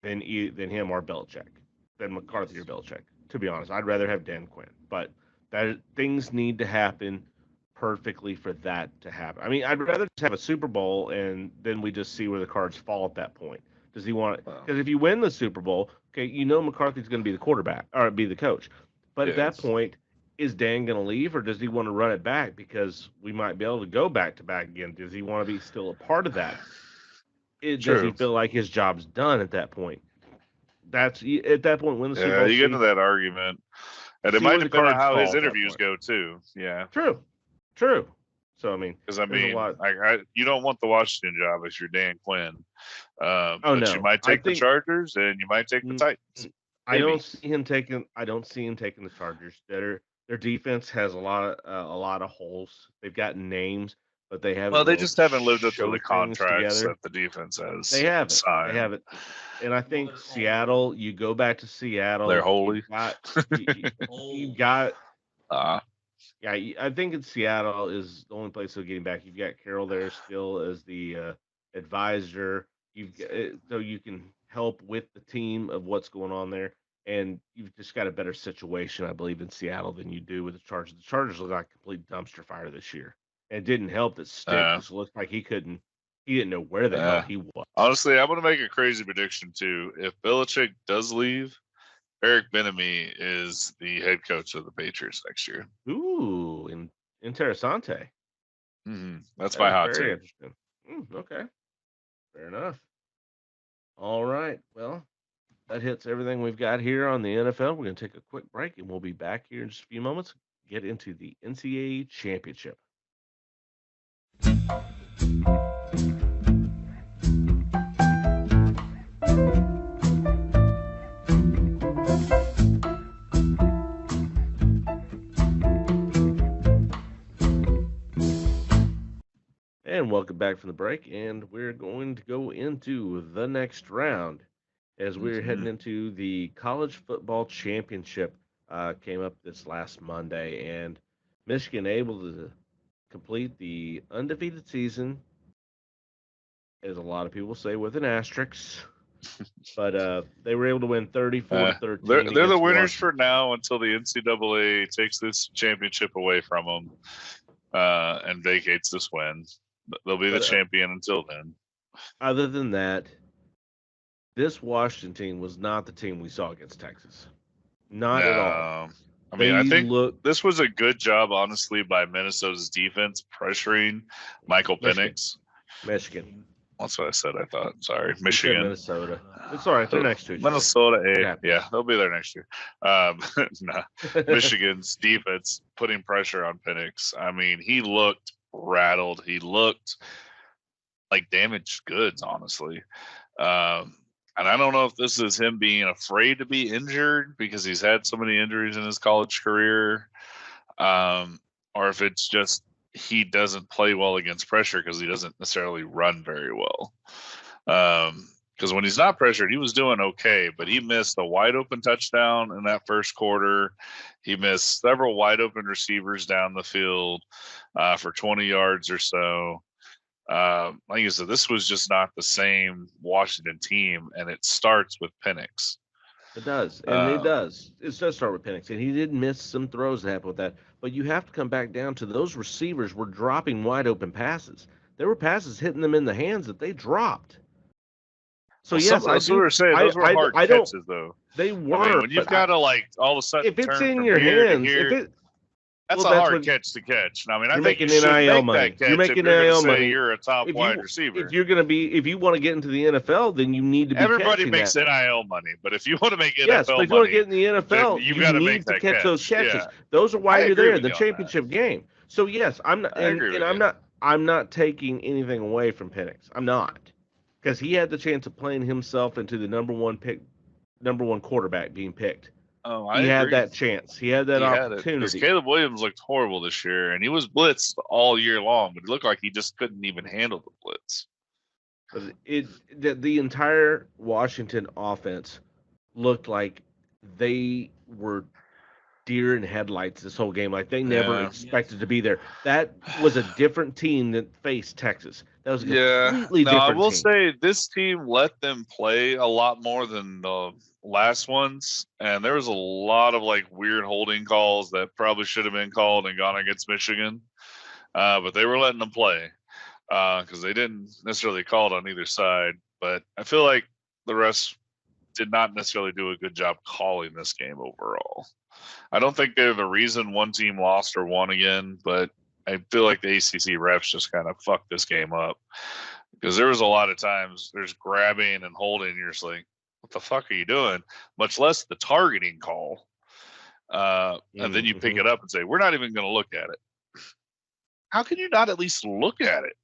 Speaker 1: than him or Belichick, than McCarthy or Belichick. To be honest, I'd rather have Dan Quinn. But that things need to happen perfectly for that to happen. I mean, I'd rather just have a Super Bowl and then we just see where the cards fall at that point. Does he want it?
Speaker 2: Wow.
Speaker 1: Because if you win the Super Bowl, okay, McCarthy's going to be the quarterback or be the coach. But at that
Speaker 2: Yes.
Speaker 1: point, is Dan going to leave or does he want to run it back because we might be able to go back to back again? Does he want to be still a part of that? Does he
Speaker 2: True.
Speaker 1: feel like his job's done at that point? That's at that point when the Super
Speaker 2: yeah,
Speaker 1: Bowl.
Speaker 2: you get into that argument, and it
Speaker 1: see
Speaker 2: might
Speaker 1: where the
Speaker 2: depend on
Speaker 1: cards
Speaker 2: how
Speaker 1: fall
Speaker 2: his
Speaker 1: at that
Speaker 2: interviews
Speaker 1: point.
Speaker 2: go too. Yeah,
Speaker 1: True. So I mean,
Speaker 2: because I
Speaker 1: there's a
Speaker 2: mean,
Speaker 1: lot-
Speaker 2: you don't want the Washington job if you're Dan Quinn. But
Speaker 1: no.
Speaker 2: you might
Speaker 1: I
Speaker 2: take the
Speaker 1: think-
Speaker 2: Chargers and you might take the
Speaker 1: Mm,
Speaker 2: Titans.
Speaker 1: I don't
Speaker 2: maybe.
Speaker 1: see him taking. I don't see him taking the Chargers. Their defense has a lot of holes. They've got names, but they haven't.
Speaker 2: Well, they
Speaker 1: been able
Speaker 2: just
Speaker 1: to
Speaker 2: haven't lived up to
Speaker 1: show
Speaker 2: the
Speaker 1: things
Speaker 2: contracts
Speaker 1: together.
Speaker 2: that the defense has.
Speaker 1: They haven't.
Speaker 2: signed.
Speaker 1: They haven't. And I think
Speaker 3: they're
Speaker 1: Seattle. You go back to Seattle.
Speaker 2: They're holy.
Speaker 1: You've got.
Speaker 2: Yeah,
Speaker 1: I think in Seattle is the only place they're getting back. You've got Carroll there still as the advisor. So you can help with the team of what's going on there, and you've just got a better situation, I believe, in Seattle than you do with the Chargers. The Chargers look like a complete dumpster fire this year, and it didn't help that Stick just looked like he didn't know where the hell he was.
Speaker 2: Honestly, I'm going to make a crazy prediction too. If Belichick does leave, Eric Bieniemy is the head coach of the Patriots next year.
Speaker 1: Ooh, interessante.
Speaker 2: That's my hot
Speaker 1: very
Speaker 2: take.
Speaker 1: interesting. Okay, fair enough. All right, well, that hits everything we've got here on the NFL. We're going to take a quick break, and we'll be back here in just a few moments. Get into the NCAA championship. And welcome back from the break, and we're going to go into the next round as we're heading into the college football championship. Came up this last Monday, and Michigan able to complete the undefeated season, as a lot of people say, with an asterisk. But they were able to win 34-13.
Speaker 2: They're the winners for now until the NCAA takes this championship away from them and vacates this win. They'll be the champion until then.
Speaker 1: Other than that, this Washington team was not the team we saw against Texas. Not at all.
Speaker 2: I mean, I think this was a good job, honestly, by Minnesota's defense pressuring Michael Penix.
Speaker 1: Michigan.
Speaker 2: That's what I said, I thought. Sorry. Michigan.
Speaker 1: Minnesota. It's all right. They're next to each
Speaker 2: Minnesota, yeah, they'll be there next year. Michigan's defense putting pressure on Penix. I mean, he looked rattled. He looked like damaged goods, honestly. And I don't know if this is him being afraid to be injured because he's had so many injuries in his college career, or if it's just he doesn't play well against pressure because he doesn't necessarily run very well. Because when he's not pressured, he was doing okay, but he missed a wide open touchdown in that first quarter. He missed several wide open receivers down the field for 20 yards or so. Like I said, this was just not the same Washington team, and it starts with Penix.
Speaker 1: It does, and it does. It does start with Penix, and he did miss some throws that happened with that. But you have to come back down to those receivers were dropping wide open passes. There were passes hitting them in the hands that they dropped. So yes,
Speaker 2: that's what we're saying. Those were hard catches, though.
Speaker 1: They were.
Speaker 2: I mean, when you've got to all of a sudden,
Speaker 1: if it's in your hands,
Speaker 2: that's a hard catch to catch. I mean, I think
Speaker 1: you should make that catch. You're making NIL money.
Speaker 2: You're a top wide receiver.
Speaker 1: If you want to get into the NFL, then you need to be.
Speaker 2: Everybody makes NIL money, but if you want to make NFL
Speaker 1: yes, but if you want to get in the NFL,
Speaker 2: you got to make that
Speaker 1: catch those catches. Yeah. Those are why you're there in the championship game. So yes, I'm not taking anything away from Penix. I'm not, because he had the chance of playing himself into the number one quarterback being picked.
Speaker 2: Oh,
Speaker 1: he had that chance. He had that opportunity.
Speaker 2: Caleb Williams looked horrible this year, and he was blitzed all year long, but it looked like he just couldn't even handle the blitz.
Speaker 1: The entire Washington offense looked like they were deer in headlights this whole game. Like they never expected to be there. That was a different team that faced Texas. That was a completely different
Speaker 2: I will
Speaker 1: team.
Speaker 2: say this team let them play a lot more than the last ones, and there was a lot of weird holding calls that probably should have been called and gone against Michigan, but they were letting them play because they didn't necessarily call it on either side. But I feel like the refs did not necessarily do a good job calling this game overall. I don't think they're the reason one team lost or won again, but I feel like the ACC refs just kind of fucked this game up because there was a lot of times there's grabbing and holding. And you're just like, what the fuck are you doing? Much less the targeting call. And then you pick it up and say, we're not even going to look at it. How can you not at least look at it?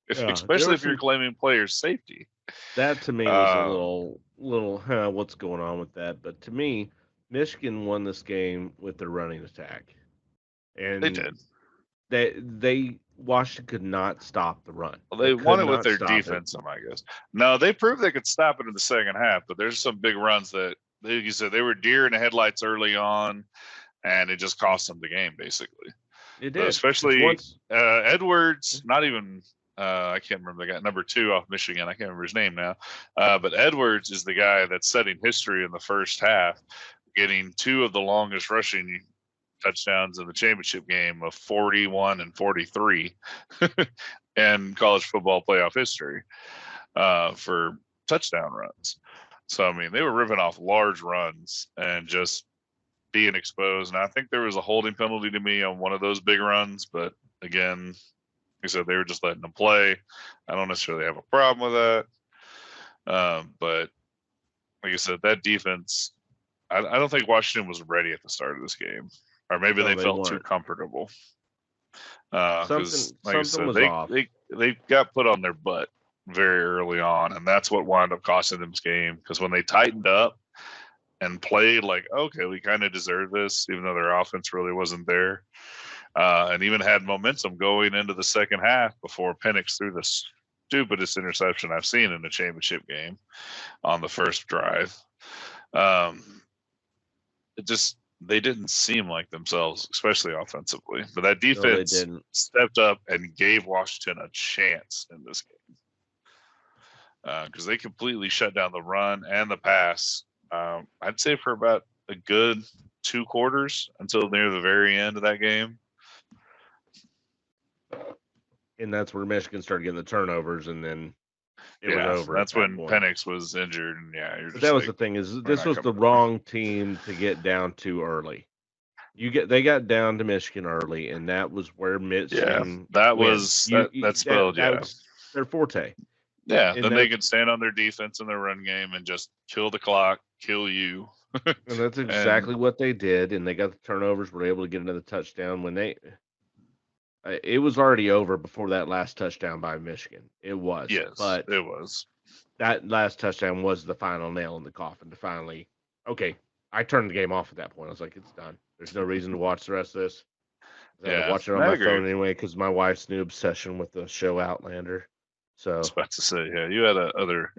Speaker 2: Especially if you're claiming players' safety.
Speaker 1: That to me was a little what's going on with that. But to me, Michigan won this game with their running attack. And
Speaker 2: they did.
Speaker 1: they Washington could not stop the run.
Speaker 2: Well,
Speaker 1: They
Speaker 2: they
Speaker 1: could
Speaker 2: won it with
Speaker 1: not
Speaker 2: their
Speaker 1: stop it.
Speaker 2: defense, I guess. No, they proved they could stop it in the second half, but there's some big runs that, like you said, they were deer in the headlights early on, and it just cost them the game, basically.
Speaker 1: It
Speaker 2: So
Speaker 1: did.
Speaker 2: especially
Speaker 1: Once,
Speaker 2: Edwards, not even, I can't remember the guy, number 2 off Michigan. I can't remember his name now. But Edwards is the guy that's setting history in the first half, getting 2 of the longest rushing touchdowns in the championship game of 41 and 43 in college football playoff history for touchdown runs. So, I mean, they were ripping off large runs and just being exposed. And I think there was a holding penalty to me on one of those big runs. But again, like I said, they were just letting them play. I don't necessarily have a problem with that. But like I said, that defense, I don't think Washington was ready at the start of this game. Or maybe
Speaker 1: No,
Speaker 2: they
Speaker 1: they
Speaker 2: felt too
Speaker 1: weren't.
Speaker 2: comfortable. Because, like I
Speaker 1: Something
Speaker 2: said,
Speaker 1: was off.
Speaker 2: they got put on their butt very early on, and that's what wound up costing them this game. Because when they tightened up and played like, okay, we kind of deserve this, even though their offense really wasn't there, and even had momentum going into the second half before Penix threw the stupidest interception I've seen in a championship game on the first drive. It just, they didn't seem like themselves, especially offensively. But that defense stepped up and gave Washington a chance in this game because they completely shut down the run and the pass. I'd say for about a good 2 quarters until near the very end of that game.
Speaker 1: And that's where Michigan started getting the turnovers, and then it was over.
Speaker 2: That's when
Speaker 1: point.
Speaker 2: Penix was injured, and
Speaker 1: that was the thing, is this was the wrong team to get down too early. They got down to Michigan early, and that was where Michigan.
Speaker 2: That was
Speaker 1: their forte.
Speaker 2: Yeah, then they could stand on their defense and their run game and just kill the clock, kill you.
Speaker 1: And that's exactly what they did, and they got the turnovers, were able to get another touchdown when it was already over before that last touchdown by Michigan. It was.
Speaker 2: Yes,
Speaker 1: but
Speaker 2: it was.
Speaker 1: That last touchdown was the final nail in the coffin to finally, okay, I turned the game off at that point. I was like, it's done. There's no reason to watch the rest of this. I had to watch it on my phone anyway because my wife's new obsession with the show Outlander. So I was
Speaker 2: about to say, you had other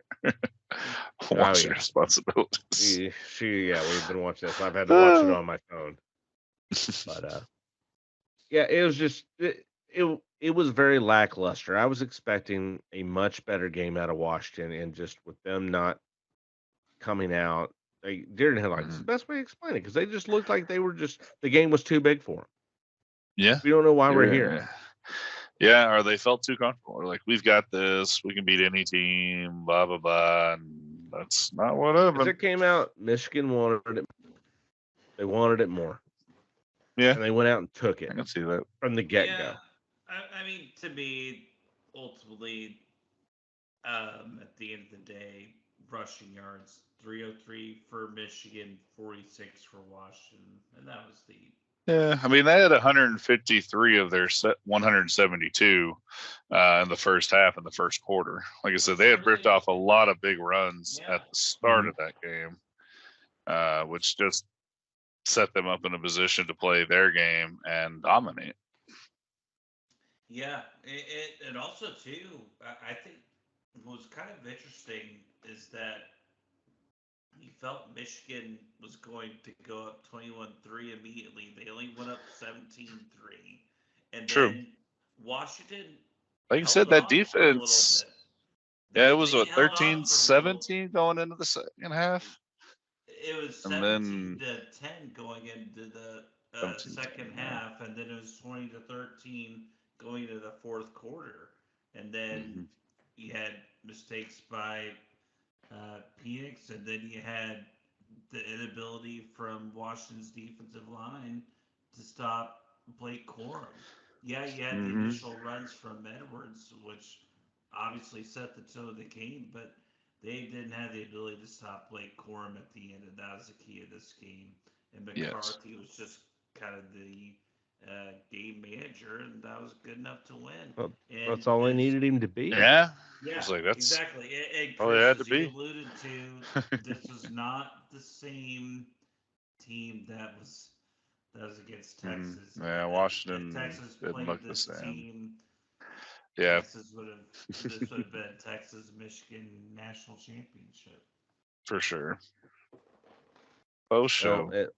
Speaker 2: watching responsibilities.
Speaker 1: We've been watching this. I've had to watch it on my phone. But it was just it was very lackluster. I was expecting a much better game out of Washington, and just with them not coming out, deer in the headlights is the best way to explain it, because they just looked like they were the game was too big for them.
Speaker 2: Yeah,
Speaker 1: we don't know why we're here.
Speaker 2: Yeah, or they felt too comfortable. Or like, we've got this, we can beat any team, blah blah blah, and that's not what happened.
Speaker 1: As it came out, Michigan wanted it. They wanted it more.
Speaker 2: Yeah,
Speaker 1: and they went out and took it.
Speaker 2: I can see that
Speaker 1: from the get-go.
Speaker 3: Yeah. I mean, to me, ultimately, at the end of the day, rushing yards, 303 for Michigan, 46 for Washington, and that was the.
Speaker 2: Yeah, I mean, they had 153 of their 172 in the first half, in the first quarter. Like I said, they had ripped off a lot of big runs at the start of that game, which just set them up in a position to play their game and dominate.
Speaker 3: Yeah, it also, too, I think what was kind of interesting is that you felt Michigan was going to go up 21-3 immediately. They only went up 17-3. And then Washington,
Speaker 2: like you said, that defense, it was 13-17 going into the second half.
Speaker 3: It was 17-10 going into the second half, and then it was 20-13 going into the fourth quarter. And then you had mistakes by Penix, and then you had the inability from Washington's defensive line to stop Blake Corum. Yeah, you had the initial runs from Edwards, which obviously set the tone of the game, but they didn't have the ability to stop Blake Corum at the end, and that was the key of this game. And McCarthy was just kind of the game manager, and that was good enough to win.
Speaker 1: Well, that's all they needed him to be.
Speaker 2: Yeah,
Speaker 3: like, exactly. And
Speaker 2: all they had to be.
Speaker 3: Alluded to, this was not the same team that was That was against Texas.
Speaker 2: Yeah, Washington
Speaker 3: Texas
Speaker 2: didn't
Speaker 3: played
Speaker 2: look the
Speaker 3: this
Speaker 2: same.
Speaker 3: team.
Speaker 2: Yeah,
Speaker 3: This would have been Texas Michigan national championship.
Speaker 2: for sure. Both show.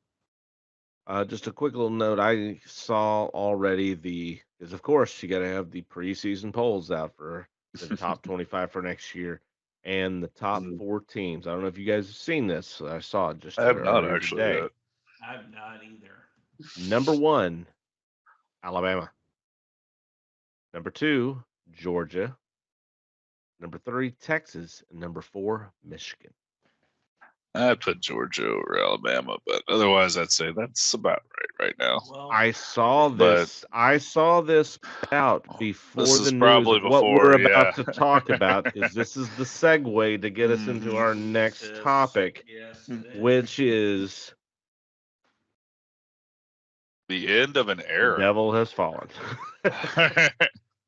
Speaker 1: Just a quick little note. I saw already because of course you got to have the preseason polls out for the top 25 for next year and the top 4 teams. I don't know if you guys have seen this. I saw it just
Speaker 2: I have not
Speaker 1: earlier
Speaker 2: actually
Speaker 1: today.
Speaker 2: yet.
Speaker 3: I've not either.
Speaker 1: Number 1, Alabama. Number 2, Georgia. Number 3, Texas. And number 4, Michigan.
Speaker 2: I'd put Georgia over Alabama, but otherwise I'd say that's about right now.
Speaker 3: Well,
Speaker 1: I saw this. I saw this out before
Speaker 2: This
Speaker 1: the
Speaker 2: is
Speaker 1: news
Speaker 2: probably
Speaker 1: of what
Speaker 2: before,
Speaker 1: we're about
Speaker 2: yeah.
Speaker 1: to talk about, because this is the segue to get us into our next topic,
Speaker 3: yes, it is.
Speaker 1: which is
Speaker 2: The end of an
Speaker 1: the
Speaker 2: era.
Speaker 1: devil has fallen.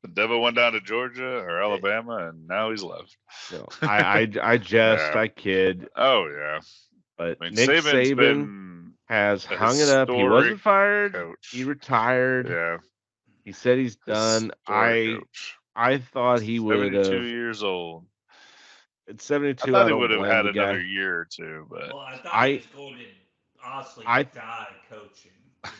Speaker 2: The devil went down to Georgia or Alabama, and now he's left.
Speaker 1: No, I jest,
Speaker 2: Yeah.
Speaker 1: I kid,
Speaker 2: Oh yeah,
Speaker 1: but
Speaker 2: I mean,
Speaker 1: Nick
Speaker 2: Saban's
Speaker 1: Saban
Speaker 2: been
Speaker 1: has
Speaker 2: a
Speaker 1: hung it up. He wasn't
Speaker 2: historic
Speaker 1: fired.
Speaker 2: coach.
Speaker 1: He retired.
Speaker 2: Yeah,
Speaker 1: He said he's done.
Speaker 2: historic coach.
Speaker 1: I thought he would
Speaker 2: 72
Speaker 1: have.
Speaker 2: years old.
Speaker 1: At 72,
Speaker 2: I thought he
Speaker 1: don't
Speaker 2: would have
Speaker 1: blame
Speaker 2: had
Speaker 1: the guy.
Speaker 2: another year or two, but
Speaker 3: Well, I thought he was going to honestly die coaching.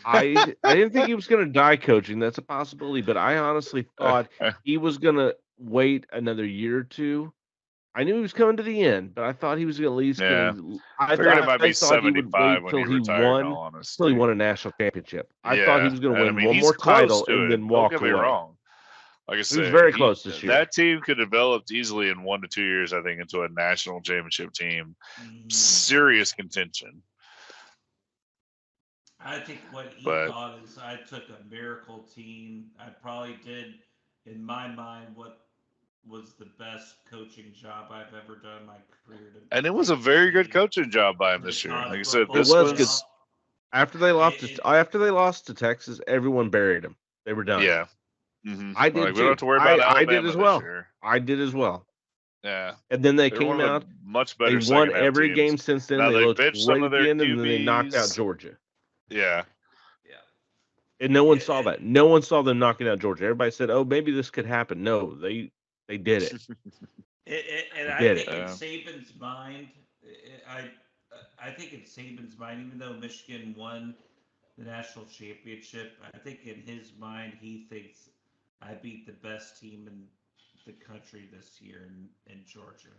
Speaker 1: I didn't think he was going to die coaching. That's a possibility, but I honestly thought he was going to wait another year or two. I knew he was coming to the end, but I thought he was at least going to. I
Speaker 2: figured it
Speaker 1: thought
Speaker 2: might be
Speaker 1: he would wait
Speaker 2: 75 when
Speaker 1: till
Speaker 2: he
Speaker 1: he
Speaker 2: retired. In all
Speaker 1: won,
Speaker 2: honesty,
Speaker 1: till he won a national championship. I
Speaker 2: Yeah,
Speaker 1: thought he was going to
Speaker 2: and
Speaker 1: win
Speaker 2: I mean,
Speaker 1: one
Speaker 2: he's
Speaker 1: more
Speaker 2: close
Speaker 1: title
Speaker 2: to
Speaker 1: and
Speaker 2: it.
Speaker 1: then walk
Speaker 2: Don't
Speaker 1: away.
Speaker 2: get me wrong. Like I said,
Speaker 1: was very close this year.
Speaker 2: That team could have developed easily in 1 to 2 years, I think, into a national championship team. Serious contention.
Speaker 3: I think what he thought is I took a miracle team. I probably did, in my mind, what was the best coaching job I've ever done in my career.
Speaker 2: And it was a very good coaching job by him this year. Like I said, this
Speaker 1: was good. After they lost to Texas, everyone buried him. They were done.
Speaker 2: Yeah. Mm-hmm.
Speaker 1: I did
Speaker 2: like,
Speaker 1: too.
Speaker 2: We don't have to worry about Alabama
Speaker 1: I did as well.
Speaker 2: this year.
Speaker 1: I did as well.
Speaker 2: Yeah.
Speaker 1: And then they came out
Speaker 2: much better.
Speaker 1: They won every game since then.
Speaker 2: Now
Speaker 1: they looked great
Speaker 2: some of
Speaker 1: at
Speaker 2: their
Speaker 1: the end, and then they
Speaker 2: QBs.
Speaker 1: knocked out Georgia.
Speaker 2: Yeah.
Speaker 1: And no one saw that. No one saw them knocking out Georgia. Everybody said, "Oh, maybe this could happen." No, they did it.
Speaker 3: And I think in Saban's mind, I think in Saban's mind, even though Michigan won the national championship, I think in his mind he thinks I beat the best team in the country this year in Georgia.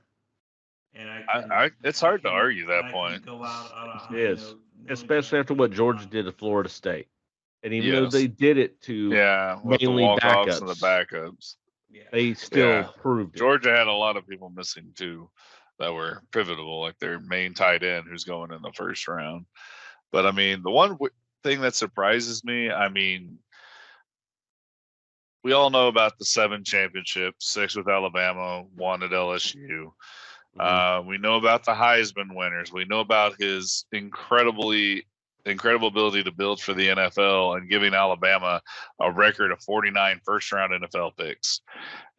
Speaker 3: And
Speaker 2: it's hard to argue that point.
Speaker 3: Go out on a high
Speaker 1: It is,
Speaker 3: note,
Speaker 1: especially after what Georgia did to Florida State, and even though they did it to mainly backups,
Speaker 2: and the backups,
Speaker 1: they still proved it.
Speaker 2: Georgia had a lot of people missing too that were pivotal, like their main tight end who's going in the first round. But I mean, the one thing that surprises me, I mean, we all know about the 7 championships, 6 with Alabama, 1 at LSU. We know about the Heisman winners. We know about his incredible ability to build for the NFL and giving Alabama a record of 49 first-round NFL picks.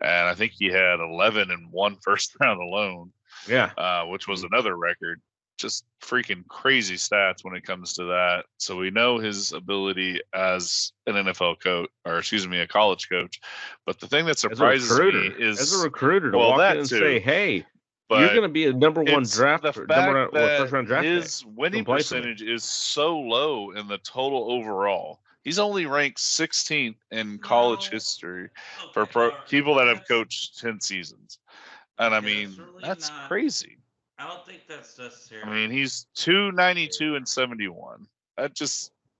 Speaker 2: And I think he had 11 in one first round alone.
Speaker 1: Yeah.
Speaker 2: Which was another record. Just freaking crazy stats when it comes to that. So we know his ability as an NFL coach, or excuse me, a college coach. But the thing that surprises me is
Speaker 1: as a recruiter to walk in and say, "Hey, you're going to be a number one draft,
Speaker 2: first round draft." His winning percentage is so low in the total overall. He's only ranked 16th in college history for people that have coached 10 seasons. And I mean, that's crazy.
Speaker 3: I don't think that's necessary.
Speaker 2: I mean, he's 292 and 71. I don't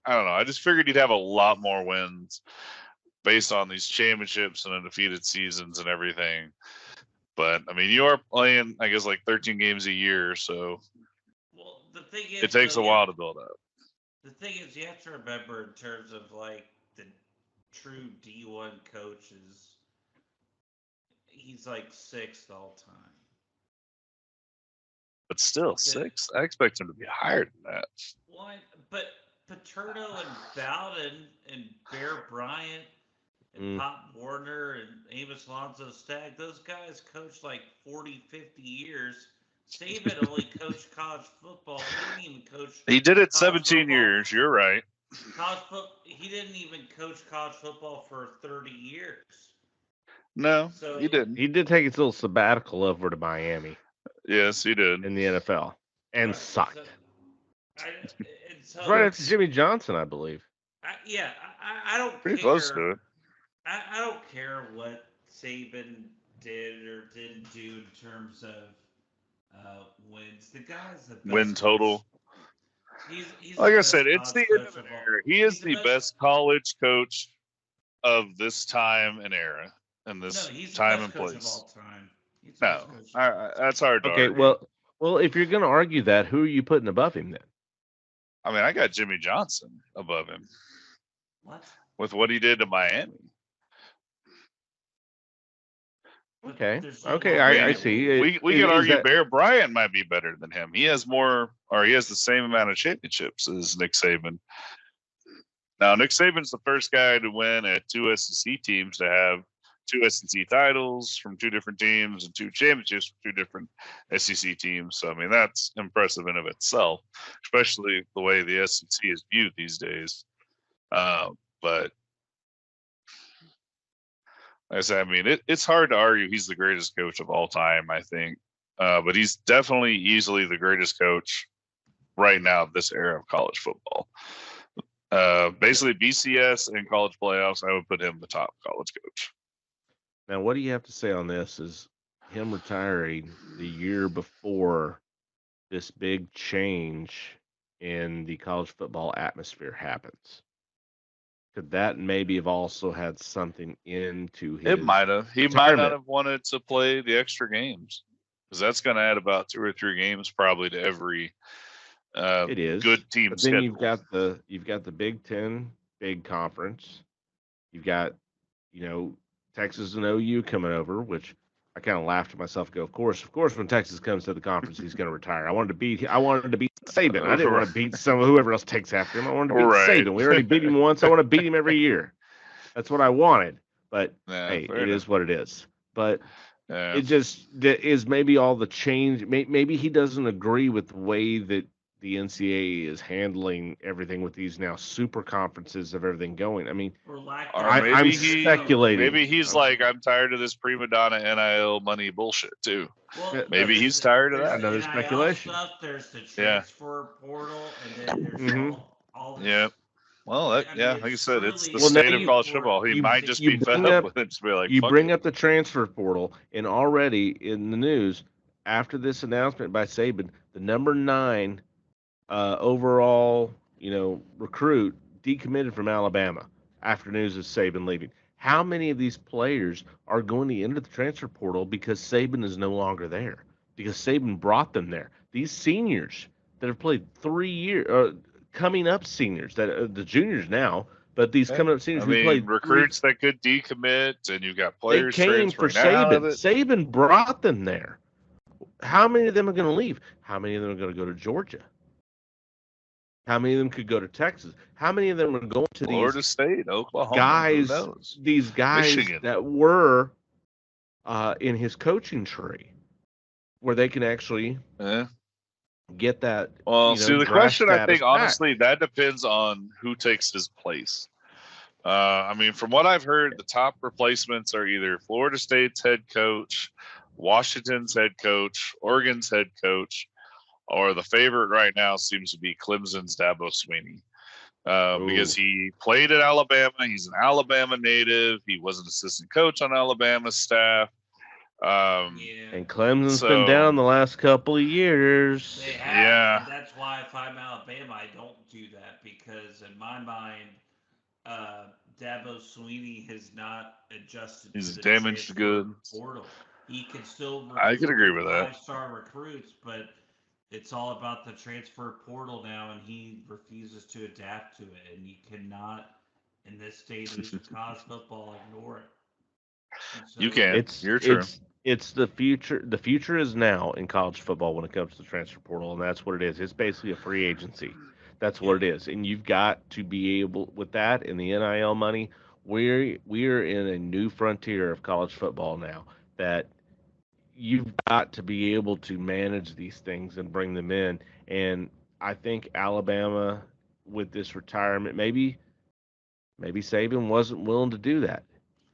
Speaker 2: know. I just figured he'd have a lot more wins based on these championships and undefeated seasons and everything. But I mean, you are playing, I guess, like 13 games a year, so
Speaker 3: the thing is,
Speaker 2: it takes a while to build up.
Speaker 3: The thing is, you have to remember in terms of like the true D1 coaches, he's like 6th all time.
Speaker 2: But still, 6. I expect him to be higher than that.
Speaker 3: What? But Paterno and Bowden and Bear Bryant and Pop Warner and Amos Alonzo Stagg, those guys coached like 40, 50 years. Saban only coached college football. He didn't even coach.
Speaker 2: He did it 17 years. You're right.
Speaker 3: He didn't even coach college football for 30 years.
Speaker 2: No,
Speaker 3: So
Speaker 2: he didn't.
Speaker 1: He did take his little sabbatical over to Miami
Speaker 2: Yes, he did.
Speaker 1: in the NFL and
Speaker 3: right,
Speaker 1: sucked.
Speaker 3: so, I, and so
Speaker 1: It's right after
Speaker 2: Yes.
Speaker 1: Jimmy Johnson, I believe.
Speaker 3: I don't
Speaker 2: Pretty
Speaker 3: care.
Speaker 2: close to it.
Speaker 3: I don't care what Saban did or didn't do in terms of wins. The guy's the best
Speaker 2: Win total.
Speaker 3: coach. He's
Speaker 2: Like
Speaker 3: the
Speaker 2: I said,
Speaker 3: best
Speaker 2: it's the
Speaker 3: college
Speaker 2: end of
Speaker 3: coach
Speaker 2: an
Speaker 3: all-
Speaker 2: era. He is
Speaker 3: he's
Speaker 2: the best college coach of this time and era, and
Speaker 3: No,
Speaker 2: this
Speaker 3: he's the
Speaker 2: time
Speaker 3: best
Speaker 2: and
Speaker 3: coach of
Speaker 2: place.
Speaker 3: all time. He's the
Speaker 2: No,
Speaker 3: best coach of all time.
Speaker 2: that's hard to
Speaker 1: Okay,
Speaker 2: argue.
Speaker 1: well, if you're going to argue that, who are you putting above him then?
Speaker 2: I mean, I got Jimmy Johnson above him
Speaker 3: What?
Speaker 2: with what he did to Miami.
Speaker 3: But
Speaker 1: Okay,
Speaker 3: there's no
Speaker 1: okay,
Speaker 3: longer-
Speaker 1: I see.
Speaker 2: We
Speaker 1: Is
Speaker 2: could argue
Speaker 1: that-
Speaker 2: Bear Bryant might be better than him. He has more, or he has the same amount of championships as Nick Saban. Now, Nick Saban's the first guy to win at two SEC teams to have two SEC titles from two different teams and two championships from two different SEC teams. So, I mean, that's impressive in of itself, especially the way the SEC is viewed these days. But like I said, I mean, it's hard to argue he's the greatest coach of all time, I think. But he's definitely easily the greatest coach right now of this era of college football. Basically, BCS and college playoffs, I would put him the top college coach.
Speaker 1: Now, what do you have to say on this? Is him retiring the year before this big change in the college football atmosphere happens? Could that maybe have also had something into his?
Speaker 2: It might have. He might
Speaker 1: retirement?
Speaker 2: not have wanted to play the extra games because that's going to add about 2 or 3 games probably to every
Speaker 1: It is
Speaker 2: good team
Speaker 1: But then
Speaker 2: schedule.
Speaker 1: you've got the Big Ten big conference. You've got Texas and OU coming over, which I kind of laughed to myself. Go, of course, when Texas comes to the conference, he's going to retire. I wanted to beat Saban. I didn't want to beat whoever else takes after him. I wanted to beat
Speaker 2: Right.
Speaker 1: Saban. We already beat him once. I want to beat him every year. That's what I wanted. But
Speaker 2: Yeah,
Speaker 1: hey,
Speaker 2: fair
Speaker 1: it
Speaker 2: enough.
Speaker 1: is what it is. But
Speaker 2: Yeah.
Speaker 1: it just is maybe all the change. Maybe he doesn't agree with the way that the NCAA is handling everything with these now super conferences of everything going. I mean,
Speaker 3: Or lack
Speaker 2: Or
Speaker 3: thereof.
Speaker 2: maybe
Speaker 1: I'm
Speaker 2: he-
Speaker 1: speculating.
Speaker 2: Maybe he's like, I'm tired of this prima donna NIL money bullshit too.
Speaker 3: Well,
Speaker 2: Maybe
Speaker 3: there's
Speaker 2: he's tired of
Speaker 3: there's
Speaker 2: that.
Speaker 3: the
Speaker 1: Another
Speaker 3: NIL
Speaker 1: speculation.
Speaker 3: Stuff, there's the
Speaker 2: Yeah.
Speaker 3: transfer portal, and then there's
Speaker 1: Mhm.
Speaker 3: all this.
Speaker 2: Yeah. Well,
Speaker 3: I mean,
Speaker 2: like I
Speaker 3: it's
Speaker 2: said, it's the
Speaker 3: really-
Speaker 1: Well, now
Speaker 2: state of
Speaker 1: you-
Speaker 2: college football. He
Speaker 1: you-
Speaker 2: might just
Speaker 1: you
Speaker 2: be fed
Speaker 1: bring
Speaker 2: up
Speaker 1: up-
Speaker 2: with it. Just be like,
Speaker 1: You
Speaker 2: fuck
Speaker 1: bring
Speaker 2: it.
Speaker 1: up the transfer portal, and already in the news, after this announcement by Saban, the number 9 overall, recruit decommitted from Alabama after news of Saban leaving. How many of these players are going to enter the transfer portal because Saban is no longer there? Because Saban brought them there. These seniors that have played 3 years, coming up seniors, that the juniors now, but these coming up seniors
Speaker 2: I
Speaker 1: who
Speaker 2: mean,
Speaker 1: played
Speaker 2: recruits that could decommit, and you've got
Speaker 1: they
Speaker 2: players
Speaker 1: came for
Speaker 2: transferring out of
Speaker 1: Saban.
Speaker 2: it.
Speaker 1: Saban brought them there. How many of them are going to leave? How many of them are going to go to Georgia? How many of them could go to Texas? How many of them are going to
Speaker 2: Florida
Speaker 1: these
Speaker 2: State, Oklahoma,
Speaker 1: guys?
Speaker 2: who knows?
Speaker 1: These guys
Speaker 2: Michigan.
Speaker 1: that were in his coaching tree, where they can actually
Speaker 2: Yeah.
Speaker 1: get that.
Speaker 2: Well, see, the
Speaker 1: draft
Speaker 2: question, I
Speaker 1: status
Speaker 2: think,
Speaker 1: back.
Speaker 2: honestly, that depends on who takes his place. I mean, from what I've heard, the top replacements are either Florida State's head coach, Washington's head coach, Oregon's head coach, or the favorite right now seems to be Clemson's Dabo Swinney. Because he played at Alabama. He's an Alabama native. He was an assistant coach on Alabama's staff.
Speaker 3: Yeah.
Speaker 1: And Clemson's
Speaker 2: So-
Speaker 1: been down the last couple of years.
Speaker 3: They have.
Speaker 2: Yeah.
Speaker 3: And that's why if I'm Alabama, I don't do that because in my mind, Dabo Sweeney has not adjusted.
Speaker 2: He's
Speaker 3: to the
Speaker 2: damaged
Speaker 3: transfer
Speaker 2: goods.
Speaker 3: portal. He can still.
Speaker 2: I could agree
Speaker 3: recruit
Speaker 2: with that.
Speaker 3: 5-star recruits, but it's all about the transfer portal now, and he refuses to adapt to it. And you cannot, in this state of college football, ignore it. And so-
Speaker 2: You can.
Speaker 1: It's
Speaker 2: You're true.
Speaker 1: It's the future. The future is now in college football when it comes to the transfer portal, and that's what it is. It's basically a free agency. That's what it is, and you've got to be able with that and the NIL money. We're in a new frontier of college football now that you've got to be able to manage these things and bring them in. And I think Alabama with this retirement. Maybe Saban wasn't willing to do that,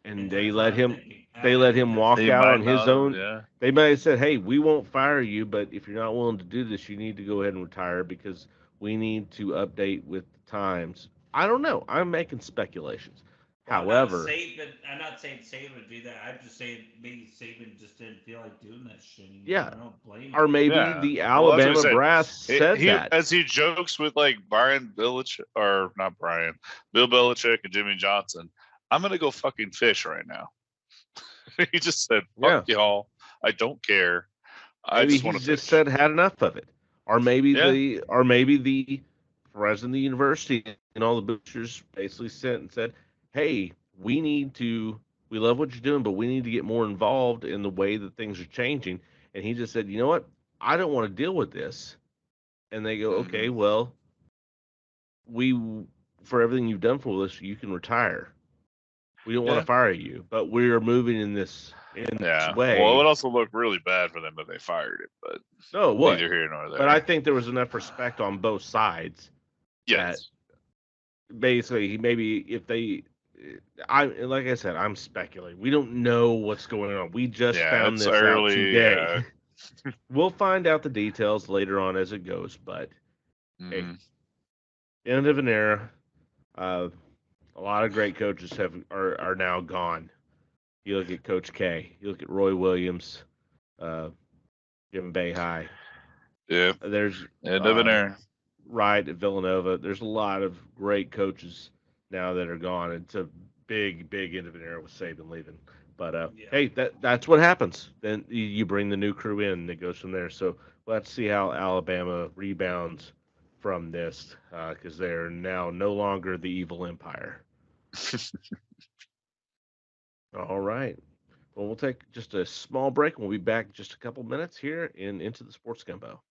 Speaker 1: and
Speaker 3: And that's what I'm thinking.
Speaker 1: they
Speaker 3: I
Speaker 1: let
Speaker 3: think
Speaker 1: him
Speaker 3: that's
Speaker 1: walk
Speaker 2: He
Speaker 1: out
Speaker 2: might
Speaker 1: on his
Speaker 2: not have.
Speaker 1: own.
Speaker 2: Yeah.
Speaker 1: They might have said, "Hey, we won't fire you, but if you're not willing to do this, you need to go ahead and retire because we need to update with the times." I don't know. I'm making speculations.
Speaker 3: well, I'm not
Speaker 1: However,
Speaker 3: Saban. I'm not saying Saban would do that. I'm just saying maybe Saban just didn't feel like doing that shit anymore.
Speaker 1: yeah,
Speaker 3: I don't blame
Speaker 1: or
Speaker 3: him.
Speaker 1: maybe
Speaker 2: Yeah.
Speaker 1: the
Speaker 2: Well, that's what I
Speaker 1: Alabama
Speaker 2: said.
Speaker 1: brass said
Speaker 2: He
Speaker 1: that.
Speaker 2: as he jokes with like Brian Belichick or not Brian, Bill Belichick and Jimmy Johnson. I'm gonna go fucking fish right now. He just said, "Fuck
Speaker 1: Yeah,
Speaker 2: y'all. I don't care. I
Speaker 1: maybe
Speaker 2: just want
Speaker 1: he's
Speaker 2: to
Speaker 1: just
Speaker 2: fish."
Speaker 1: said had enough of it,
Speaker 2: Yeah.
Speaker 1: or maybe the president of the university and all the boosters basically sent and said, "Hey, we need to. We love what you're doing, but we need to get more involved in the way that things are changing." And he just said, "You know what? I don't want to deal with this." And they go,
Speaker 2: Hmm.
Speaker 1: "Okay, well, we for everything you've done for us, you can retire. We don't want
Speaker 2: Yeah.
Speaker 1: to fire you, but we're moving in this
Speaker 2: Yeah. Well, it
Speaker 1: way."
Speaker 2: would also look really bad for them if they fired him, but
Speaker 1: No, it would.
Speaker 2: neither here nor
Speaker 1: But I
Speaker 2: there.
Speaker 1: think there was enough respect on both sides that
Speaker 2: Yes.
Speaker 1: basically maybe if they I like I said, I'm speculating. We don't know what's going on. We just
Speaker 2: Yeah,
Speaker 1: found
Speaker 2: it's
Speaker 1: this out
Speaker 2: early.
Speaker 1: today.
Speaker 2: Yeah.
Speaker 1: We'll find out the details later on as it goes, but hey,
Speaker 2: Hmm.
Speaker 1: end of an era. Uh, a lot of great coaches are now gone. You look at Coach K, you look at Roy Williams, uh, Jim Beihai.
Speaker 2: Yeah.
Speaker 1: There's
Speaker 2: End of an era.
Speaker 1: Wright at Villanova. There's a lot of great coaches now that are gone. It's a big end of an era with Saban leaving. But
Speaker 3: Yeah.
Speaker 1: hey, that's what happens. Then you bring the new crew in, and it goes from there. So let's see how Alabama rebounds from this because they're now no longer the evil empire. All right. Well, we'll take just a small break, and we'll be back in just a couple minutes here in Into the Sports Gumbo.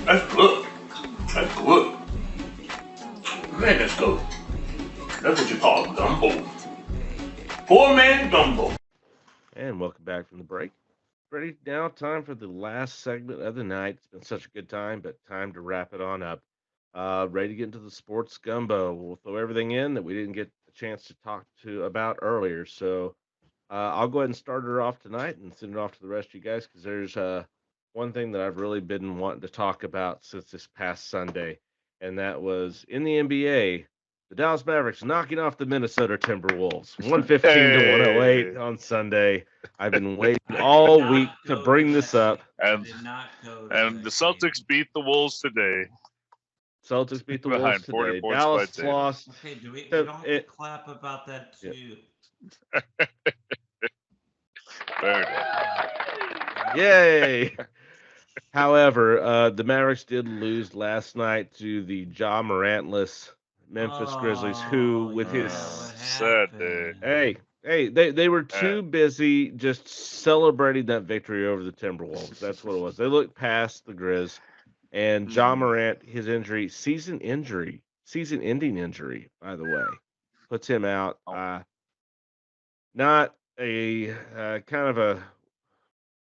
Speaker 4: That's good. That's good. Man, that's good. That's what you call gumbo. Poor man gumbo.
Speaker 1: And welcome back from the break. Ready now, time for the last segment of the night. It's been such a good time, but time to wrap it on up. Ready to get into the sports gumbo. We'll throw everything in that we didn't get a chance to talk to about earlier. So I'll go ahead and start her off tonight and send it off to the rest of you guys because there's one thing that I've really been wanting to talk about since this past Sunday, and that was in the NBA. The Dallas Mavericks knocking off the Minnesota Timberwolves, 115 to 108
Speaker 2: Hey.
Speaker 1: on Sunday. I've been waiting all
Speaker 3: not
Speaker 1: week to
Speaker 3: go
Speaker 1: bring
Speaker 3: to
Speaker 1: this
Speaker 3: that
Speaker 1: up.
Speaker 3: game. I
Speaker 2: And
Speaker 3: did not go to
Speaker 2: and the
Speaker 3: that
Speaker 2: Celtics
Speaker 3: game.
Speaker 2: beat the Wolves today
Speaker 1: Celtics beat the Wolves
Speaker 2: behind 40
Speaker 1: today.
Speaker 2: points by
Speaker 1: Dallas
Speaker 2: Tatum.
Speaker 1: lost.
Speaker 3: Okay, do we
Speaker 1: So
Speaker 3: don't have to clap about that
Speaker 1: Yeah.
Speaker 3: too?
Speaker 2: Fair enough.
Speaker 1: Yay! However, the Mavericks did lose last night to the Ja Morantless Memphis Grizzlies, who, with
Speaker 3: yeah,
Speaker 1: his
Speaker 3: what
Speaker 2: Sad day.
Speaker 3: happened?
Speaker 1: hey, they were too busy just celebrating that victory over the Timberwolves. That's what it was. They looked past the Grizz, and Ja
Speaker 2: Mhm.
Speaker 1: Morant, his injury, season-ending injury, by the way, puts him out.
Speaker 2: Oh.
Speaker 1: Not a kind of a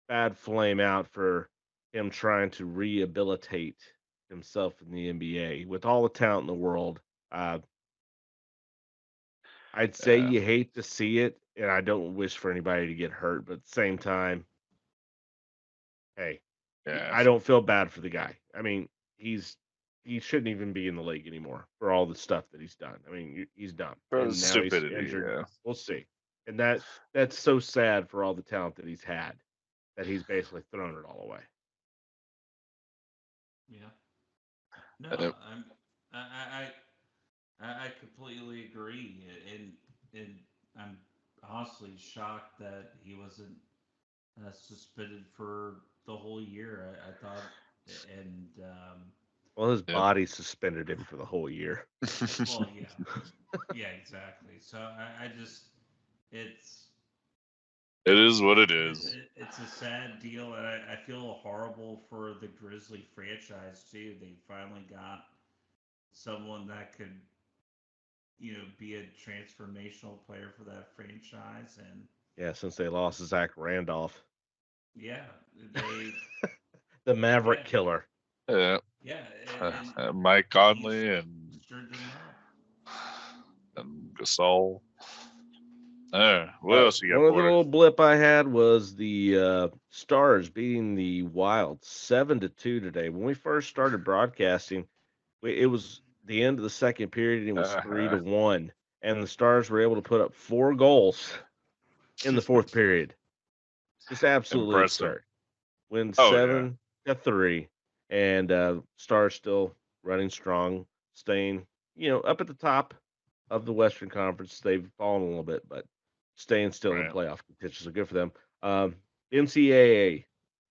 Speaker 1: bad flame out for him trying to rehabilitate himself in the NBA with all the talent in the world. Uh, I'd say
Speaker 2: Yeah.
Speaker 1: you hate to see it, and I don't wish for anybody to get hurt, but at the same time, hey,
Speaker 2: Yeah.
Speaker 1: I don't feel bad for the guy. I mean, he shouldn't even be in the league anymore for all the stuff that he's done. I mean, he's done,
Speaker 2: For
Speaker 1: and now he's
Speaker 2: stupidity.
Speaker 1: injured.
Speaker 2: Yeah.
Speaker 1: We'll see, and that's so sad for all the talent that he's had that he's basically thrown it all away.
Speaker 3: Yeah. No,
Speaker 2: Yep.
Speaker 3: I completely agree, and I'm honestly shocked that he wasn't suspended for the whole year. I thought, and
Speaker 1: Well, his
Speaker 2: Yep.
Speaker 1: body suspended him for the whole year.
Speaker 3: well, yeah, yeah, exactly. So I just it's
Speaker 2: It is what it is.
Speaker 3: It's a sad deal, and I feel horrible for the Grizzly franchise too. They finally got someone that could, be a transformational player for that franchise, and
Speaker 1: Yeah, since they lost Zach Randolph,
Speaker 3: yeah, they
Speaker 1: the Maverick
Speaker 3: yeah
Speaker 1: killer.
Speaker 2: Yeah.
Speaker 3: yeah,
Speaker 2: Mike Conley and
Speaker 3: stirred them up.
Speaker 2: Gasol. What else you got
Speaker 1: One of the
Speaker 2: for
Speaker 1: little
Speaker 2: us?
Speaker 1: blip I had was the Stars beating the Wild 7-2 today. When we first started broadcasting, it was the end of the second period and it was 3-1, and the Stars were able to put up 4 goals in the fourth period. Just absolutely
Speaker 2: Impressive.
Speaker 1: absurd. Win
Speaker 2: Oh, yeah.
Speaker 1: 7-3, and Stars still running strong, staying up at the top of the Western Conference. They've fallen a little bit, but staying still in
Speaker 2: Right.
Speaker 1: playoff contention. So good for them. NCAA,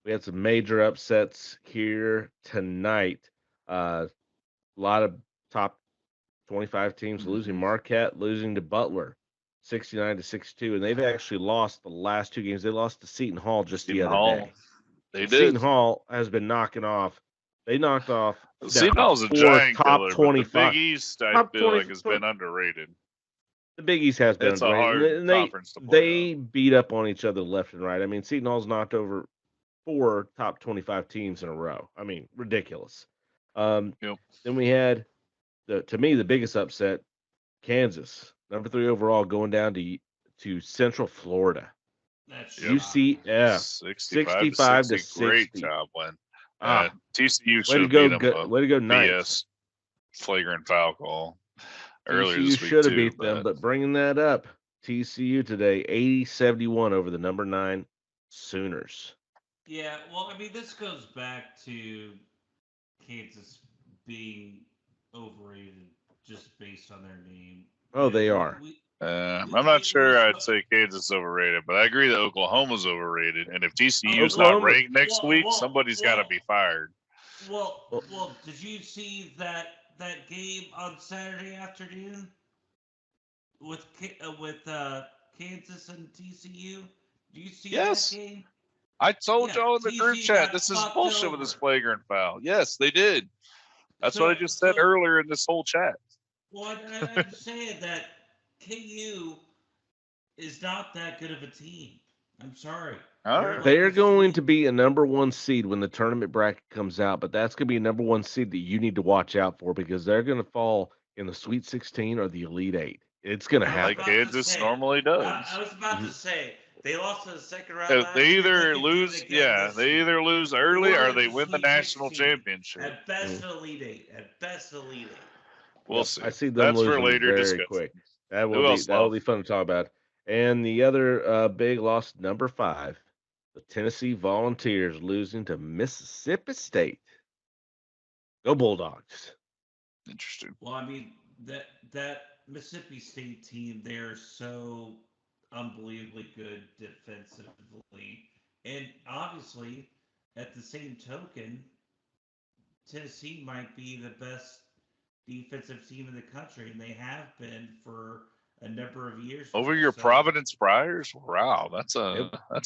Speaker 1: we had some major upsets here tonight. A lot of top 25 teams losing. Marquette losing to Butler, 69-62, and they've actually lost the last 2 games. They lost to Seton Hall just the
Speaker 2: Seton
Speaker 1: other
Speaker 2: Hall.
Speaker 1: day.
Speaker 2: They
Speaker 1: Seton
Speaker 2: did.
Speaker 1: Hall has been knocking off. They knocked off
Speaker 2: Seton Hall's a
Speaker 1: 4
Speaker 2: giant
Speaker 1: top
Speaker 2: killer, but
Speaker 1: 25.
Speaker 2: the Big East, I
Speaker 1: top
Speaker 2: feel
Speaker 1: 20
Speaker 2: like, has been underrated.
Speaker 1: The Big East has been
Speaker 2: It's a
Speaker 1: underrated.
Speaker 2: hard
Speaker 1: And
Speaker 2: conference to play
Speaker 1: they beat up on each other left and right. I mean, Seton Hall's knocked over 4 top 25 teams in a row. I mean, ridiculous. Then we had to me the biggest upset, Kansas, number 3 overall, going down to Central Florida.
Speaker 3: That's
Speaker 1: UCF 65-60.
Speaker 2: Great job, Len. TCU
Speaker 1: Way to
Speaker 2: should
Speaker 1: go!
Speaker 2: beat them.
Speaker 1: Way to go,
Speaker 2: BS
Speaker 1: Knights.
Speaker 2: flagrant foul call earlier
Speaker 1: TCU
Speaker 2: this week
Speaker 1: should have
Speaker 2: too,
Speaker 1: beat them, but bringing that up, TCU today 80-71 over the number 9 Sooners.
Speaker 3: Yeah, well, I mean, this goes back to Kansas being overrated just based on their name.
Speaker 1: Oh, they are.
Speaker 2: I'm not sure I'd say Kansas is overrated, but I agree that Oklahoma's overrated. And if TCU's not ranked next week, somebody's got to be fired.
Speaker 3: Well, did you see that game on Saturday afternoon with Kansas and TCU? Do you see that game?
Speaker 2: I told y'all in the group chat, this is bullshit with this flagrant foul. Yes, they did. That's what I just said earlier in this whole chat.
Speaker 3: Well, I'm saying that KU is not that good of a team. I'm sorry.
Speaker 1: They're going to be a number 1 seed when the tournament bracket comes out, but that's going to be a number 1 seed that you need to watch out for because they're going to fall in the Sweet 16 or the Elite 8. It's going to happen.
Speaker 2: Like Kansas normally does.
Speaker 3: I was about to say they lost in the second round.
Speaker 2: They either lose, they either lose early or they win the national championship.
Speaker 3: At best, Elite 8. At best, Elite 8.
Speaker 2: We'll see.
Speaker 1: I see them losing
Speaker 2: for later
Speaker 1: very
Speaker 2: discussion.
Speaker 1: quick. That will be fun to talk about. And the other big loss, number 5, the Tennessee Volunteers losing to Mississippi State. Go Bulldogs!
Speaker 2: Interesting.
Speaker 3: Well, I mean that Mississippi State team, they're so unbelievably good defensively, and obviously, at the same token, Tennessee might be the best defensive team in the country, and they have been for a number of years.
Speaker 2: Over your Providence Friars? Wow, that's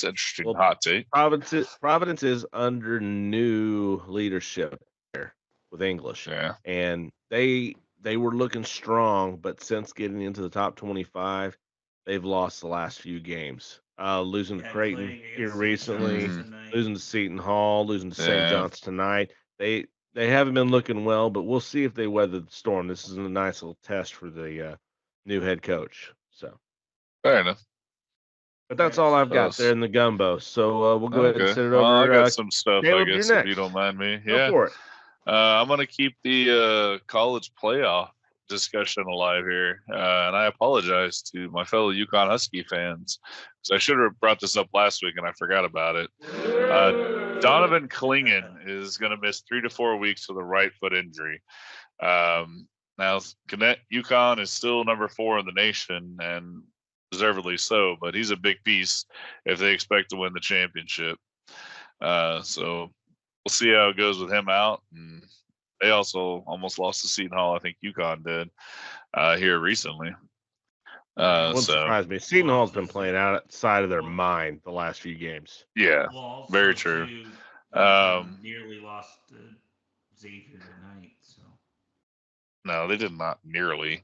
Speaker 2: interesting hot take.
Speaker 1: Providence is under new leadership there with English.
Speaker 2: Yeah.
Speaker 1: And they were looking strong, but since getting into the top 25, they've lost the last few games. Losing to Creighton here recently, losing to Seton Hall, losing to St. John's tonight. They haven't been looking well, but we'll see if they weather the storm. This is a nice little test for the new head coach. So
Speaker 2: fair enough.
Speaker 1: But that's all I've got there in the gumbo. So we'll go ahead and send it over.
Speaker 2: I got some stuff,
Speaker 1: Caleb,
Speaker 2: I guess, if you don't mind me.
Speaker 1: Go for it.
Speaker 2: I'm going to keep the college playoff discussion alive here. And I apologize to my fellow UConn Husky fans because I should have brought this up last week and I forgot about it. Donovan Clingan is going to miss 3 to 4 weeks with a right foot injury. Now, UConn is still number 4 in the nation and deservedly so, but he's a big piece if they expect to win the championship. So we'll see how it goes with him out. And they also almost lost to Seton Hall. I think UConn did here recently.
Speaker 1: Wouldn't
Speaker 2: So
Speaker 1: surprise me. Seton Hall's been playing outside of their mind the last few games.
Speaker 2: yeah,
Speaker 3: Well, also,
Speaker 2: very true.
Speaker 3: Too, nearly lost to Xavier tonight. So
Speaker 2: No, they did not nearly.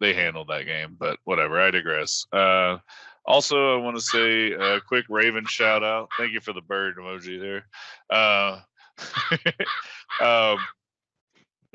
Speaker 2: They handled that game, but whatever. I digress. Also, I want to say a quick Raven shout out. Thank you for the bird emoji there. Um,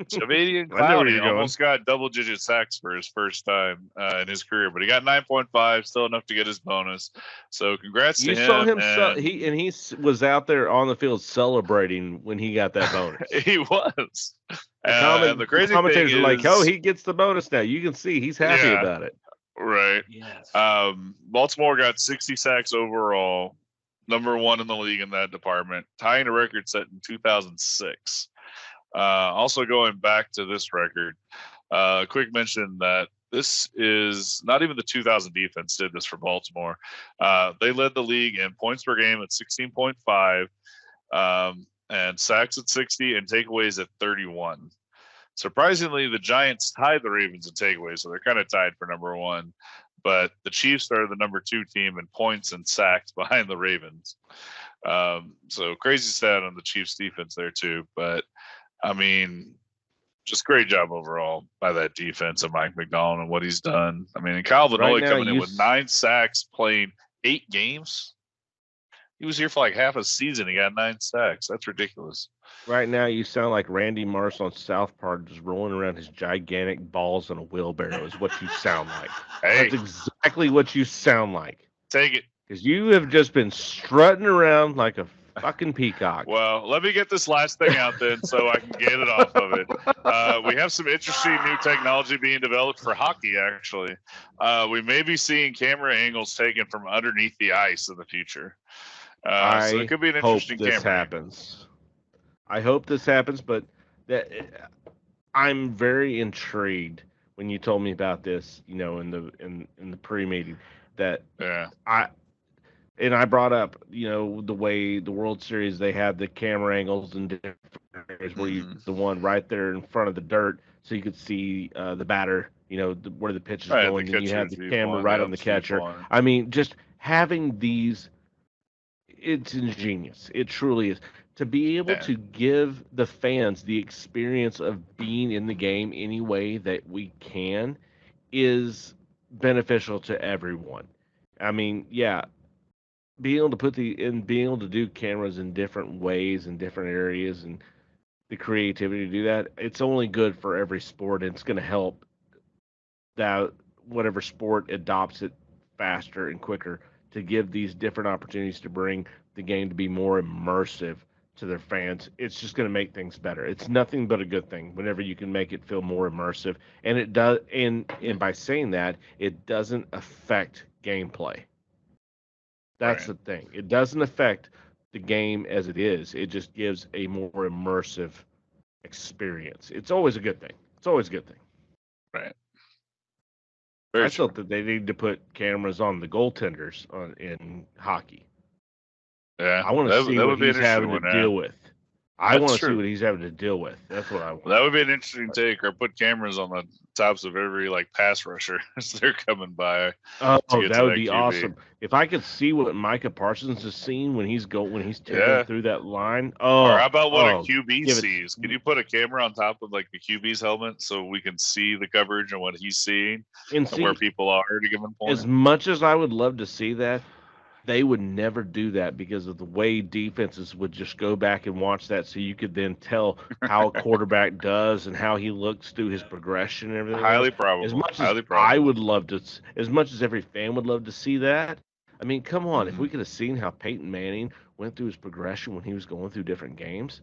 Speaker 2: Javadian
Speaker 1: I know where
Speaker 2: Clowney
Speaker 1: you're going.
Speaker 2: almost got double-digit sacks for his first time in his career, but he got 9.5, still enough to get his bonus. So congrats
Speaker 1: You
Speaker 2: to him.
Speaker 1: saw him.
Speaker 2: and
Speaker 1: He was out there on the field celebrating when he got that bonus.
Speaker 2: he was.
Speaker 1: The
Speaker 2: The crazy
Speaker 1: commentators
Speaker 2: thing
Speaker 1: are like,
Speaker 2: is-
Speaker 1: "Oh, he gets the bonus now." You can see he's happy
Speaker 2: Yeah.
Speaker 1: about it.
Speaker 2: Right.
Speaker 3: yes,
Speaker 2: Baltimore got 60 sacks overall, number 1 in the league in that department, tying a record set in 2006. Also going back to this record, quick mention that this is not even the 2000 defense did this for Baltimore. They led the league in points per game at 16.5, and sacks at 60 and takeaways at 31. Surprisingly, the Giants tied the Ravens in takeaways, so they're kind of tied for number 1. But the Chiefs are the number 2 team in points and sacks behind the Ravens. So crazy stat on the Chiefs defense there too. But I mean, just great job overall by that defense of Mike McDonald and what he's done. I mean, and Kyle Vanoy
Speaker 1: Right now,
Speaker 2: coming in
Speaker 1: you
Speaker 2: with 9 sacks, playing 8 games. He was here for like half a season. He got 9 sacks. That's ridiculous.
Speaker 1: Right now, you sound like Randy Marsh on South Park, just rolling around his gigantic balls in a wheelbarrow. Is what you sound like.
Speaker 2: Hey,
Speaker 1: That's exactly what you sound like.
Speaker 2: take it.
Speaker 1: Because you have just been strutting around like a fucking peacock.
Speaker 2: Well, let me get this last thing out then so I can get it off of it. We have some interesting new technology being developed for hockey, actually. We may be seeing camera angles taken from underneath the ice in the future. So it could be an
Speaker 1: hope
Speaker 2: interesting
Speaker 1: this
Speaker 2: camera.
Speaker 1: happens. I hope this happens, but I'm very intrigued when you told me about this, in the pre-meeting, that
Speaker 2: Yeah.
Speaker 1: I brought up, the way the World Series, they had the camera angles and different areas where you the one right there in front of the dirt, so you could see the batter, where the pitch is
Speaker 2: Right, the
Speaker 1: going, and you
Speaker 2: catcher
Speaker 1: have the
Speaker 2: view
Speaker 1: camera
Speaker 2: point,
Speaker 1: right
Speaker 2: yeah,
Speaker 1: on the
Speaker 2: the view
Speaker 1: catcher.
Speaker 2: point.
Speaker 1: I mean, just having these, it's ingenious. It truly is. To be able
Speaker 2: Yeah.
Speaker 1: to give the fans the experience of being in the game any way that we can is beneficial to everyone. I mean, yeah, being able to being able to do cameras in different ways in different areas and the creativity to do that, it's only good for every sport, and it's going to help that whatever sport adopts it faster and quicker to give these different opportunities to bring the game to be more immersive to their fans. It's just going to make things better. It's nothing but a good thing whenever you can make it feel more immersive, and it does. And by saying that, it doesn't affect gameplay. That's
Speaker 2: Right.
Speaker 1: the thing. It doesn't affect the game as it is. It just gives a more immersive experience. It's always a good thing. It's always a good thing.
Speaker 2: Right.
Speaker 1: I
Speaker 2: Very
Speaker 1: still
Speaker 2: true.
Speaker 1: think they need to put cameras on the goaltenders in hockey.
Speaker 2: Yeah.
Speaker 1: I want to see
Speaker 2: that
Speaker 1: what
Speaker 2: would be an
Speaker 1: he's having to
Speaker 2: interesting one,
Speaker 1: deal
Speaker 2: yeah.
Speaker 1: with. I
Speaker 2: That's
Speaker 1: want to see
Speaker 2: true.
Speaker 1: what he's having to deal with. That's what I want.
Speaker 2: Well, that would be an interesting take, or put cameras on the tops of every pass rusher as they're coming by.
Speaker 1: Oh,
Speaker 2: get
Speaker 1: that
Speaker 2: to
Speaker 1: would
Speaker 2: that
Speaker 1: be
Speaker 2: QB.
Speaker 1: awesome. If I could see what Micah Parsons is seeing when he's tearing
Speaker 2: Yeah.
Speaker 1: through that line.
Speaker 2: Or how about what a
Speaker 1: oh,
Speaker 2: QB
Speaker 1: give it-
Speaker 2: sees? Can you put a camera on top of the QB's helmet so we can see the coverage and what he's seeing
Speaker 1: and
Speaker 2: and where
Speaker 1: see,
Speaker 2: people are at a given point?
Speaker 1: as much as I would love to see that, they would never do that because of the way defenses would just go back and watch that, so you could then tell how a quarterback does and how he looks through his progression and everything.
Speaker 2: Highly
Speaker 1: else.
Speaker 2: probable.
Speaker 1: As much
Speaker 2: Highly
Speaker 1: as
Speaker 2: probable.
Speaker 1: I would love to, as much as every fan would love to see that. I mean, come on, if
Speaker 2: Mhm.
Speaker 1: we could have seen how Peyton Manning went through his progression when he was going through different games.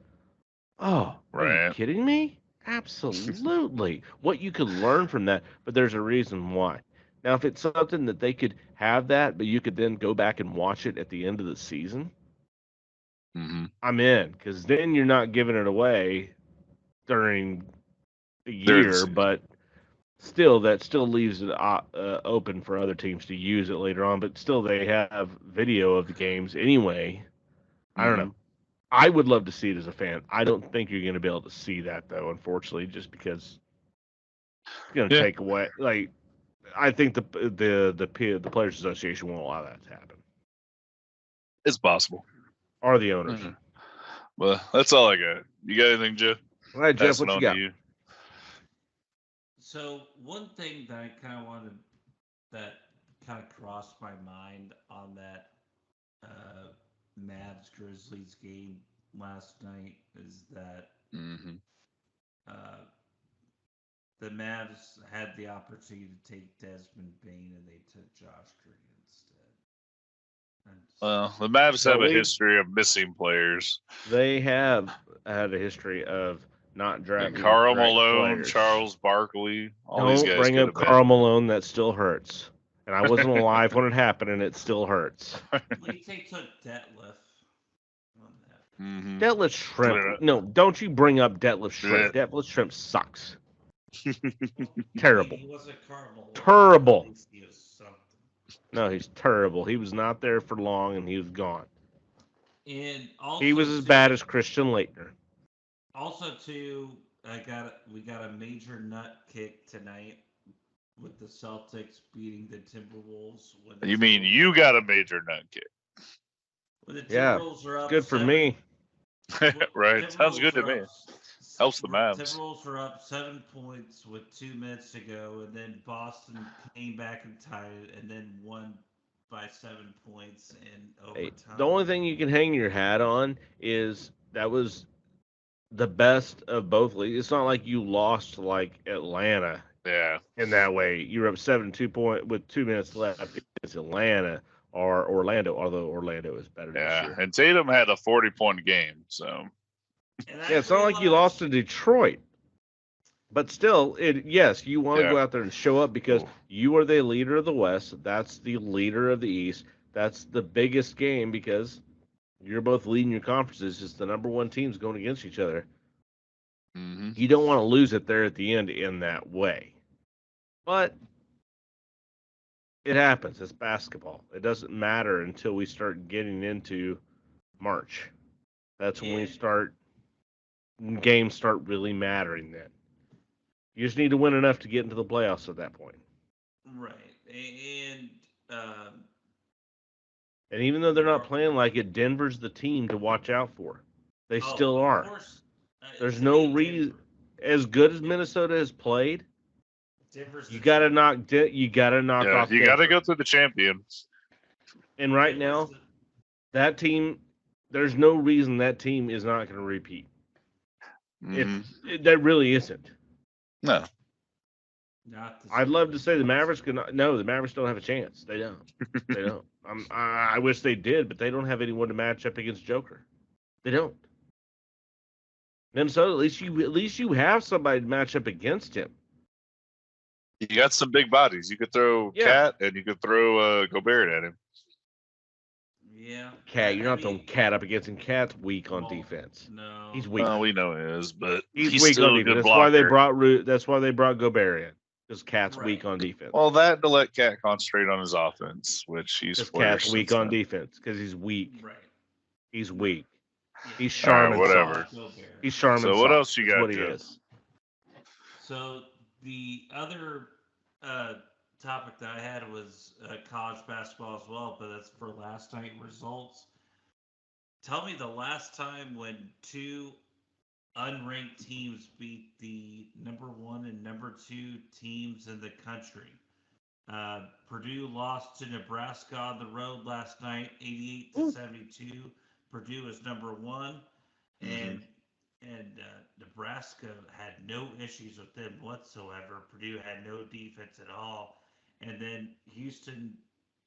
Speaker 1: Oh, are you
Speaker 2: Right.
Speaker 1: kidding me? Absolutely. What you could learn from that, but there's a reason why. Now, if it's something that they could have that, but you could then go back and watch it at the end of the season,
Speaker 2: Mhm.
Speaker 1: I'm in, because then you're not giving it away during the
Speaker 2: During the
Speaker 1: year,
Speaker 2: season.
Speaker 1: but still, that still leaves it open for other teams to use it later on. But still, they have video of the games anyway. I don't
Speaker 2: Mhm.
Speaker 1: know. I would love to see it as a fan. I don't think you're going to be able to see that, though, unfortunately, just because it's going to
Speaker 2: Yeah.
Speaker 1: take away. I think the Players Association won't allow that to happen,
Speaker 2: It's possible.
Speaker 1: or the owners.
Speaker 2: Mhm. Well, that's all I got. You got anything, Jeff?
Speaker 1: All right, Jeff,
Speaker 2: Pass it
Speaker 1: what you
Speaker 2: on
Speaker 1: got?
Speaker 2: to you.
Speaker 3: So one thing that I kind of wanted that kind of crossed my mind on that Mavs Grizzlies game last night is that
Speaker 2: Mm-hmm.
Speaker 3: uh, the Mavs had the opportunity to take Desmond Bain and they took Josh Green instead.
Speaker 2: Well, the Mavs have a
Speaker 1: Really?
Speaker 2: history of missing players.
Speaker 1: They have had a history of not drafting
Speaker 2: Karl
Speaker 1: the right
Speaker 2: Malone,
Speaker 1: players.
Speaker 2: Charles Barkley, all these
Speaker 1: Don't
Speaker 2: guys
Speaker 1: bring
Speaker 2: could
Speaker 1: up
Speaker 2: have
Speaker 1: Karl Malone. That still hurts. And I wasn't alive when it happened, and it still hurts.
Speaker 3: At least they took Detlef on that.
Speaker 2: Mm-hmm.
Speaker 1: Detlef Shrimp.
Speaker 2: Yeah.
Speaker 1: No, don't you bring up Detlef Shrimp. Detlef Shrimp sucks. Terrible.
Speaker 3: He wasn't Karl Malone.
Speaker 1: Terrible.
Speaker 3: At least he was something.
Speaker 1: No, he's terrible. He was not there for long, and he was gone.
Speaker 3: And also
Speaker 1: He was as bad as Christian Laettner.
Speaker 3: Also, too, we got a major nut kick tonight with the Celtics beating the Timberwolves.
Speaker 2: You mean you got a major nut kick?
Speaker 3: When the
Speaker 1: Yeah,
Speaker 3: Timberwolves are up
Speaker 1: Good for
Speaker 3: 7
Speaker 1: me.
Speaker 2: Right. Sounds good to
Speaker 3: Timberwolves
Speaker 2: me.
Speaker 3: are up
Speaker 2: Helps the Mavs.
Speaker 3: Timberwolves were up 7 points with 2 minutes to go, and then Boston came back and tied it, and then won by 7 points in overtime.
Speaker 1: Hey, the only thing you can hang your hat on is that was the best of both leagues. It's not like you lost like Atlanta
Speaker 2: Yeah.
Speaker 1: in that way. You were up 7-2 point with 2 minutes left against Atlanta or Orlando, although Orlando is better this
Speaker 2: Yeah.
Speaker 1: year.
Speaker 2: And Tatum had a 40-point game, so
Speaker 3: And I
Speaker 1: Yeah, it's not like you lost to Detroit. But still, yes, you want to go out there and show up because you are the leader of the West. That's the leader of the East. That's the biggest game because you're both leading your conferences. It's the number one teams going against each other.
Speaker 2: mm-hmm.
Speaker 1: You don't want to lose it there at the end in that way. But it happens. It's basketball. It doesn't matter until we start getting into March. That's when games start really mattering then. You just need to win enough to get into the playoffs at that point.
Speaker 3: Right. And
Speaker 1: And even though they're not playing like it, Denver's the team to watch out for. They still are.
Speaker 3: Of course,
Speaker 1: There's no reason. As good as Minnesota has played, you gotta knock off.
Speaker 2: You got to
Speaker 1: Denver.
Speaker 2: go through the champions.
Speaker 1: And right now, that team, there's no reason that team is not going to repeat.
Speaker 2: Mm-hmm.
Speaker 1: That really isn't.
Speaker 2: No.
Speaker 1: I'd love to say the Mavericks could not. No, the Mavericks don't have a chance. They don't. They don't. I wish they did, but they don't have anyone to match up against Joker. They don't. Minnesota, at least you have somebody to match up against him.
Speaker 2: You got some big bodies. You could throw Cat and you could throw Gobert at him.
Speaker 3: Yeah.
Speaker 1: Cat, you're not throwing Cat up against him. Cat's weak on defense.
Speaker 3: No.
Speaker 1: He's weak.
Speaker 2: Well, we know he is, but
Speaker 1: He's weak
Speaker 2: still
Speaker 1: on
Speaker 2: a
Speaker 1: defense.
Speaker 2: good
Speaker 1: That's why they
Speaker 2: blocker.
Speaker 1: brought Gobert in. Because Cat's weak on defense.
Speaker 2: Well, that to let Cat concentrate on his offense, which he's
Speaker 1: Cat's weak on defense because he's weak.
Speaker 3: Right.
Speaker 1: He's weak. He's
Speaker 2: All right,
Speaker 1: Charmin
Speaker 2: whatever.
Speaker 1: soft. He's Charmin
Speaker 2: So what
Speaker 1: soft.
Speaker 2: else you
Speaker 1: That's
Speaker 2: got,
Speaker 1: what he
Speaker 2: Jeff?
Speaker 1: is.
Speaker 3: So the other topic that I had was college basketball as well, but that's for last night results. Tell me the last time when 2 unranked teams beat the number 1 and number 2 teams in the country. Purdue lost to Nebraska on the road last night, 88-72. Purdue is number 1, and Nebraska had no issues with them whatsoever. Purdue had no defense at all, and then Houston.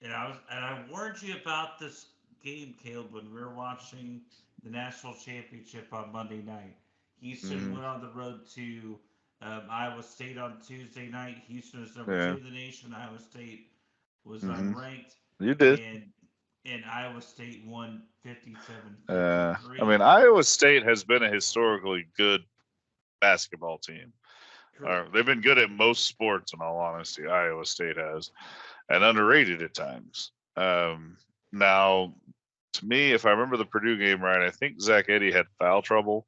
Speaker 3: And I warned you about this game, Caleb, when we were watching the national championship on Monday night. Houston went on the road to Iowa State on Tuesday night. Houston is number 2 in the nation. Iowa State was unranked.
Speaker 2: You did.
Speaker 3: And Iowa State won 57.
Speaker 2: I mean, Iowa State has been a historically good basketball team. They've been good at most sports, in all honesty. Iowa State has, and underrated at times. Now, to me, if I remember the Purdue game right, I think Zach Edey had foul trouble,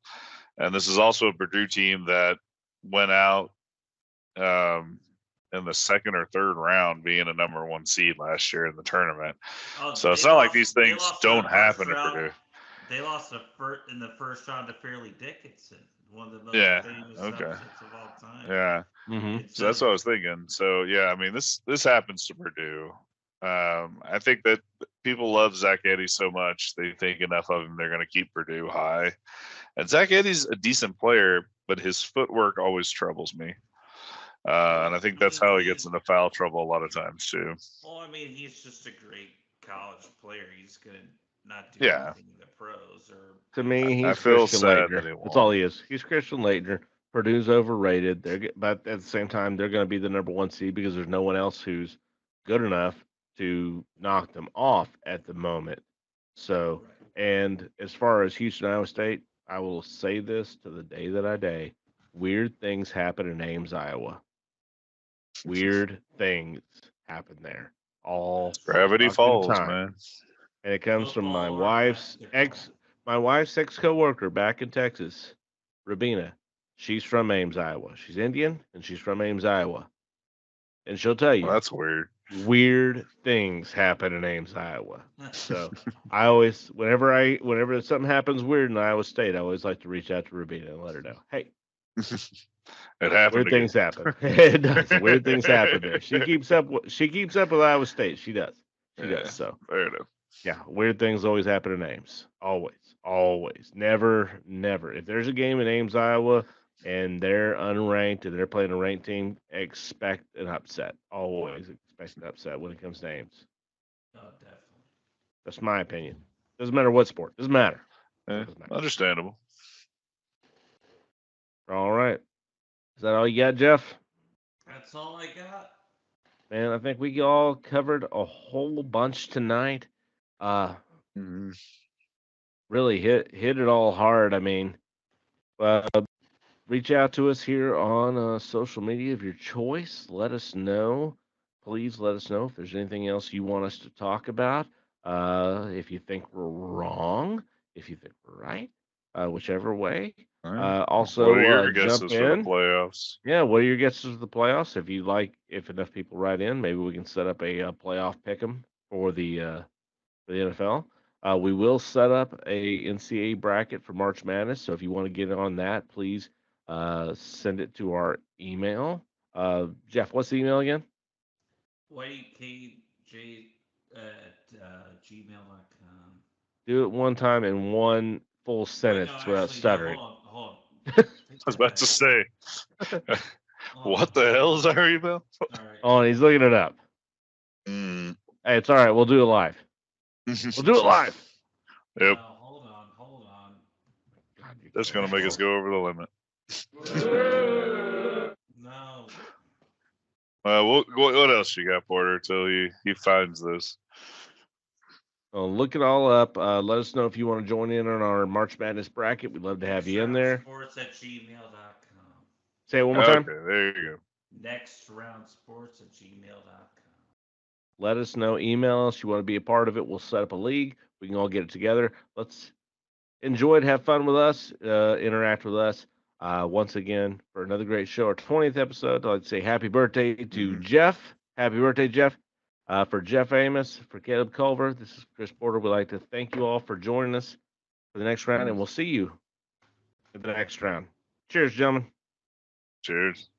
Speaker 2: and this is also a Purdue team that went out in the second or third round being a number 1 seed last year in the tournament.
Speaker 3: Oh,
Speaker 2: So it's
Speaker 3: they
Speaker 2: not like
Speaker 3: lost-
Speaker 2: these
Speaker 3: they
Speaker 2: things
Speaker 3: lost
Speaker 2: don't
Speaker 3: the
Speaker 2: happen
Speaker 3: first
Speaker 2: to
Speaker 3: round.
Speaker 2: Purdue.
Speaker 3: They lost in the first round to Fairleigh Dickinson, one of the most
Speaker 2: Yeah,
Speaker 3: famous
Speaker 2: okay.
Speaker 3: upsets of all time.
Speaker 2: Yeah.
Speaker 1: Mm-hmm.
Speaker 2: So that's what I was thinking. So yeah, I mean this happens to Purdue. I think that people love Zach Edey so much they think enough of him they're going to keep Purdue high. And Zach Edey's a decent player, but his footwork always troubles me. And I think that's how he gets into foul trouble a lot of times too.
Speaker 3: Well, I mean, he's just a great college player. He's gonna not do
Speaker 2: Yeah.
Speaker 3: anything in the pros or.
Speaker 1: To me,
Speaker 2: I
Speaker 1: he's
Speaker 2: feel
Speaker 1: Christian
Speaker 2: sad
Speaker 1: Laettner.
Speaker 2: that he
Speaker 1: That's all
Speaker 2: won't.
Speaker 1: he is. He's Christian Laettner. Purdue's overrated. But at the same time, they're going to be the number 1 seed because there's no one else who's good enough to knock them off at the moment. So, and as far as Houston, Iowa State, I will say this to the day that I die: weird things happen in Ames, Iowa. Weird things happen there all
Speaker 2: Gravity
Speaker 1: fucking
Speaker 2: falls,
Speaker 1: time.
Speaker 2: man.
Speaker 1: And it comes from my
Speaker 3: Football or
Speaker 1: wife's ex coworker back in Texas, Rabina. She's from Ames, Iowa. She's Indian and she's from Ames, Iowa. And she'll tell you
Speaker 2: Well, that's weird.
Speaker 1: weird things happen in Ames, Iowa. So I always, whenever something happens weird in Iowa State, I always like to reach out to Rabina and let her know, hey,
Speaker 2: It happened.
Speaker 1: weird things happen. It does. Weird things happen there. She keeps up with Iowa State. She does. She does. So
Speaker 2: fair enough.
Speaker 1: yeah, weird things always happen in Ames. Always. Never. If there's a game in Ames, Iowa, and they're unranked and they're playing a ranked team, expect an upset. Always expect an upset when it comes to Ames.
Speaker 3: Oh, definitely.
Speaker 1: That's my opinion. Doesn't matter what sport. Doesn't matter.
Speaker 2: Yeah,
Speaker 1: Doesn't matter.
Speaker 2: understandable.
Speaker 1: All right. Is that all you got, Jeff?
Speaker 3: That's all I got.
Speaker 1: Man, I think we all covered a whole bunch tonight.
Speaker 2: Mhm.
Speaker 1: Really hit it all hard. I mean, reach out to us here on social media of your choice. Let us know. Please let us know if there's anything else you want us to talk about. If you think we're wrong, if you think we're right, whichever way.
Speaker 2: All right.
Speaker 1: Also,
Speaker 2: What are your
Speaker 1: jump
Speaker 2: guesses for the
Speaker 1: in.
Speaker 2: playoffs?
Speaker 1: Yeah, what are your guesses for the playoffs? If enough people write in, maybe we can set up a playoff pick'em for the NFL. We will set up a NCAA bracket for March Madness. So if you want to get on that, please send it to our email. Jeff, what's the email again?
Speaker 3: WhiteyKJ at gmail.com.
Speaker 1: Do it one time in one full sentence without stuttering.
Speaker 3: Hold on.
Speaker 2: I was about to say, what the hell is our email?
Speaker 3: All right.
Speaker 1: Oh, he's looking it up.
Speaker 2: Mm.
Speaker 1: Hey, it's all right. We'll do it live. We'll do it live.
Speaker 2: Yep,
Speaker 3: Hold on.
Speaker 2: that's gonna make us go over the limit.
Speaker 3: No.
Speaker 2: What else you got, Porter? Till he finds this.
Speaker 1: Look it all up. Let us know if you want to join in on our March Madness bracket. We'd love to have you in there.
Speaker 3: Sports@gmail.com.
Speaker 1: Say it one more time.
Speaker 2: Okay, there you go.
Speaker 3: Nextroundsports@gmail.com.
Speaker 1: Let us know. Email us. You want to be a part of it. We'll set up a league. We can all get it together. Let's enjoy it. Have fun with us. Interact with us. Once again, for another great show, our 20th episode, I'd like to say happy birthday to Jeff. Happy birthday, Jeff. For Jeff Amos, for Caleb Culver, this is Chris Porter. We'd like to thank you all for joining us for the next round, and we'll see you in the next round. Cheers, gentlemen.
Speaker 2: Cheers.